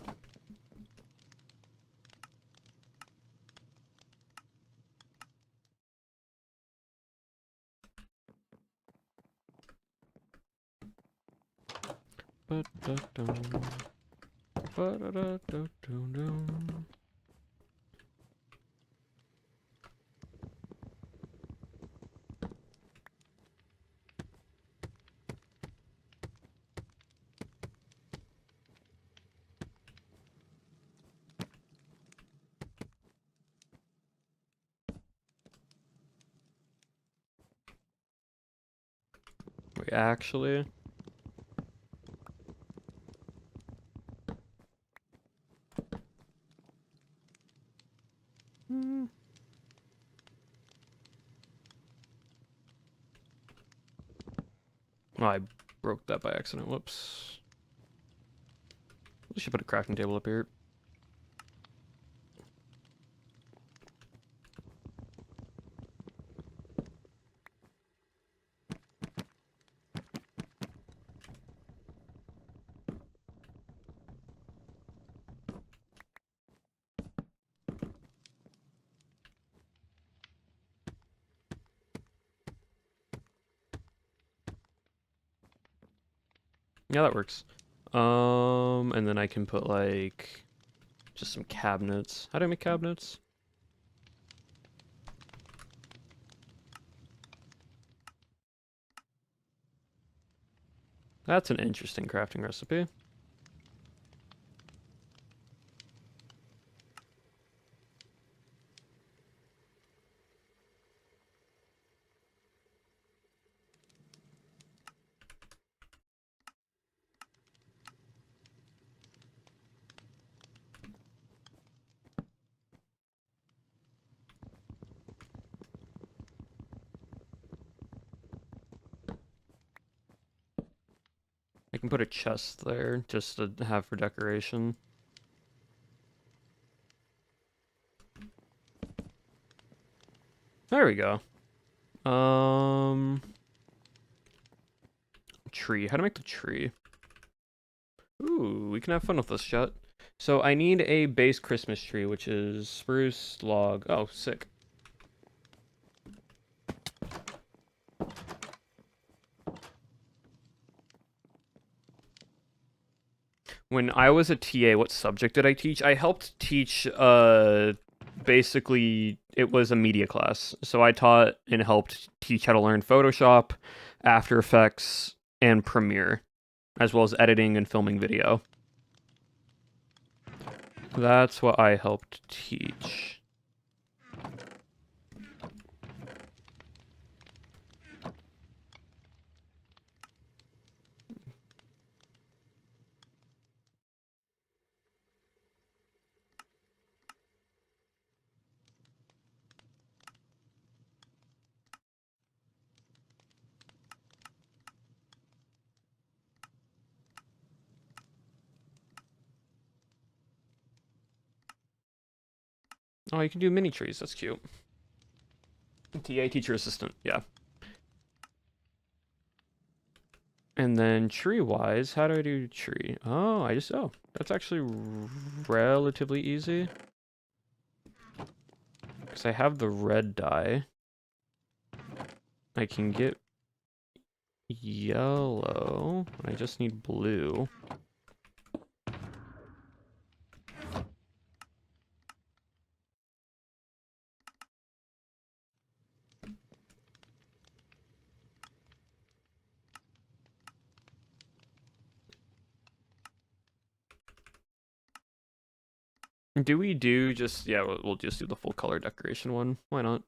Wait, actually. Oh, I broke that by accident. Whoops. We should put a crafting table up here. Yeah, that works. And then I can put like just some cabinets. How do I make cabinets? That's an interesting crafting recipe. I can put a chest there just to have for decoration. There we go. Tree. How to make the tree? Ooh, we can have fun with this, chat. So I need a base Christmas tree, which is spruce log. Oh, sick. When I was a TA, what subject did I teach? I helped teach, basically, it was a media class. So I taught and helped teach how to learn Photoshop, After Effects, and Premiere, as well as editing and filming video. That's what I helped teach. Oh, you can do mini trees. That's cute. TA, teacher assistant. Yeah. And then tree-wise, how do I do tree? Oh, that's actually relatively easy. Because I have the red dye. I can get yellow. I just need blue. Do we do just, yeah, we'll just do the full color decoration one. Why not?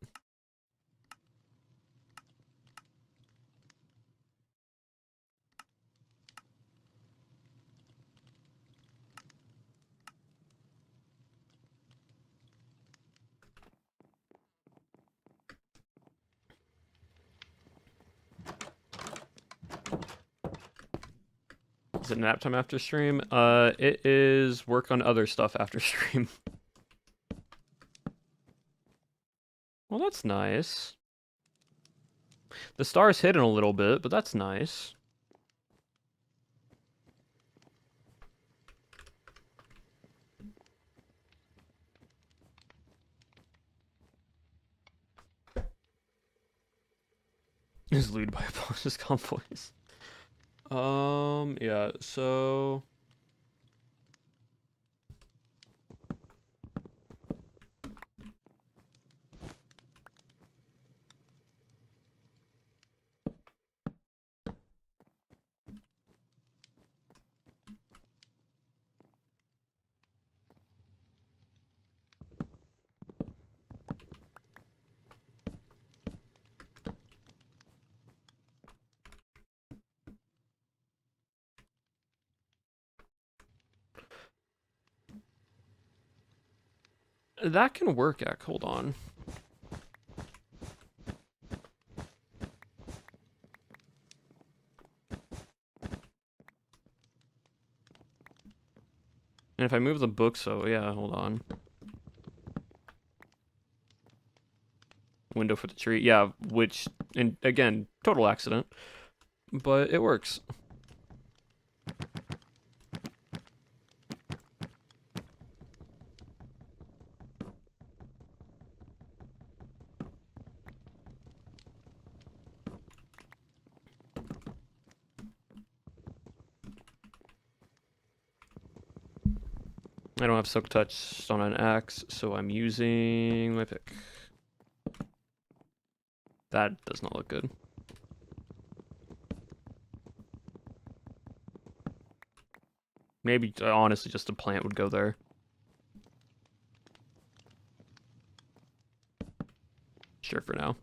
Is it nap time after stream? It is work on other stuff after stream. Well, that's nice. The star's hidden a little bit, but that's nice. Is looted by Apollo's convoys. Yeah, so that can work, Ek. Hold on. And if I move the book, so yeah, hold on. Window for the tree, yeah, which, and again, total accident, but it works. I don't have Silk Touch on an axe, so I'm using my pick. That does not look good. Maybe, honestly, just a plant would go there. Sure for now.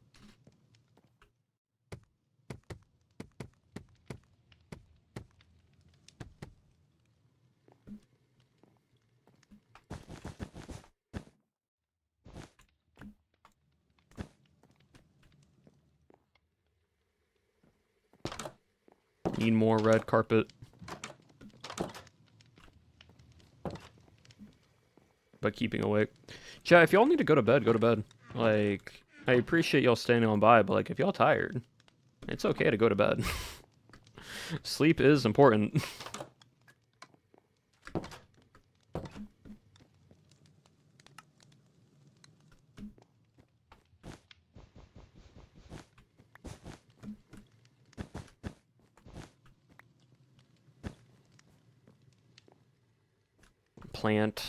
Need more red carpet. But keeping awake. Chat, if y'all need to go to bed, go to bed. Like, I appreciate y'all staying on by, but like, if y'all tired, it's okay to go to bed. Sleep is important. Plant.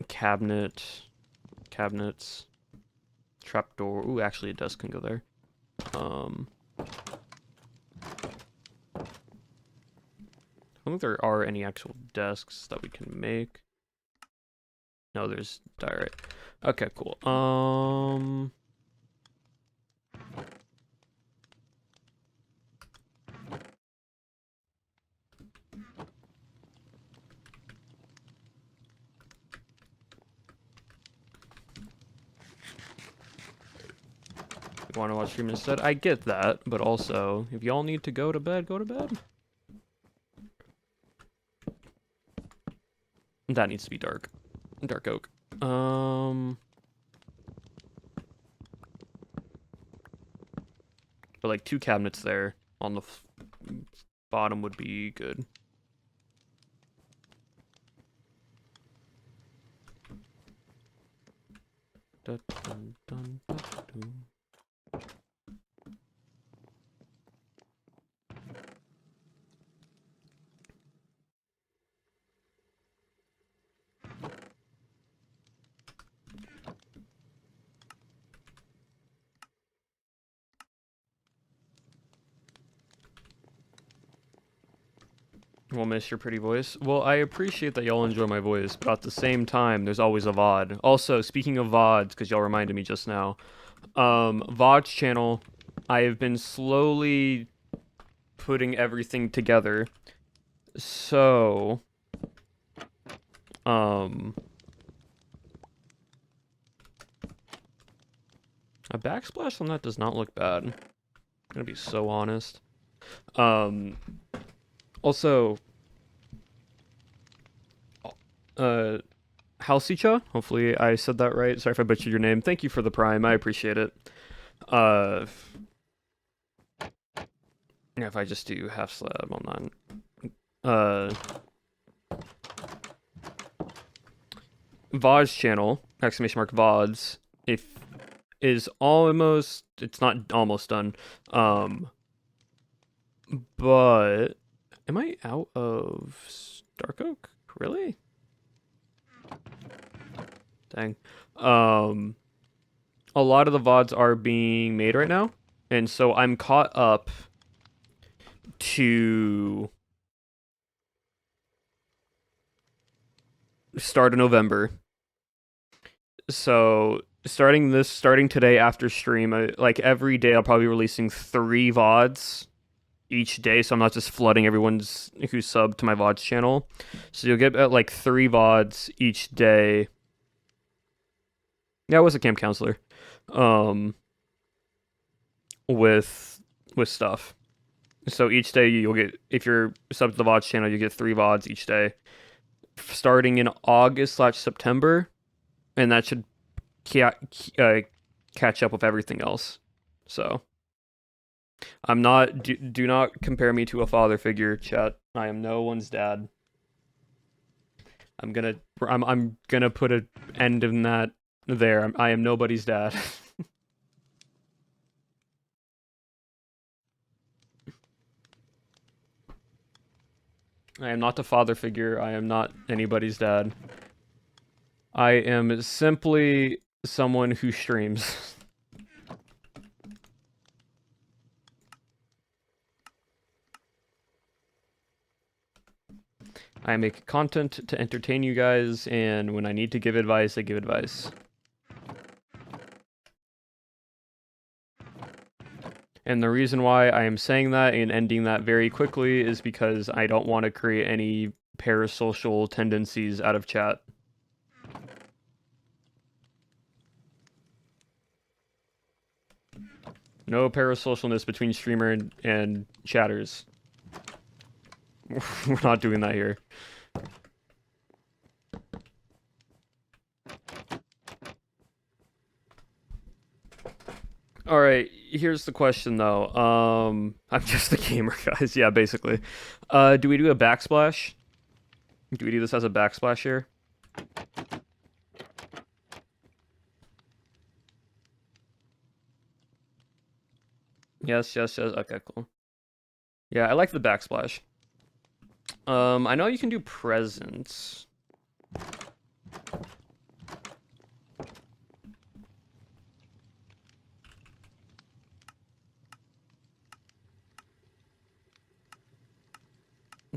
Cabinets. Trapdoor. Ooh, actually a desk can go there. I don't think there are any actual desks that we can make. No, there's direct. Okay, cool. You want to watch stream instead? I get that, but also, if y'all need to go to bed, go to bed. That needs to be dark. Dark oak. I But like 2 cabinets there on the bottom would be good. Dun, dun, dun, dun, dun. We'll miss your pretty voice. Well, I appreciate that y'all enjoy my voice, but at the same time, there's always a VOD. Also, speaking of VODs, because y'all reminded me just now, VOD's channel, I have been slowly putting everything together. So, a backsplash on that does not look bad. I'm gonna be so honest. Also, Halsicha, hopefully I said that right. Sorry if I butchered your name. Thank you for the prime. I appreciate it. Yeah, if I just do half slab on that. VOD's channel, exclamation mark VODs, is almost, it's not almost done. But am I out of Stark Oak? Really? Dang. A lot of the VODs are being made right now, and so I'm caught up to start of November. So starting today after stream, like every day I'll probably be releasing 3 VODs each day, so I'm not just flooding everyone's who's subbed to my VODs channel. So you'll get like 3 VODs each day. Yeah, I was a camp counselor. With stuff. So each day you'll get, if you're subbed to the VODs channel, you get 3 VODs each day, starting in August/September, and that should catch up with everything else. So I'm not. Do not compare me to a father figure, chat. I am no one's dad. I'm gonna put an end in that there. I am nobody's dad. I am not a father figure. I am not anybody's dad. I am simply someone who streams. I make content to entertain you guys, and when I need to give advice, I give advice. And the reason why I am saying that and ending that very quickly is because I don't want to create any parasocial tendencies out of chat. No parasocialness between streamer and chatters. We're not doing that here. Alright, here's the question though. I'm just a gamer, guys. Yeah, basically. Do we do a backsplash? Do we do this as a backsplash here? Yes. Okay, cool. Yeah, I like the backsplash. I know you can do presents.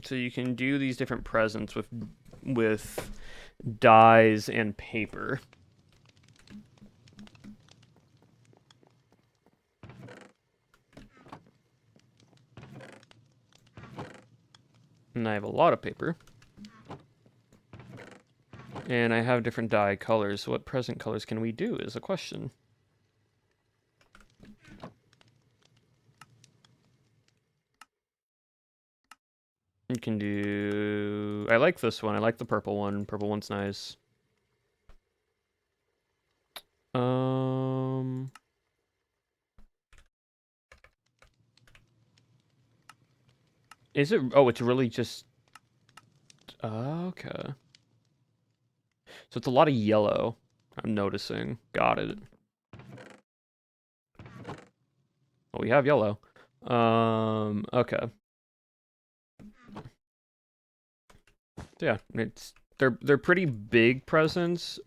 So you can do these different presents with dyes and paper. And I have a lot of paper. And I have different dye colors, so what present colors can we do is a question. You can do... I like this one. I like the purple one. Purple one's nice. Is it? Oh, it's really just... Okay. So it's a lot of yellow, I'm noticing. Got it. Well, we have yellow. Okay. Yeah, they're pretty big presents,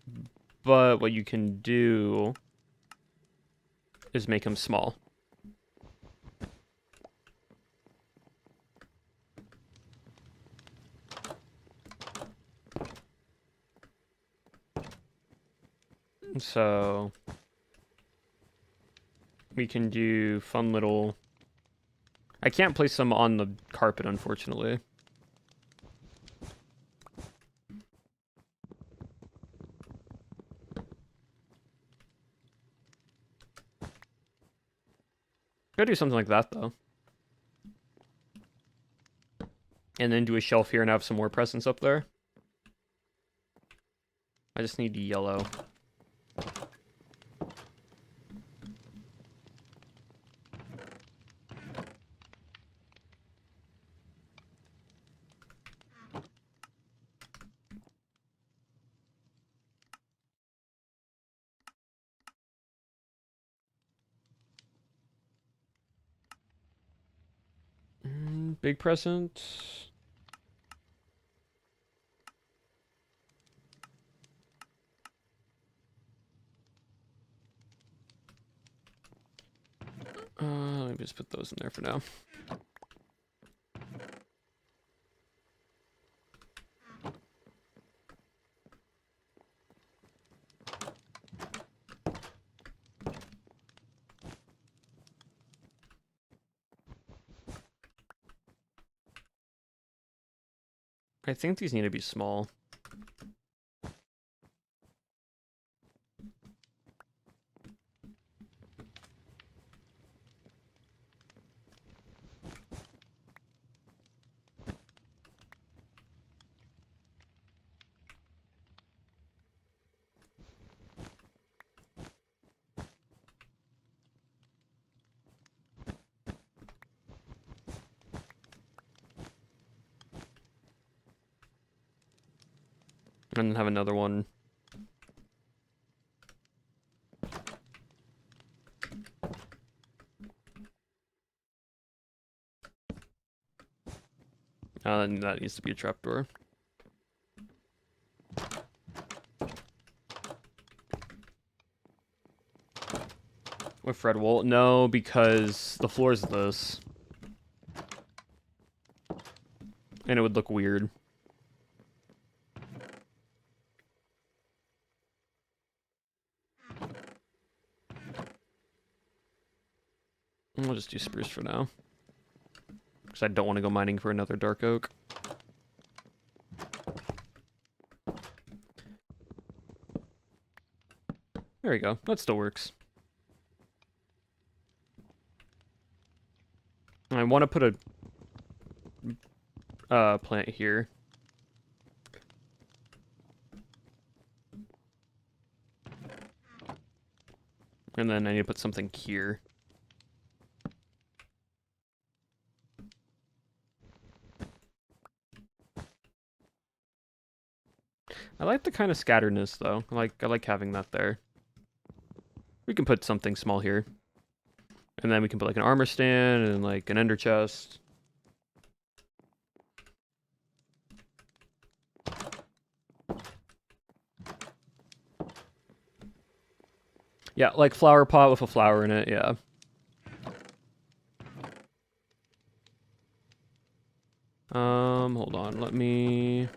but what you can do is make them small. So we can do fun little... I can't place them on the carpet, unfortunately. Gotta do something like that, though. And then do a shelf here and have some more presents up there. I just need yellow. Big present. Let me just put those in there for now. I think these need to be small. And then have another one. And that needs to be a trapdoor. With red wool? No, because the floor is this. And it would look weird. We'll just do spruce for now. Because I don't want to go mining for another dark oak. There we go. That still works. I want to put a plant here. And then I need to put something here. I like the kind of scatteredness, though. I like having that there. We can put something small here. And then we can put like an armor stand and like an ender chest. Yeah, like flower pot with a flower in it, yeah. Hold on, let me...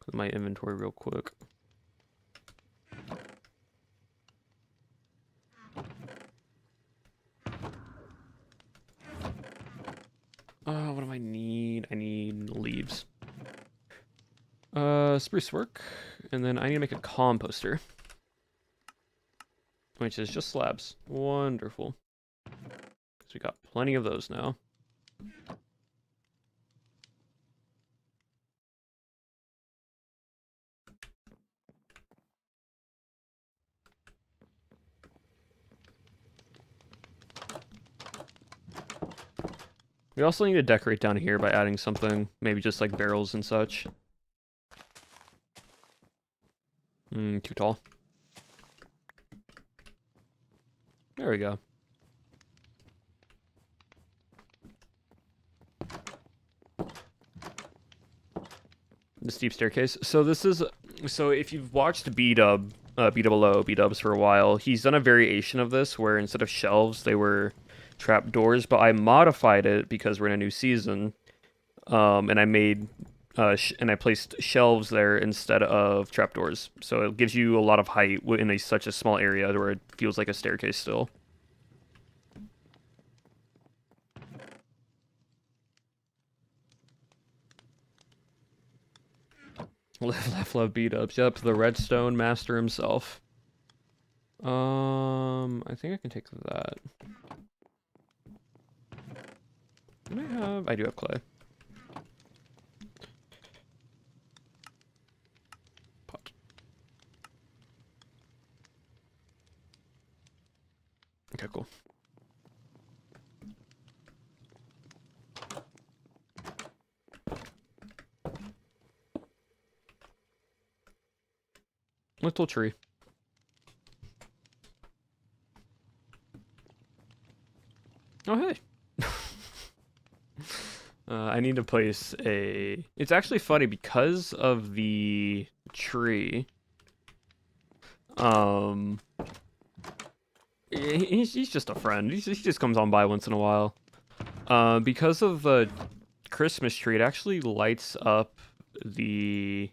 Put my inventory real quick. What do I need? I need leaves. Spruce work. And then I need to make a composter. Which is just slabs. Wonderful. Because we got plenty of those now. We also need to decorate down here by adding something, maybe just like barrels and such. Too tall. There we go. The steep staircase. So this is, so if you've watched B-Dubs for a while, he's done a variation of this where instead of shelves, they were trap doors, but I modified it because we're in a new season. And I made, and I placed shelves there instead of trapdoors. So it gives you a lot of height in such a small area where it feels like a staircase still. Love B-Dubs. Yep, the redstone master himself. I think I can take that. I do have clay. Pot. Okay, cool. Little tree. Oh, hey. I need to place a... It's actually funny because of the tree. He's just a friend. He just comes on by once in a while. Because of the Christmas tree, it actually lights up the...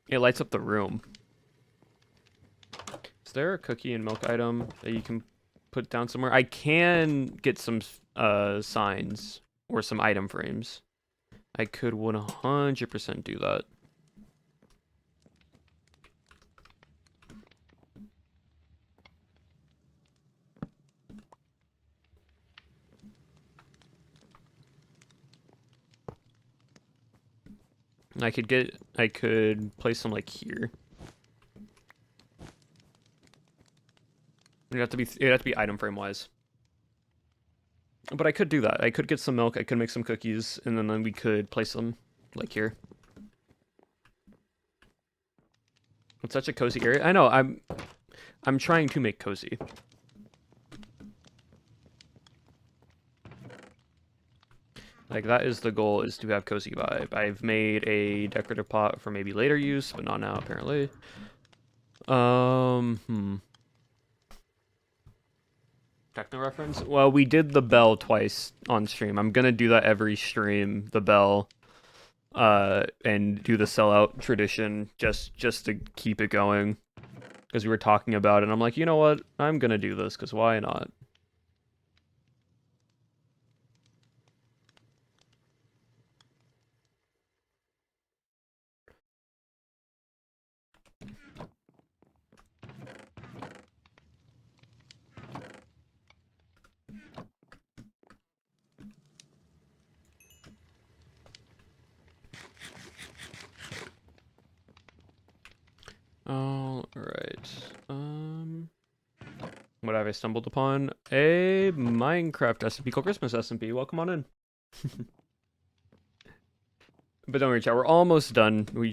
It lights up the room. Is there a cookie and milk item that you can put down somewhere? I can get some signs or some item frames. I could 100% do that. I could place some like here. It'd have to be item frame wise. But I could do that. I could get some milk, I could make some cookies, and then we could place them like here. It's such a cozy area. I know, I'm trying to make cozy. Like, that is the goal, is to have cozy vibe. I've made a decorative pot for maybe later use, but not now, apparently. Techno reference? Well, we did the bell twice on stream. I'm gonna do that every stream, the bell. And do the sellout tradition, just to keep it going. Because we were talking about it, and I'm like, you know what? I'm gonna do this, because why not? All right. What have I stumbled upon? A Minecraft SMP called Christmas SMP. Welcome on in. But don't worry, chat. We're almost done. We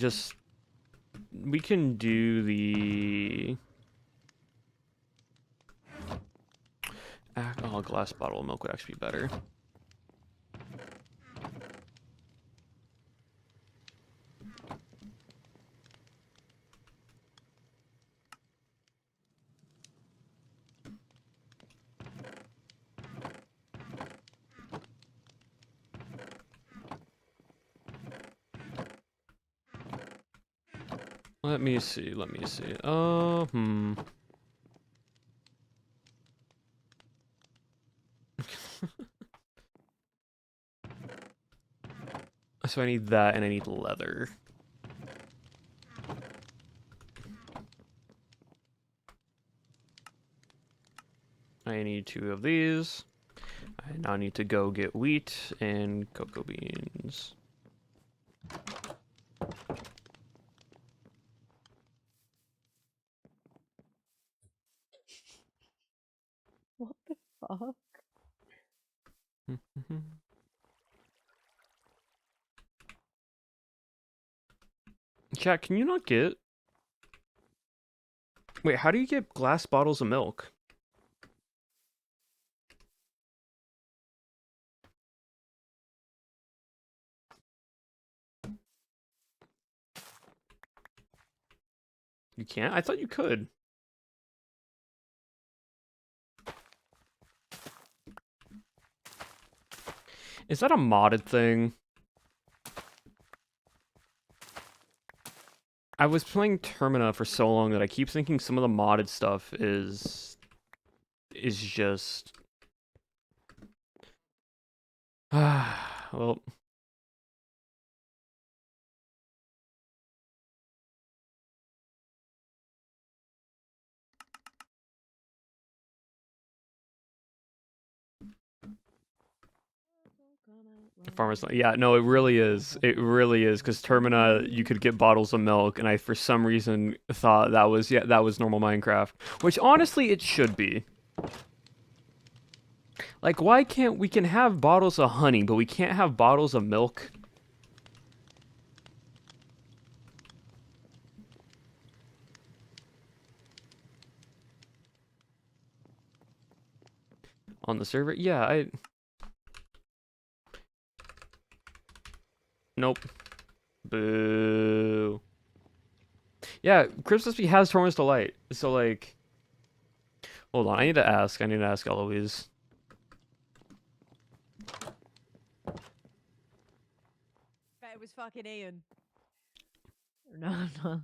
can do the... Oh, a glass bottle of milk would actually be better. Let me see. So I need that, and I need leather. I need 2 of these. I now need to go get wheat and cocoa beans. What the fuck? Chat, can you not get... Wait, how do you get glass bottles of milk? You can't? I thought you could. Is that a modded thing? I was playing Termina for so long that I keep thinking some of the modded stuff is just... well... Farmer's yeah, no, it really is. It really is, because Termina, you could get bottles of milk, and I, for some reason, thought that was, yeah, that was normal Minecraft. Which, honestly, it should be. Like, why can't, we can have bottles of honey, but we can't have bottles of milk? On the server? Yeah, Nope. Boo. Yeah, Christmas SMP has Torrent's Delight, so, like... Hold on, I need to ask Eloise. Bet it was fucking Ian. No, no.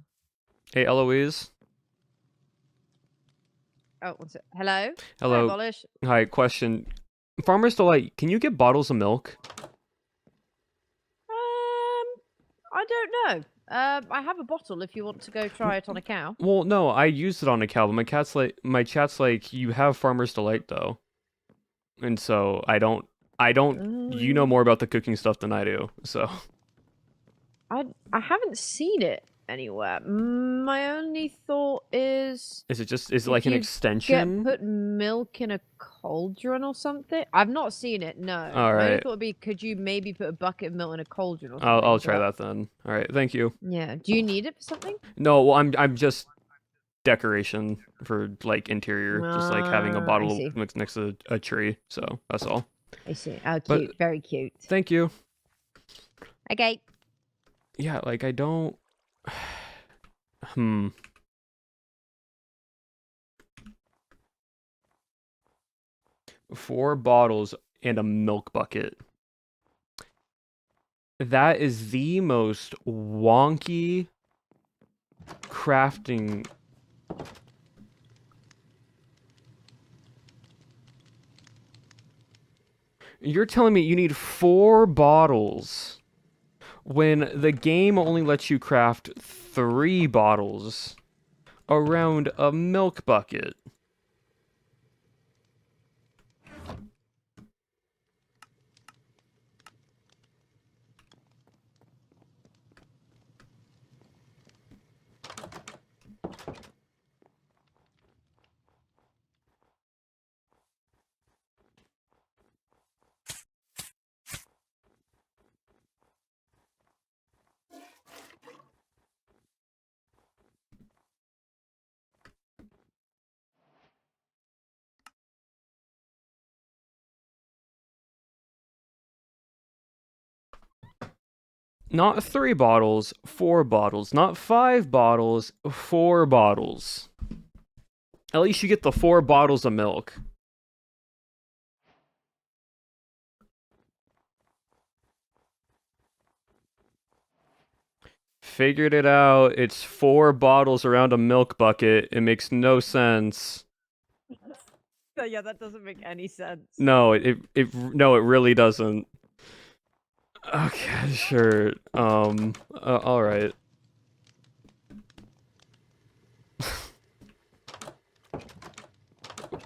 Hey, Eloise. Oh, what's it? Hello? Hello. Hi, Abolish. Hi, question. Farmer's Delight, can you get bottles of milk? I don't know. I have a bottle if you want to go try it on a cow. Well, no, I used it on a cow, but my chat's like, you have Farmer's Delight though. And so you know more about the cooking stuff than I do, so. I haven't seen it anywhere. My only thought is Is it like an you extension? put milk in a cauldron or something. I've not seen it. No. All My only right. thought would be, could you maybe put a bucket of milk in a cauldron or something? I'll try that then. All right, thank you. Yeah. Do you need it for something? No, well, I'm just decoration for like interior, just like having a bottle next to a tree. So that's all. I see. Oh, cute. But, very cute. Thank you. Okay. Yeah, like I don't. 4 bottles and a milk bucket. That is the most wonky crafting. You're telling me you need 4 bottles when the game only lets you craft 3 bottles around a milk bucket. Not 3 bottles, 4 bottles. Not 5 bottles, 4 bottles. At least you get the 4 bottles of milk. Figured it out. It's 4 bottles around a milk bucket. It makes no sense. Yeah, that doesn't make any sense. No, it really doesn't. Okay, sure. All right.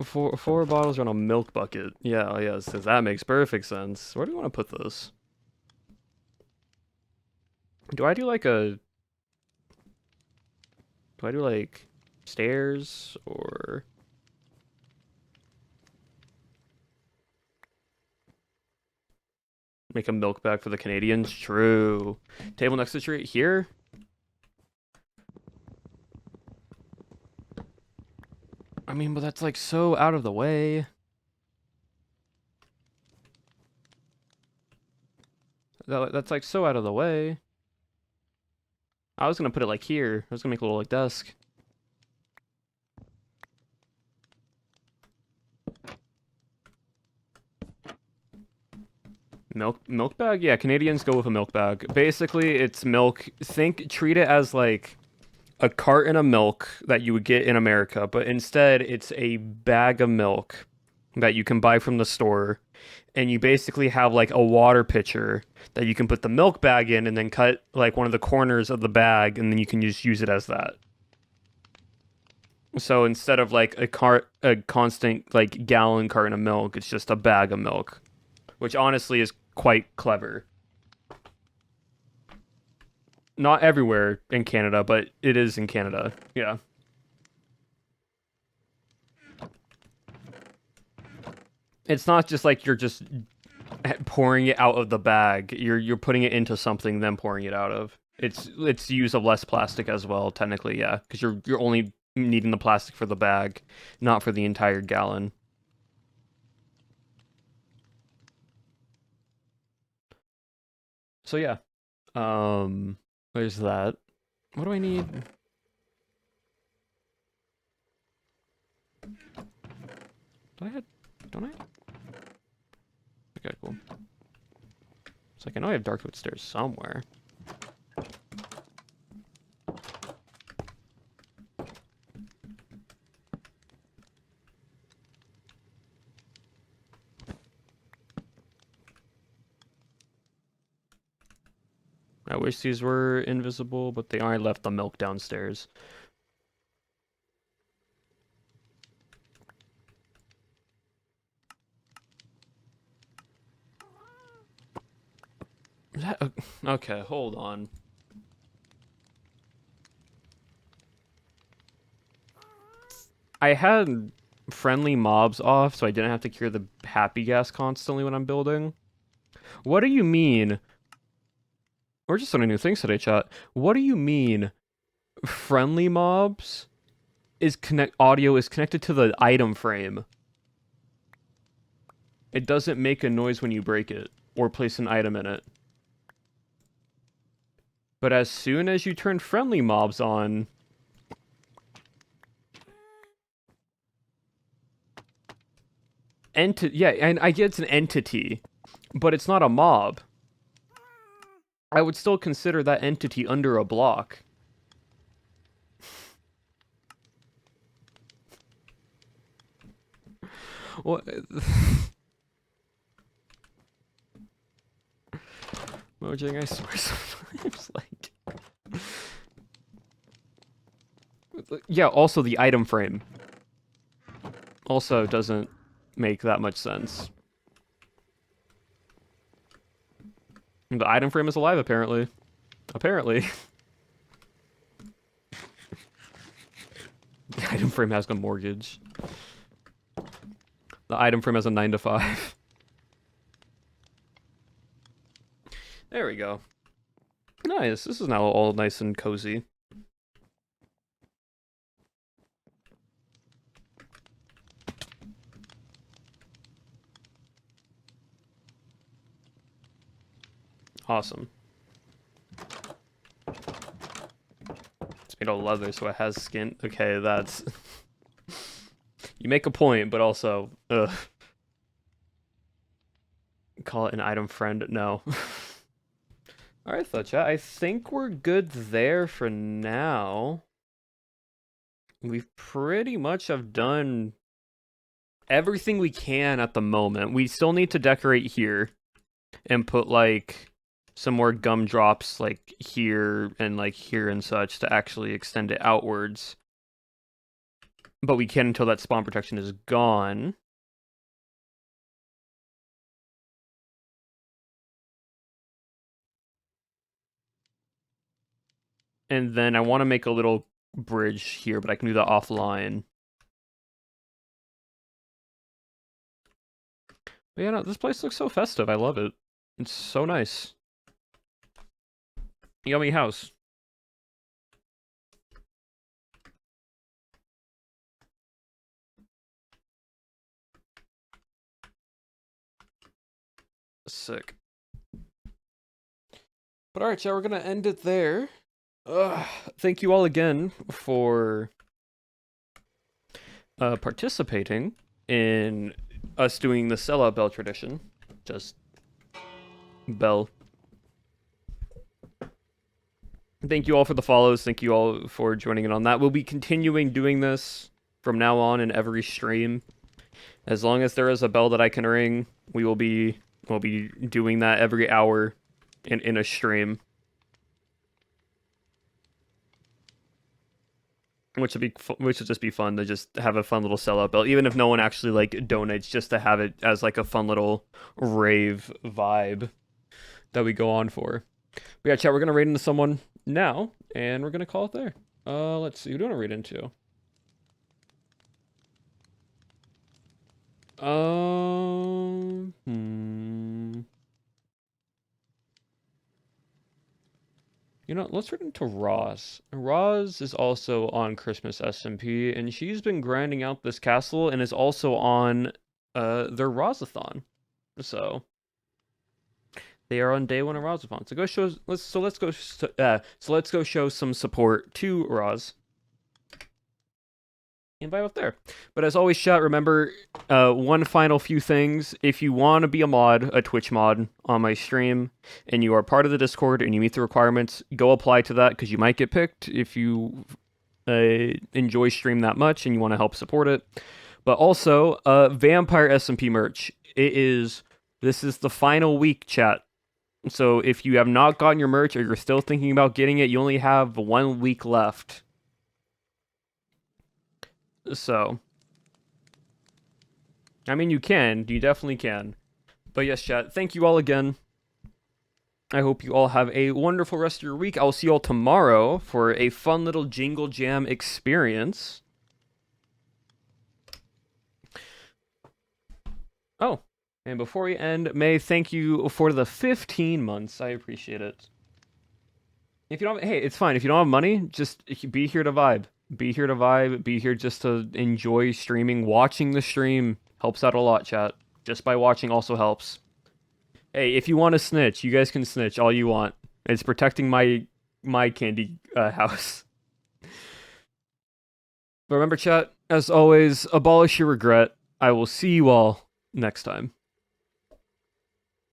Four bottles are on a milk bucket. Yeah, yeah, so that makes perfect sense. Where do you want to put this? Do I do like a... Do I do like stairs or... Make a milk bag for the Canadians? True. Table next to the tree? Here? I mean, but that's like so out of the way. That's like so out of the way. I was gonna put it like here. I was gonna make a little like desk. Milk bag? Yeah, Canadians go with a milk bag. Basically, it's milk. Treat it as like a carton of milk that you would get in America, but instead it's a bag of milk that you can buy from the store, and you basically have like a water pitcher that you can put the milk bag in and then cut like one of the corners of the bag, and then you can just use it as that. So instead of like a constant like gallon carton of milk, it's just a bag of milk, which honestly is quite clever. Not everywhere in Canada, but it is in Canada. Yeah. It's not just like you're just pouring it out of the bag. You're putting it into something, then pouring it out of. It's use of less plastic as well, technically, yeah, because you're only needing the plastic for the bag, not for the entire gallon. So yeah, there's that. What do I need? Don't I? Okay, cool. It's like I know I have darkwood stairs somewhere. I wish these were invisible, but they are. I left the milk downstairs. Okay, hold on. I had friendly mobs off, so I didn't have to cure the happy gas constantly when I'm building. What do you mean? We're just learning new things today, chat. What do you mean friendly mobs audio is connected to the item frame? It doesn't make a noise when you break it or place an item in it. But as soon as you turn friendly mobs on, yeah, and I get it's an entity, but it's not a mob. I would still consider that entity under a block. What? Mojang, I swear sometimes, like... Yeah, also the item frame. Also doesn't make that much sense. The item frame is alive, apparently. Apparently. The item frame has a mortgage. The item frame has a 9 to 5. There we go. Nice. This is now all nice and cozy. Awesome. It's made of leather, so it has skin. Okay, that's... You make a point, but also... Ugh. Call it an item friend? No. Alright, chat. I think we're good there for now. We pretty much have done everything we can at the moment. We still need to decorate here and put, like, some more gumdrops, like, here and, like, here and such to actually extend it outwards. but we can until that spawn protection is gone. And then I want to make a little bridge here, but I can do that offline. But yeah, no, this place looks so festive. I love it. It's so nice. Yummy house. Sick. But alright, yeah, we're gonna end it there. Thank you all again for participating in us doing the sellout bell tradition. Just bell. Thank you all for the follows. Thank you all for joining in on that. We'll be continuing doing this from now on in every stream. As long as there is a bell that I can ring, we'll be doing that every hour in a stream. Which would just be fun to just have a fun little sellout bell, even if no one actually like donates, just to have it as like a fun little rave vibe that we go on for. But yeah, chat, we're gonna raid into someone now, and we're gonna call it there. Let's see, who do you want to raid into? You know, let's read into Roz. Roz is also on Christmas SMP, and she's been grinding out this castle and is also on their Rozathon. So they are on day 1 of Rozathon. So let's go show some support to Roz. Invite up there. But as always, chat, remember one final few things. If you want to be a mod, a Twitch mod on my stream, and you are part of the Discord and you meet the requirements, go apply to that because you might get picked if you enjoy stream that much and you want to help support it. But also, Vampire SMP merch. This is the final week, chat. So if you have not gotten your merch or you're still thinking about getting it, you only have 1 week left. So, I mean, you definitely can. But yes, chat, thank you all again. I hope you all have a wonderful rest of your week. I'll see you all tomorrow for a fun little Jingle Jam experience. Oh, and before we end, May, thank you for the 15 months. I appreciate it. If you don't, hey, it's fine. If you don't have money, just be here to vibe. Be here to vibe. Be here just to enjoy streaming. Watching the stream helps out a lot, chat. Just by watching also helps. Hey, if you want to snitch, you guys can snitch all you want. It's protecting my candy house. But remember, chat, as always, abolish your regret. I will see you all next time.